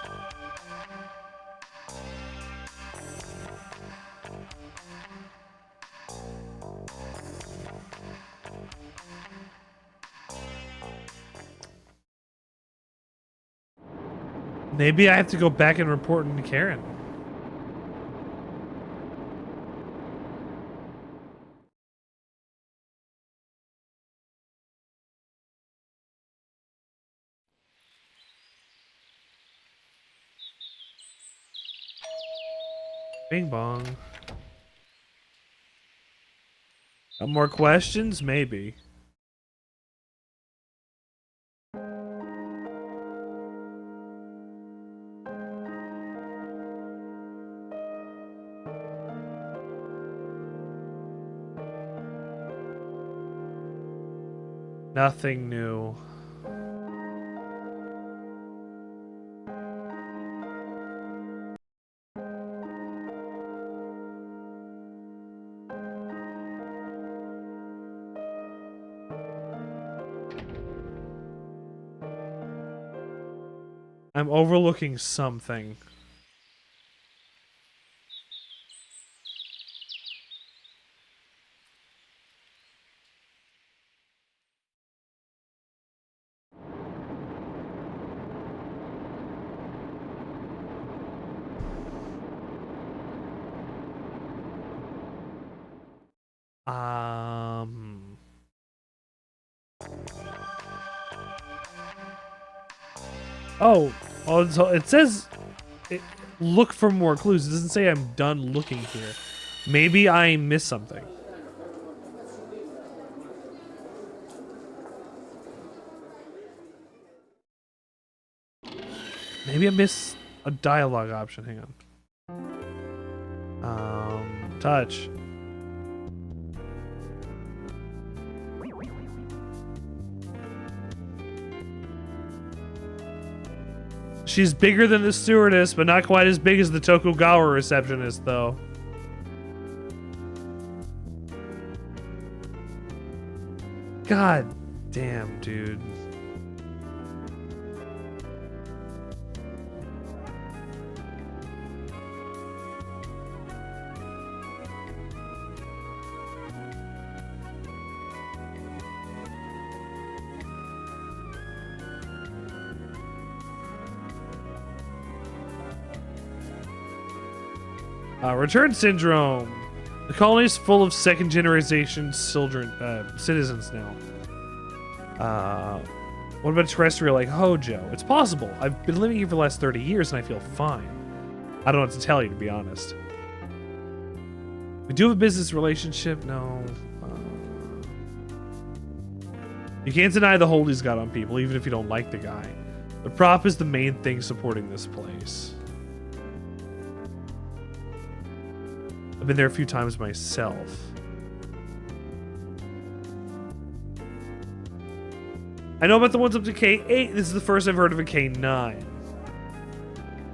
Maybe I have to go back and report to Karen. Bing bong. Got more questions? Maybe. Nothing new. I'm overlooking something. Oh, so it says look for more clues. It doesn't say I'm done looking here. Maybe I missed something. Maybe I missed a dialogue option. Hang on. Touch. She's bigger than the stewardess, but not quite as big as the Tokugawa receptionist, though. God damn, dude. Return syndrome. The colony is full of second-generation citizens now. What about terrestrial like Hojo? It's possible. I've been living here for the last 30 years and I feel fine. I don't know what to tell you, to be honest. We do have a business relationship. No. You can't deny the hold he's got on people, even if you don't like the guy. The prop is the main thing supporting this place. I've been there a few times myself. I know about the ones up to K8. This is the first I've heard of a K9.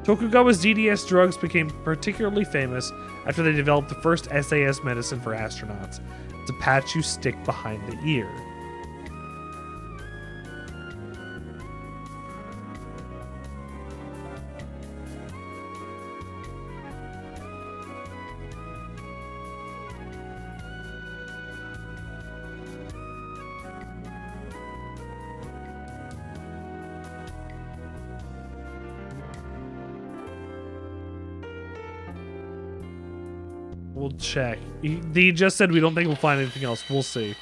Tokugawa's DDS drugs became particularly famous after they developed the first SAS medicine for astronauts. It's a patch you stick behind the ear. We'll check. He just said we don't think we'll find anything else. We'll see.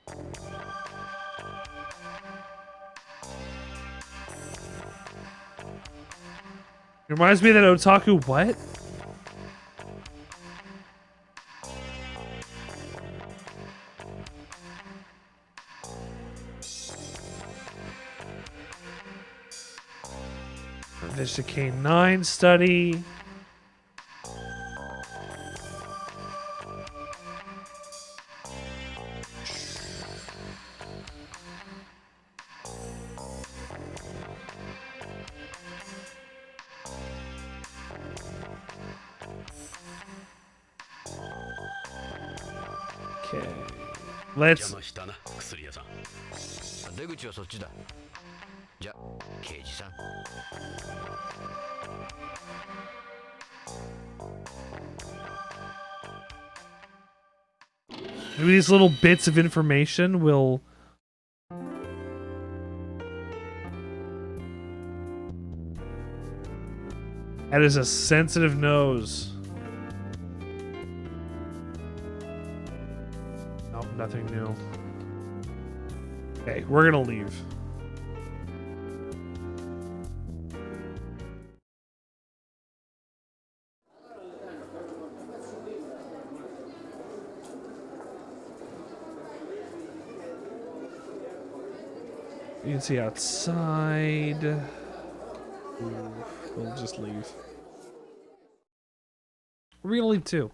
It reminds me of that otaku what? There's a K9 study. Let's 出口はそっちだ。じゃ、刑事さん。Maybe these little bits of information will that is a sensitive nose. Nope, nothing new. Okay, we're gonna leave. You can see outside. Ooh, we'll just leave. We're gonna leave too.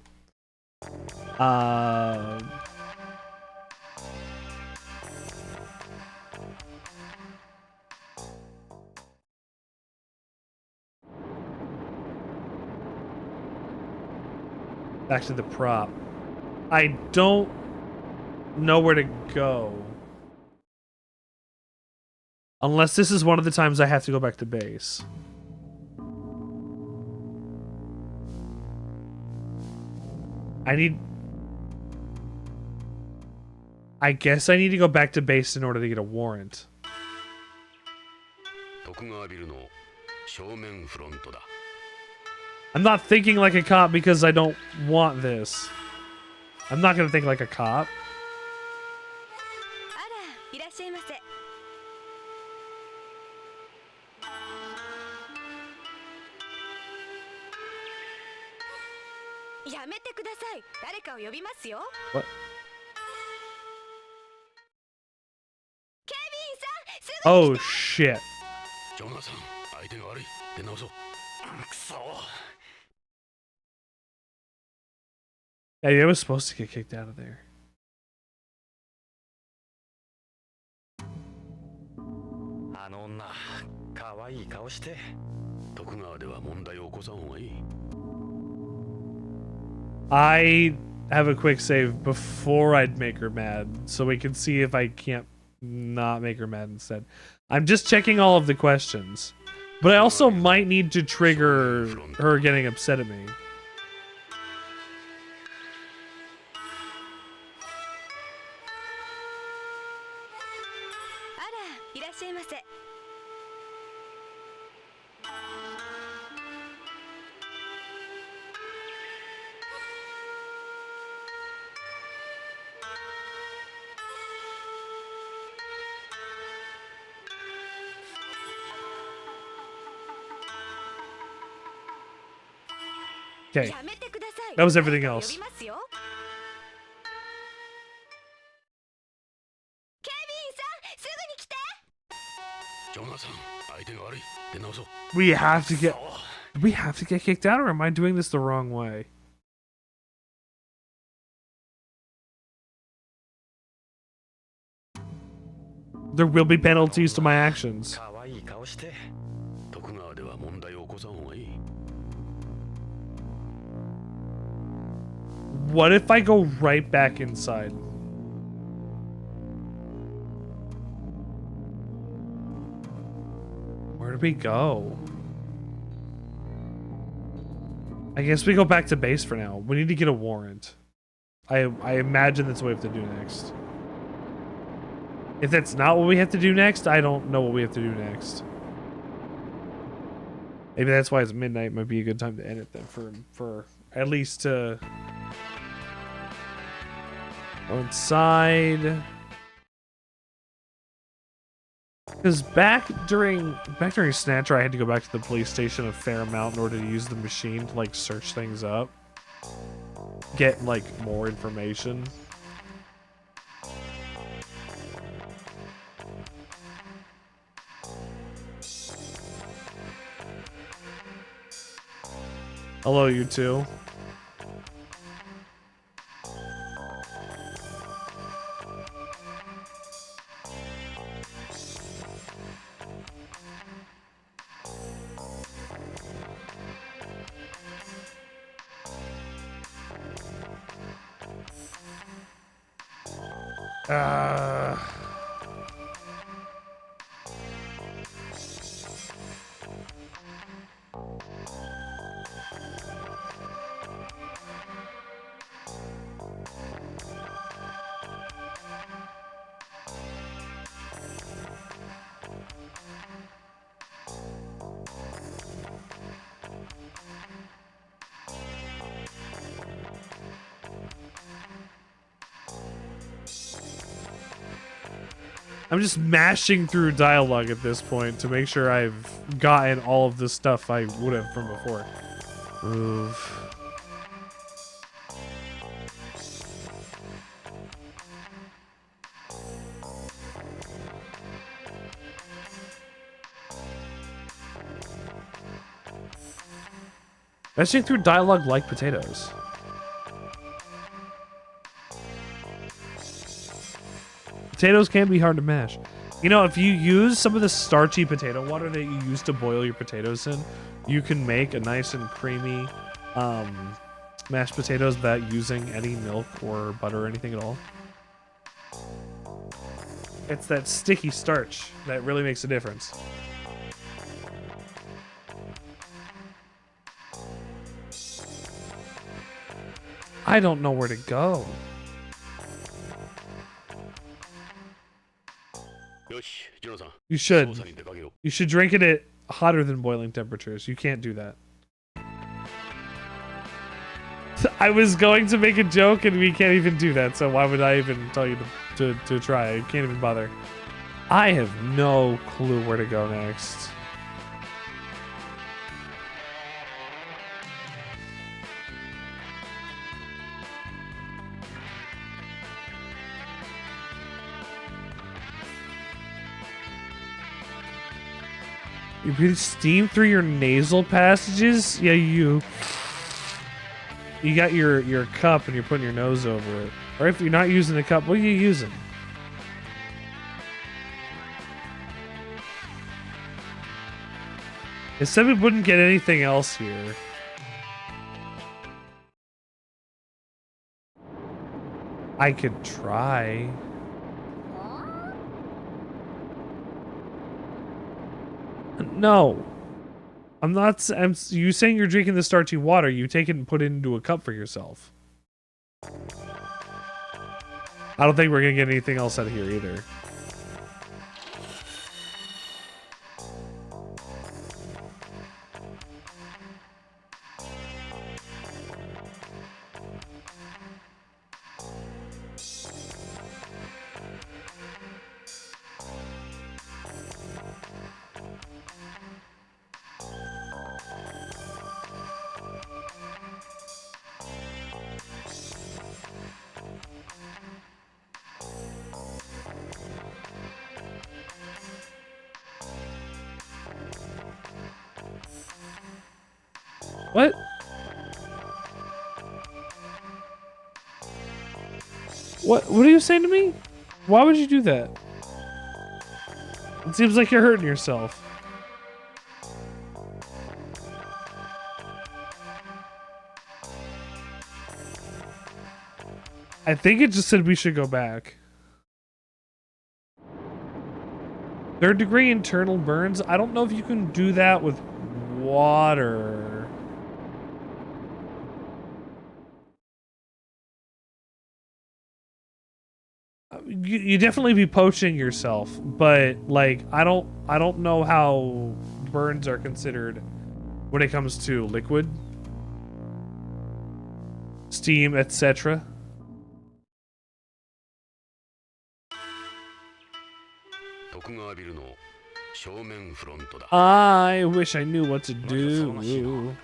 Back to the prop. I don't know where to go. Unless this is one of the times I have to go back to base. I guess I need to go back to base in order to get a warrant. 徳川ビルの正面フロントだ。 I'm not thinking like a cop because I don't want this. I'm not gonna think like a cop. あら、いらっしゃいませ。やめてください。誰かを呼びますよ。 What? 警備員さん、すぐ Oh shit. ジョナサン、相手が悪い。出直そう。くそ。 Yeah, I was supposed to get kicked out of there. あの女、可愛い顔して。徳川では問題を起こさん方がいい。 I have a quick save before I'd make her mad, so we can see if I can't not make her mad instead. I'm just checking all of the questions, but I also might need to trigger her getting upset at me. あら、いらっしゃいませ。 Okay, やめてください。 that was everything 誰かを else. 呼びますよ。警備員さん、すぐに来て。ジョナサン、相手が悪い。出直そう。 We have to get kicked out, or am I doing this the wrong way? There will be penalties to my actions. 可愛い顔して。徳川では問題を起こさん方がいい。 What if I go right back inside? Where did we go? I guess we go back to base for now. We need to get a warrant. I imagine that's what we have to do next. If that's not what we have to do next, I don't know what we have to do next. Maybe that's why it's midnight. Might be a good time to end it then for at least to go inside. Because back during Snatcher, I had to go back to the police station a fair amount in order to use the machine to like search things up, get like more information. Hello, you two. I'm just mashing through dialogue at this point to make sure I've gotten all of the stuff I would have from before. Move. Mashing through dialogue like potatoes. Potatoes can be hard to mash. You know, if you use some of the starchy potato water that you use to boil your potatoes in, you can make a nice and creamy mashed potatoes without using any milk or butter or anything at all. It's that sticky starch that really makes a difference. I don't know where to go. You should. You should drink it at hotter than boiling temperatures. You can't do that. I was going to make a joke and we can't even do that, so why would I even tell you to try? I can't even bother. I have no clue where to go next. You breathe steam through your nasal passages? Yeah, you got your cup and you're putting your nose over it. Or if you're not using the cup, what are you using? It said we wouldn't get anything else here. I could try. No. I'm not. You saying you're drinking the starchy water. You take it and put it into a cup for yourself. I don't think we're gonna get anything else out of here either. What? What are you saying to me? Why would you do that? It seems like you're hurting yourself. I think it just said we should go back. 3rd degree internal burns. I don't know if you can do that with water. You definitely be poaching yourself, but like I don't know how burns are considered when it comes to liquid, steam, etc. I wish I knew what to do.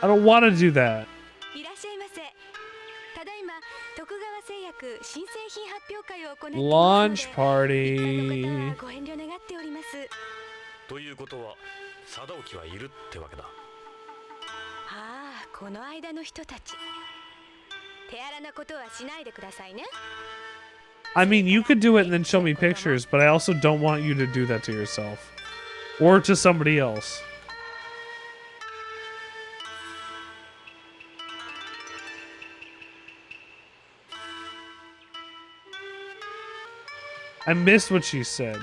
I don't want to do that. Launch party. I mean, you could do it and then show me pictures, but I also don't want you to do that to yourself. Or to somebody else. I missed what she said.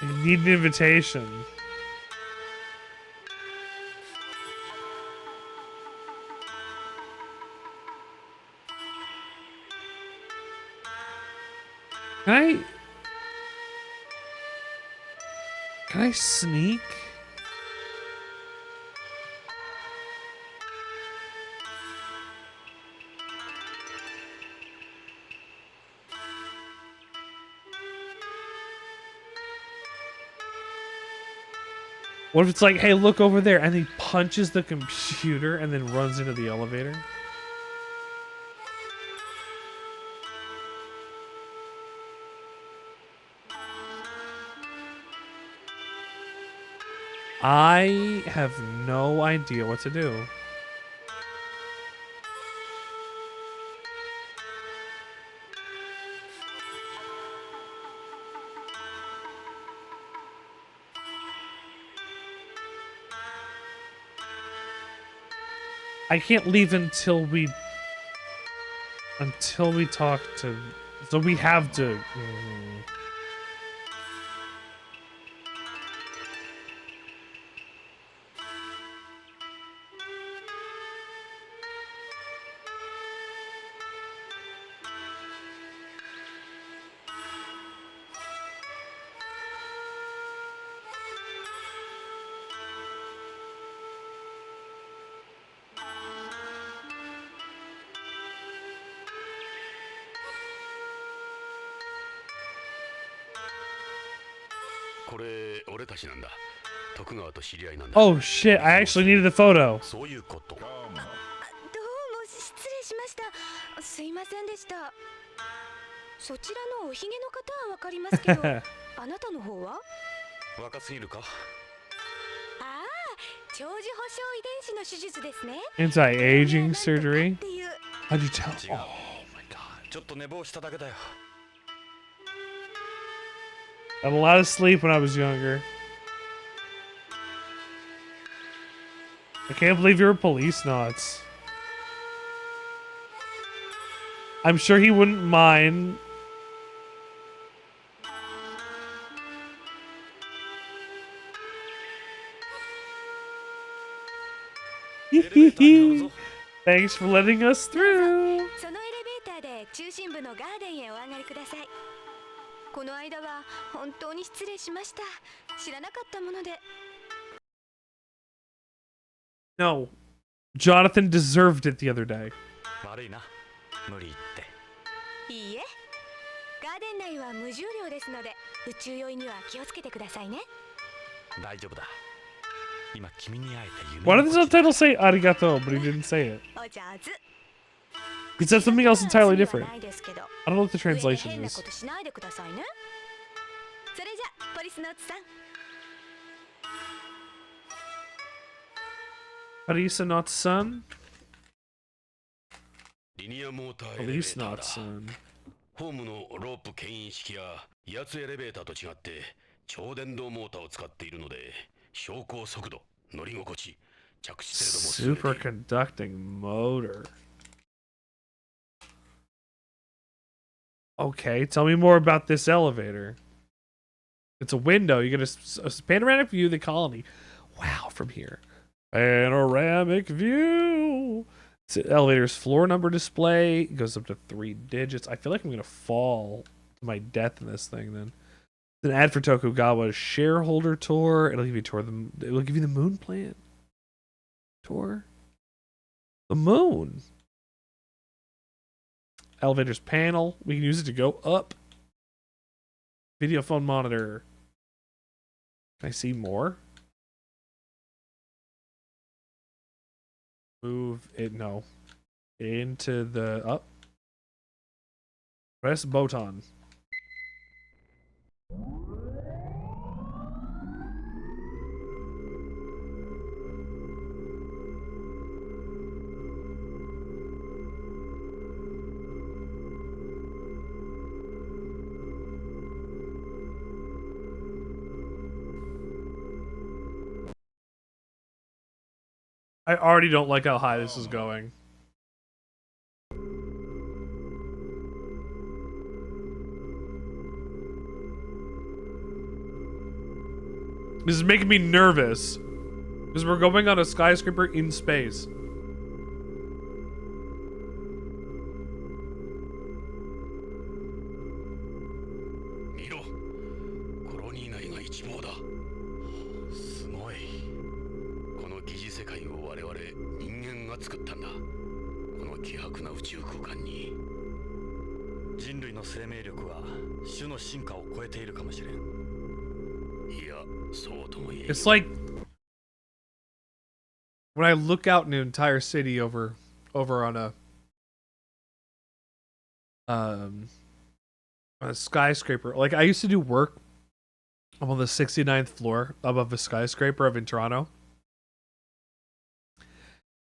You need an invitation. Can I sneak? What if it's like, hey, look over there, and he punches the computer and then runs into the elevator? I have no idea what to do. I can't leave until we talk to, so we have to. Oh shit, I actually needed the photo. どうも失礼しました。すいませんでした。そちらのおひげの方はわかりますけど、あなたの方は？若すぎるか？ああ、長寿保障遺伝子の手術ですね。Anti-aging surgery? How'd you tell? Oh my god. ちょっと寝坊しただけだよ。Had a lot of sleep when I was younger. I can't believe you're a Policenauts. I'm sure he wouldn't mind. Thanks for letting us through. そのエレベーターで中心部のガーデンへお上がりください。この間は本当に失礼しました。知らなかったもので。No. Jonathan deserved it the other day. 悪いな。無理言って。いいえ。ガーデン内は無重量ですので、宇宙酔いには気をつけてくださいね。大丈夫だ。今君に会えて夢。Why did the subtitle say arigato, but he didn't say it? お上手。He said something else entirely different. I don't know what the translation 変な is. ことしないでくださいね。それじゃ、ポリスノーツさん。Policenauts-san? リニアモーターエレベーターだ。 Policenauts-san. ホームのロープ牽引式やヤツエレベーターと違って超電導モーターを使っているので、昇降速度、乗り心地、着地精度も優れている。 Superconducting motor. Okay, tell me more about this elevator. It's a window. You get a panoramic view of the colony. Wow, from here. Panoramic view. It's the elevator's floor number display. It goes up to 3 digits. I feel like I'm going to fall to my death in this thing then. An ad for Tokugawa's shareholder tour. It'll give you the moon plant tour. The moon. Elevator's panel. We can use it to go up. Video phone monitor. Can I see more? Move it, no. Into the up. Press button. I already don't like how high this is going. This is making me nervous. Because we're going on a skyscraper in space. It's like when I look out an entire city over on a skyscraper. Like, I used to do work I'm on the 69th floor above a skyscraper in Toronto.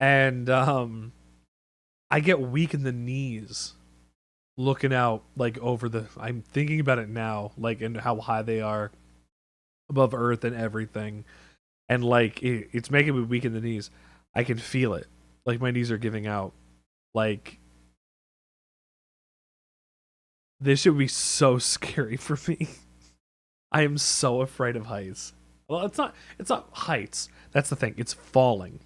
And I get weak in the knees looking out, like, over the... I'm thinking about it now, like, and how high they are above Earth and everything. And, like, it's making me weak in the knees. I can feel it. Like, my knees are giving out. Like, this should be so scary for me. I am so afraid of heights. Well, it's not heights. That's the thing. It's falling.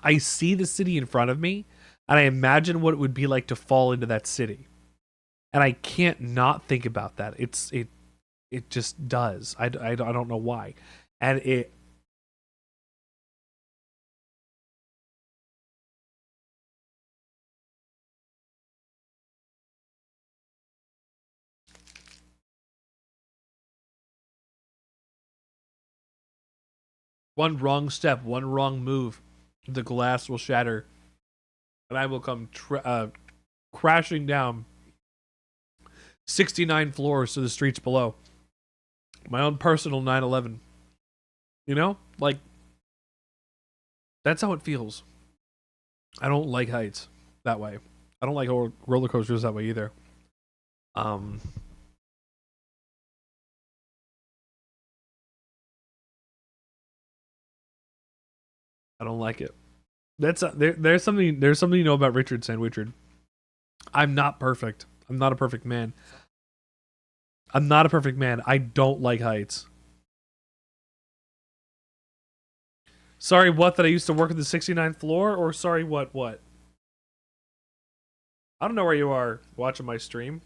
I see the city in front of me, and I imagine what it would be like to fall into that city. And I can't not think about that. It just does. I don't know why. And it... One wrong step, one wrong move, the glass will shatter, and I will come crashing down 69 floors to the streets below. My own personal 9/11. You know? Like, that's how it feels. I don't like heights that way. I don't like roller coasters that way either. I don't like it. That's there's something you know about Richard Sandwichard. I'm not perfect. I'm not a perfect man. I'm not a perfect man. I don't like heights. Sorry, what? That I used to work at the 69th floor? Or sorry, what? I don't know where you are watching my stream.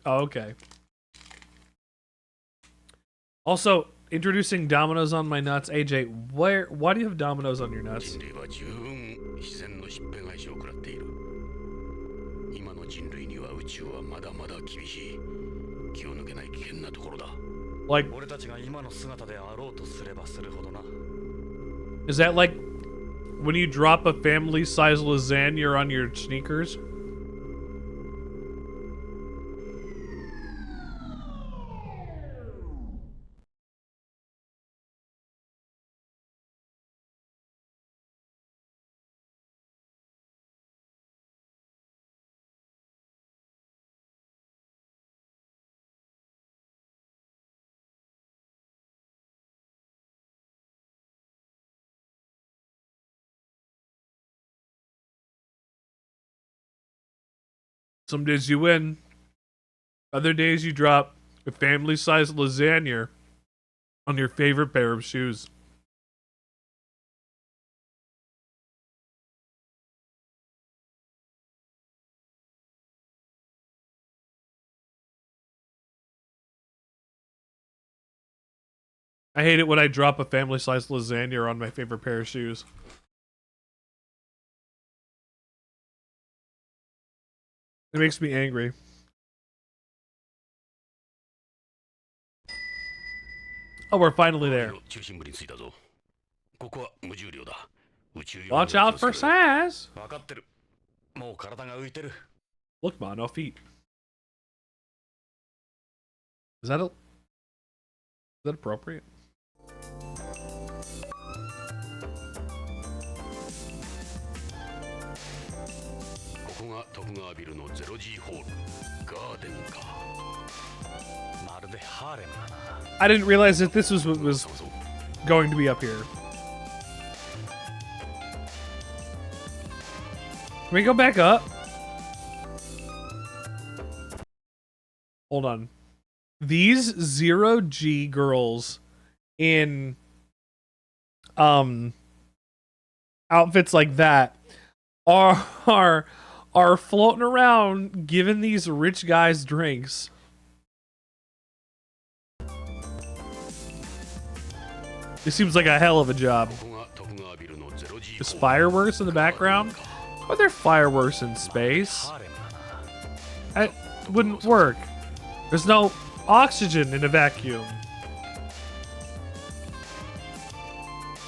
Oh, okay. Also, introducing dominoes on my nuts. AJ, why do you have dominoes on your nuts? Like, is that like when you drop a family-sized lasagna on your sneakers? Some days you win. Other days you drop a family-sized lasagna on your favorite pair of shoes. I hate it when I drop a family-sized lasagna on my favorite pair of shoes. It makes me angry. Oh, we're finally there. Watch out for Sass! Look, man, no feet. Is that appropriate? I didn't realize that this was what was going to be up here. Can we go back up? Hold on. These 0G girls in outfits like that are floating around giving these rich guys drinks. It seems like a hell of a job. There's fireworks in the background? Are there fireworks in space? That wouldn't work. There's no oxygen in a vacuum.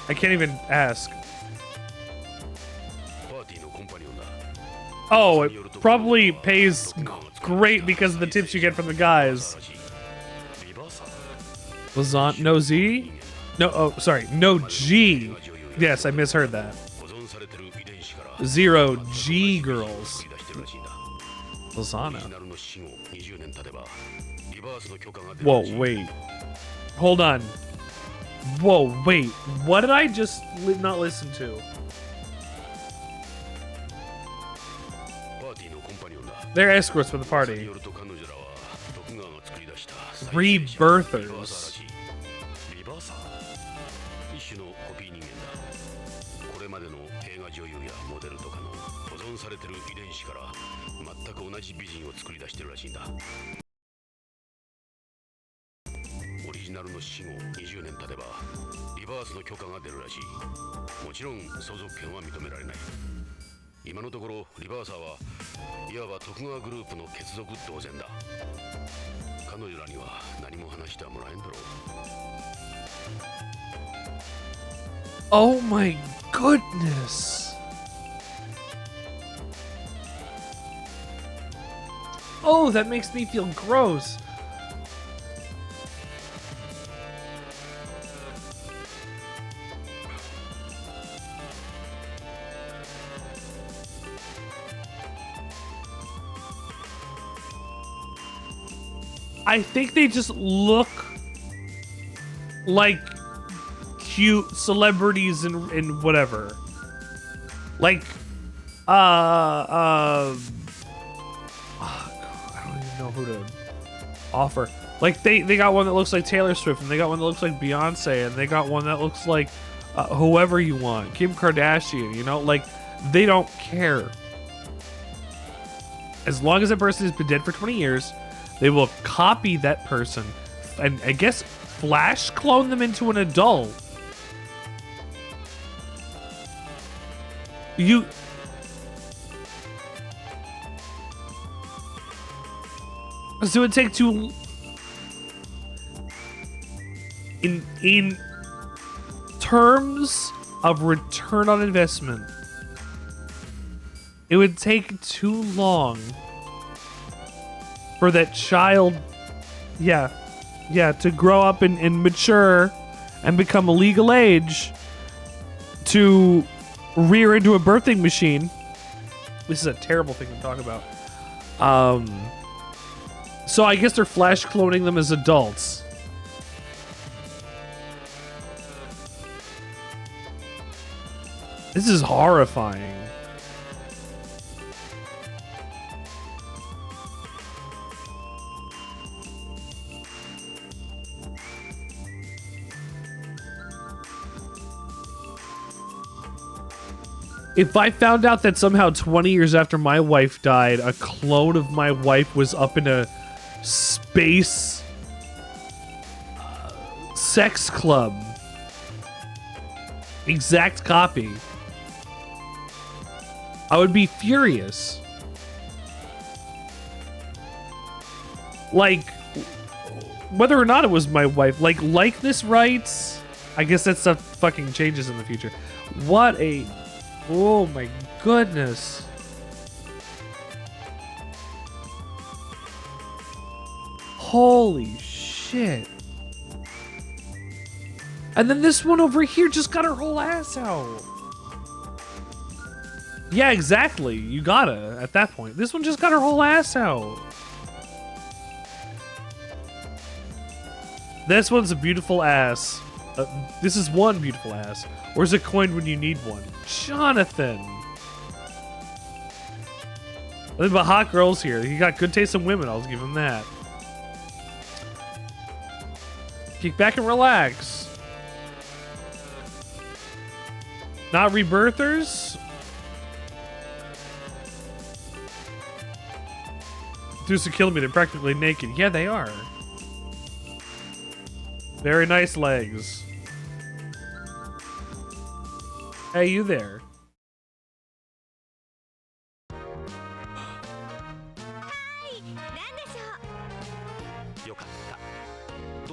I can't even ask. Oh, it probably pays great because of the tips you get from the guys. Lasagna? No Z? No, oh, sorry. No G. Yes, I misheard that. 0G girls. Lasagna. Whoa, wait. Hold on. Whoa, wait. What did I just not listen to? They're escorts for the party. Rebirthers. Oh my goodness. Oh, that makes me feel gross. I think they just look like cute celebrities in whatever. Like, I don't even know who to offer. Like, they got one that looks like Taylor Swift, and they got one that looks like Beyonce, and they got one that looks like whoever you want, Kim Kardashian, you know? Like, they don't care. As long as that person has been dead for 20 years, they will copy that person and I guess flash clone them into an adult. So it would take too in terms of return on investment, it would take too long for that child, to grow up and mature and become a legal age to rear into a birthing machine. This is a terrible thing to talk about. So I guess they're flash cloning them as adults. This is horrifying. If I found out that somehow 20 years after my wife died, a clone of my wife was up in a space sex club, exact copy, I would be furious. Like, whether or not it was my wife, like likeness rights, I guess that stuff fucking changes in the future. What a... Oh my goodness. Holy shit. And then this one over here just got her whole ass out. Yeah, exactly. You gotta at that point. This one just got her whole ass out. This one's a beautiful ass. This is one beautiful ass. Where's a coin when you need one? Jonathan! Nothing but hot girls here. He got good taste in women, I'll give him that. Kick back and relax. Not rebirthers? Deuce kill me, they're practically naked. Yeah, they are. Very nice legs. Hey, you there.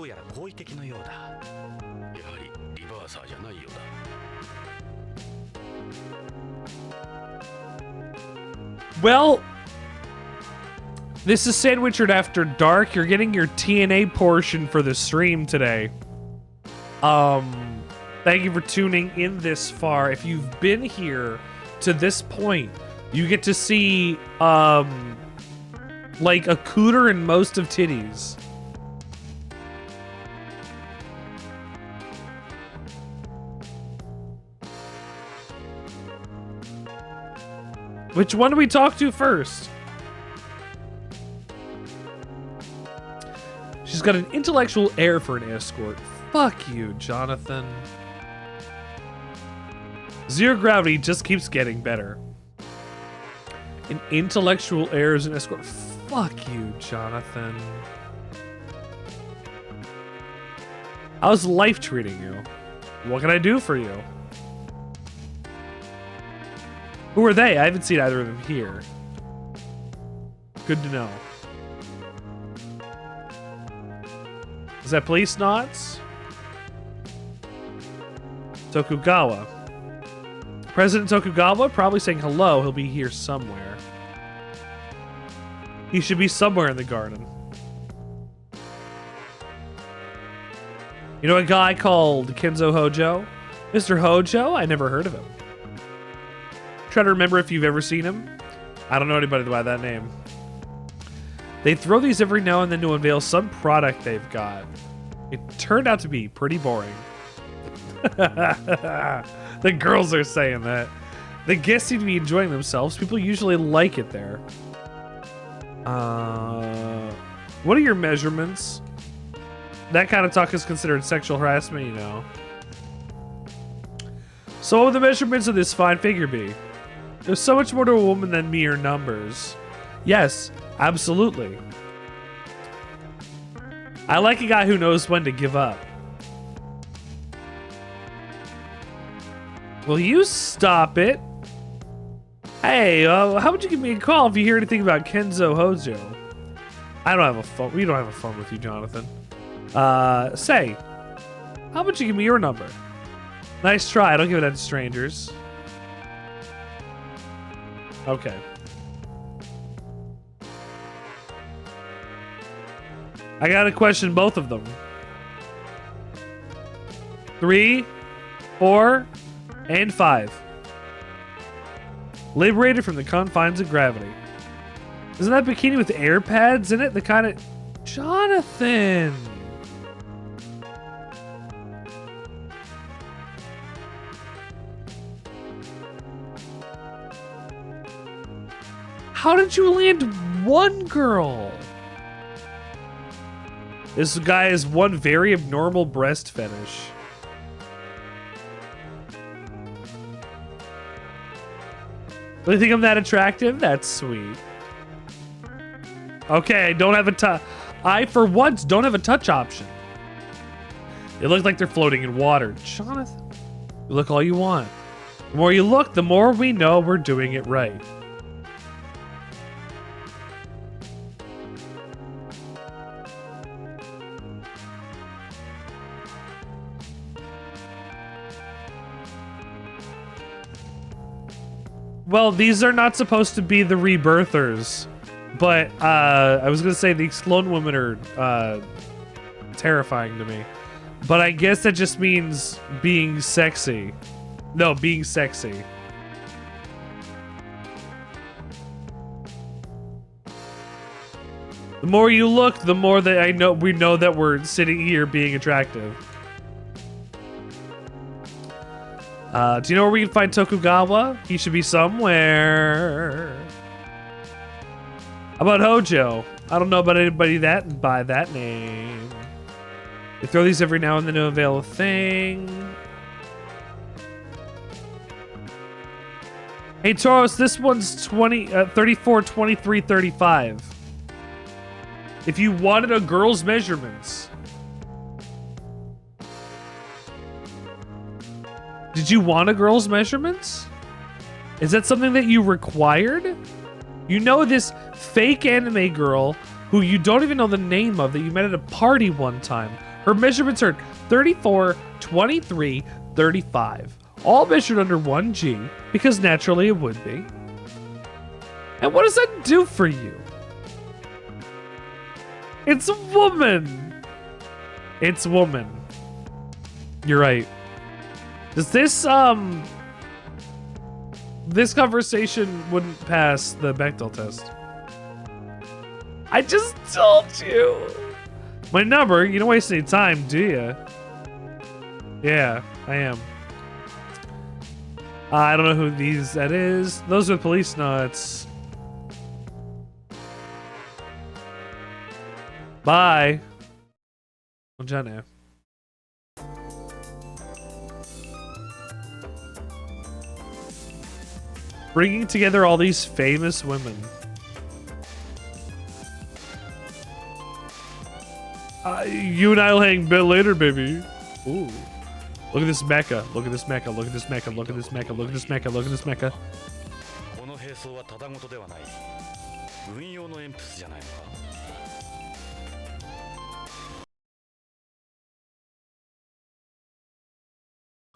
やら好意的のようだ。やはりリバーサーじゃないようだ。Well, this is Sandwichard After Dark. You're getting your TNA portion for the stream today. Thank you for tuning in this far. If you've been here to this point, you get to see, like a cooter and most of titties. Which one do we talk to first? She's got an intellectual air for an escort. Fuck you, Jonathan. Zero gravity just keeps getting better. An intellectual air as an escort. Fuck you, Jonathan. How's life treating you? What can I do for you? Who are they? I haven't seen either of them here. Good to know. Is that Policenauts? Tokugawa. President Tokugawa probably saying hello. He'll be here somewhere. He should be somewhere in the garden. You know a guy called Kenzo Hojo? Mr. Hojo? I never heard of him. Try to remember if you've ever seen him. I don't know anybody by that name. They throw these every now and then to unveil some product they've got. It turned out to be pretty boring. The girls are saying that. The guests seem to be enjoying themselves. People usually like it there. What are your measurements? That kind of talk is considered sexual harassment, you know. So what would the measurements of this fine figure be? There's so much more to a woman than mere numbers. Yes, absolutely. I like a guy who knows when to give up. Will you stop it? Hey, how would you give me a call if you hear anything about Kenzo Hojo? I don't have a phone. We don't have a phone with you, Jonathan. Say, how about you give me your number? Nice try. Don't give it out to strangers. Okay. I gotta question both of them. 3, 4, and 5. Liberated from the confines of gravity. Isn't that bikini with air pads in it? The kind of... Jonathan! How did you land one girl? This guy has one very abnormal breast fetish. Do you think I'm that attractive? That's sweet. Okay, I don't have a touch. I, for once, don't have a touch option. They look like they're floating in water. Jonathan, you look all you want. The more you look, the more we know we're doing it right. Well, these are not supposed to be the rebirthers, but I was gonna say the clone women are terrifying to me, but I guess that just means being sexy. No, being sexy. The more you look, the more that we know that we're sitting here being attractive. Do you know where we can find Tokugawa? He should be somewhere. How about Hojo? I don't know about anybody that by that name. They throw these every now and then to unveil a thing. Hey Tauros, this one's 34, 23, 35. If you wanted a girl's measurements. Did you want a girl's measurements? Is that something that you required? You know this fake anime girl who you don't even know the name of that you met at a party one time. Her measurements are 34, 23, 35. All measured under 1G, because naturally it would be. And what does that do for you? It's a woman. It's woman. You're right. Does this, this conversation wouldn't pass the Bechdel test. I just told you. My number, you don't waste any time, do you? Yeah, I am. I don't know who that is. Those are Policenauts. Bye. Buongiorno. Bringing together all these famous women. You and I'll hang bit later, baby. Ooh. Look at this mecha. Look at this mecha. Look at this mecha. Look at this mecha. Look at this mecha. Look at this mecha.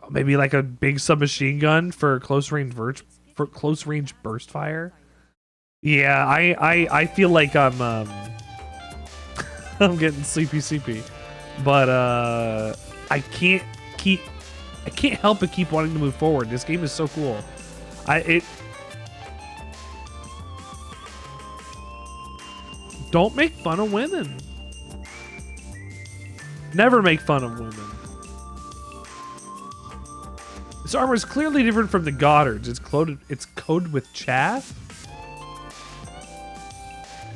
Maybe like a big submachine gun for close range burst fire. Yeah, I feel like I'm I'm getting sleepy, but I can't help but keep wanting to move forward. This game is so cool. Don't make fun of women. Never make fun of women. This armor is clearly different from the Goddards. It's coated with chaff.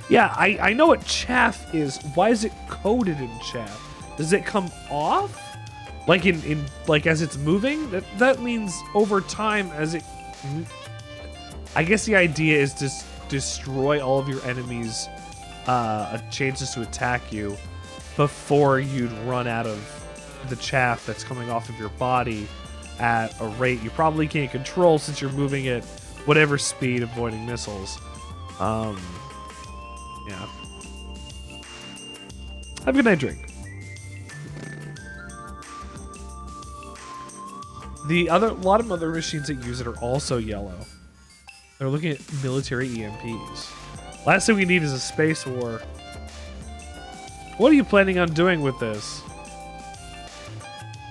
Yeah, I know what chaff is. Why is it coated in chaff? Does it come off? Like like as it's moving? That means over time as it... I guess the idea is to destroy all of your enemies' chances to attack you before you'd run out of the chaff that's coming off of your body at a rate you probably can't control since you're moving at whatever speed, avoiding missiles. Yeah. Have a good night, drink. A lot of other machines that use it are also yellow. They're looking at military EMPs. Last thing we need is a space war. What are you planning on doing with this?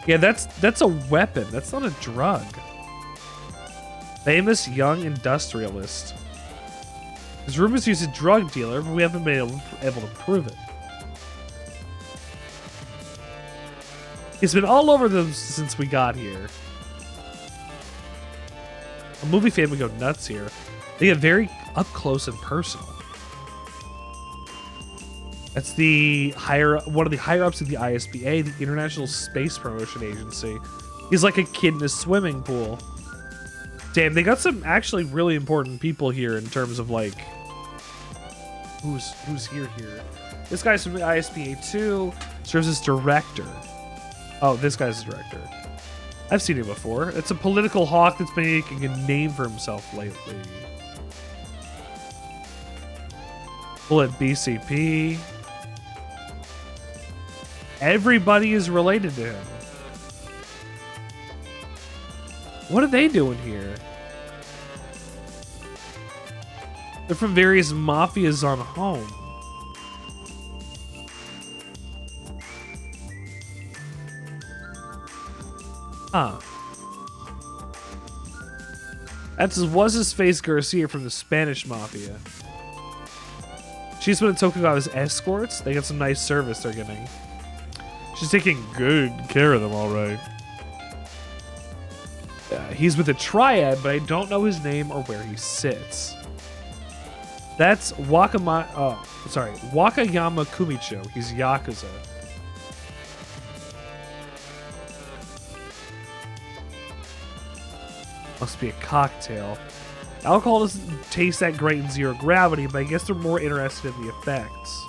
Yeah, that's a weapon. That's not a drug. Famous young industrialist. His rumors he's a drug dealer, but we haven't been able to prove it. He's been all over them since we got here. A movie fan would go nuts here. They get very up close and personal. That's one of the higher ups of the ISBA, the International Space Promotion Agency. He's like a kid in a swimming pool. Damn, they got some actually really important people here in terms of like who's here. This guy's from the ISBA too. Serves as director. Oh, this guy's the director. I've seen him before. It's a political hawk that's been making a name for himself lately. Bullet BCP. Everybody is related to him. What are they doing here? They're from various mafias on home. Huh. That's what's-his-face Garcia from the Spanish Mafia. She's one of Tokugawa's escorts. They got some nice service they're getting. She's taking good care of them, all right. He's with a triad, but I don't know his name or where he sits. That's Wakayama Kumicho. He's Yakuza. Must be a cocktail. Alcohol doesn't taste that great in zero gravity, but I guess they're more interested in the effects.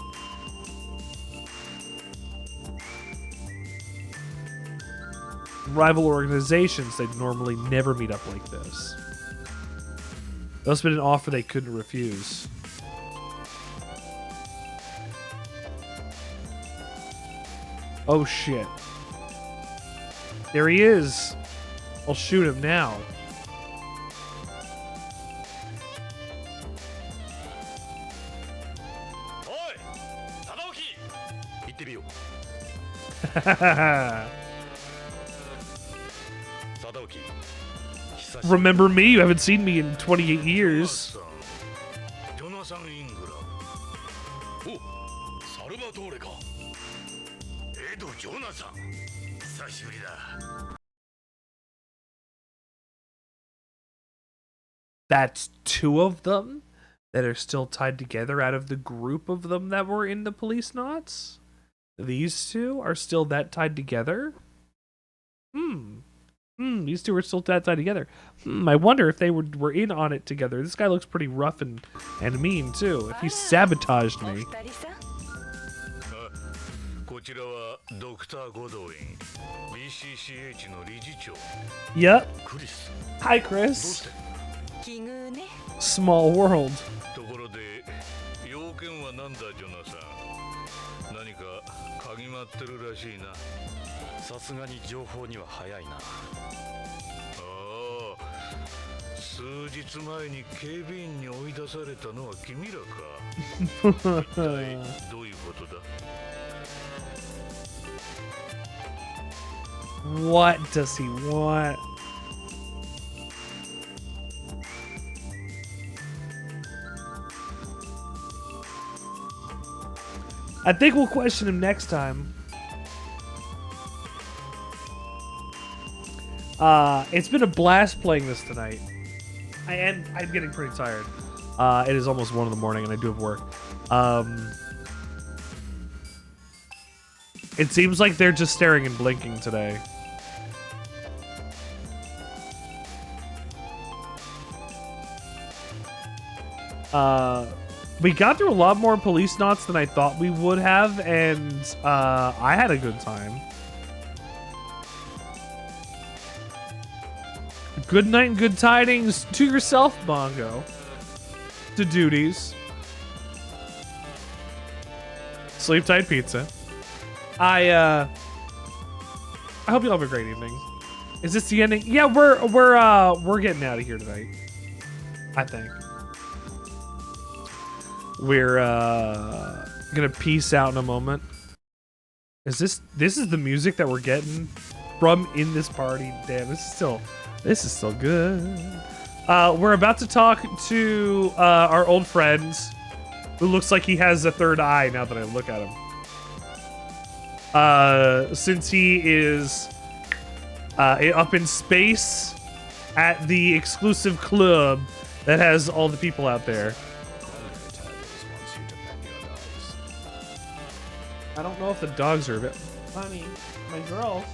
Rival organizations, they'd normally never meet up like this. That must have been an offer they couldn't refuse. Oh shit. There he is. I'll shoot him now. Remember me? You haven't seen me in 28 years. That's two of them that are still tied together out of the group of them that were in the Policenauts? These two are still that tied together? These two are still that tied together. I wonder if they were in on it together. This guy looks pretty rough and mean, too. If he sabotaged me. Yep. Hi, Chris. Small world. What does he want? I think we'll question him next time. It's been a blast playing this tonight. I'm getting pretty tired. It is almost 1 in the morning and I do have work. It seems like they're just staring and blinking today. We got through a lot more Policenauts than I thought we would have, and I had a good time. Good night and good tidings to yourself, Bongo. To duties. Sleep tight, pizza. I hope you all have a great evening. Is this the ending? Yeah, we're getting out of here tonight. I think. We're gonna peace out in a moment. Is this is the music that we're getting from in this party? Damn, this is still good. We're about to talk to our old friend who looks like he has a third eye now that I look at him. Since he is up in space at the exclusive club that has all the people out there. I don't know if the dogs are a bit... Honey, my girls.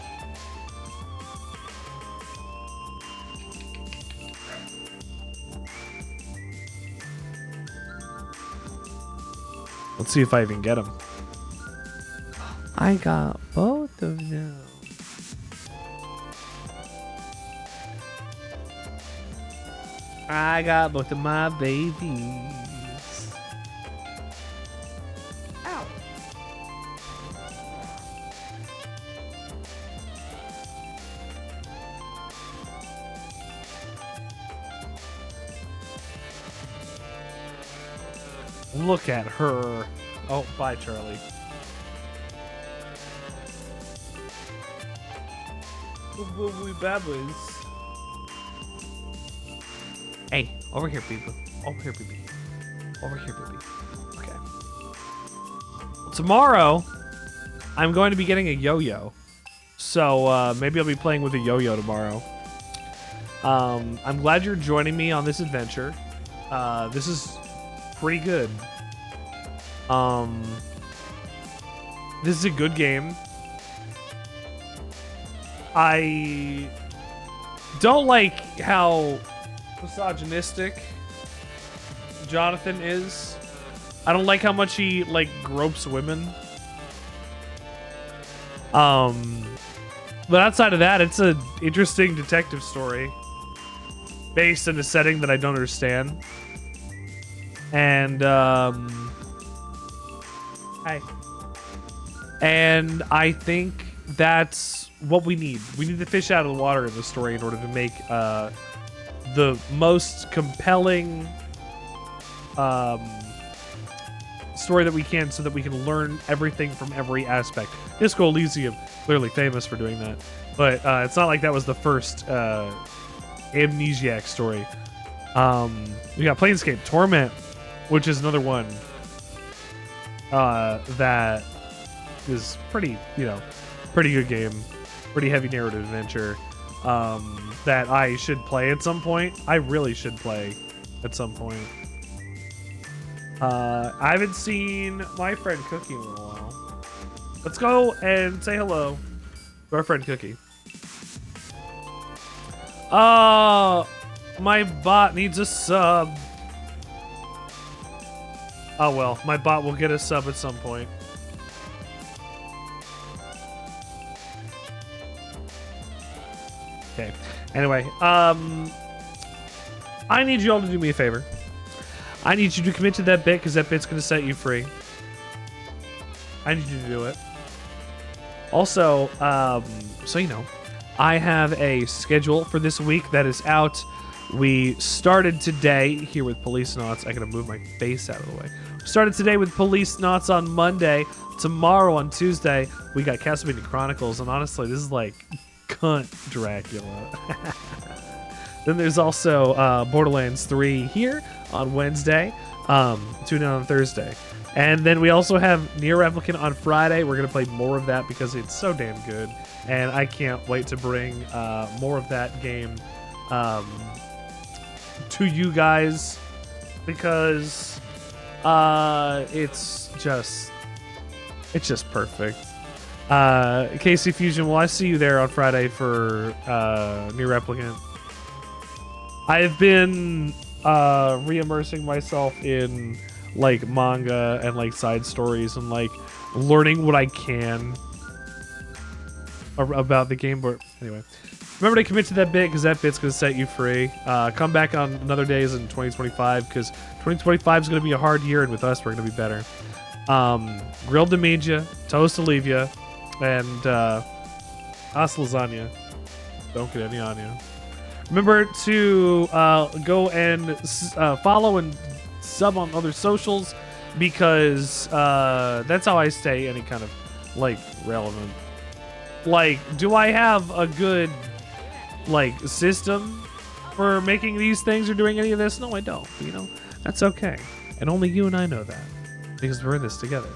Let's see if I even get them. I got both of them. I got both of my babies. Ow. Look at her. Oh, bye, Charlie. We babbles. Hey, over here, people. Over here, baby. Over here, baby. Okay. Tomorrow, I'm going to be getting a yo-yo. So, maybe I'll be playing with a yo-yo tomorrow. I'm glad you're joining me on this adventure. This is pretty good. This is a good game. I don't like how misogynistic Jonathan is. I don't like how much he like gropes women. But outside of that, it's an interesting detective story based in a setting that I don't understand. And hey, And I think that's what we need. We need the fish out of the water in the story in order to make the most compelling story that we can, so that we can learn everything from every aspect. Disco Elysium, clearly famous for doing that, but it's not like that was the first Amnesiac story. We got Planescape Torment, which is another one that is pretty good game, pretty heavy narrative adventure that I should play at some point. I really should play at some point. I haven't seen my friend Cookie in a while. Let's go and say hello to our friend Cookie. My bot needs a sub. Oh well, my bot will get a sub at some point. Okay. Anyway, I need you all to do me a favor. I need you to commit to that bit, because that bit's going to set you free. I need you to do it. Also, so you know, I have a schedule for this week that is out. We started today here with Policenauts. I gotta move my face out of the way. We started today with Policenauts on Monday. Tomorrow on Tuesday, we got Castlevania Chronicles, and honestly, this is like cunt Dracula. Then there's also Borderlands 3 here on Wednesday. Tune in on Thursday. And then we also have Nier Replicant on Friday. We're going to play more of that because it's so damn good. And I can't wait to bring more of that game to you guys, because it's just perfect. KC Fusion, well, I see you there on Friday for Nier Replicant. I've been re-immersing myself in like manga and like side stories and like learning what I can about the game. But anyway, remember to commit to that bit, because that bit's gonna set you free. Come back on another days in 2025, because 2025 is gonna be a hard year, and with us we're gonna be better. Grilled to meet ya, toast to leave ya, and hasta lasagna. Don't get any on you. Remember to go and follow and sub on other socials, because that's how I stay any kind of like relevant. Like, do I have a good like system for making these things or doing any of this? No, I don't. You know, that's okay. And only you and I know that, because we're in this together.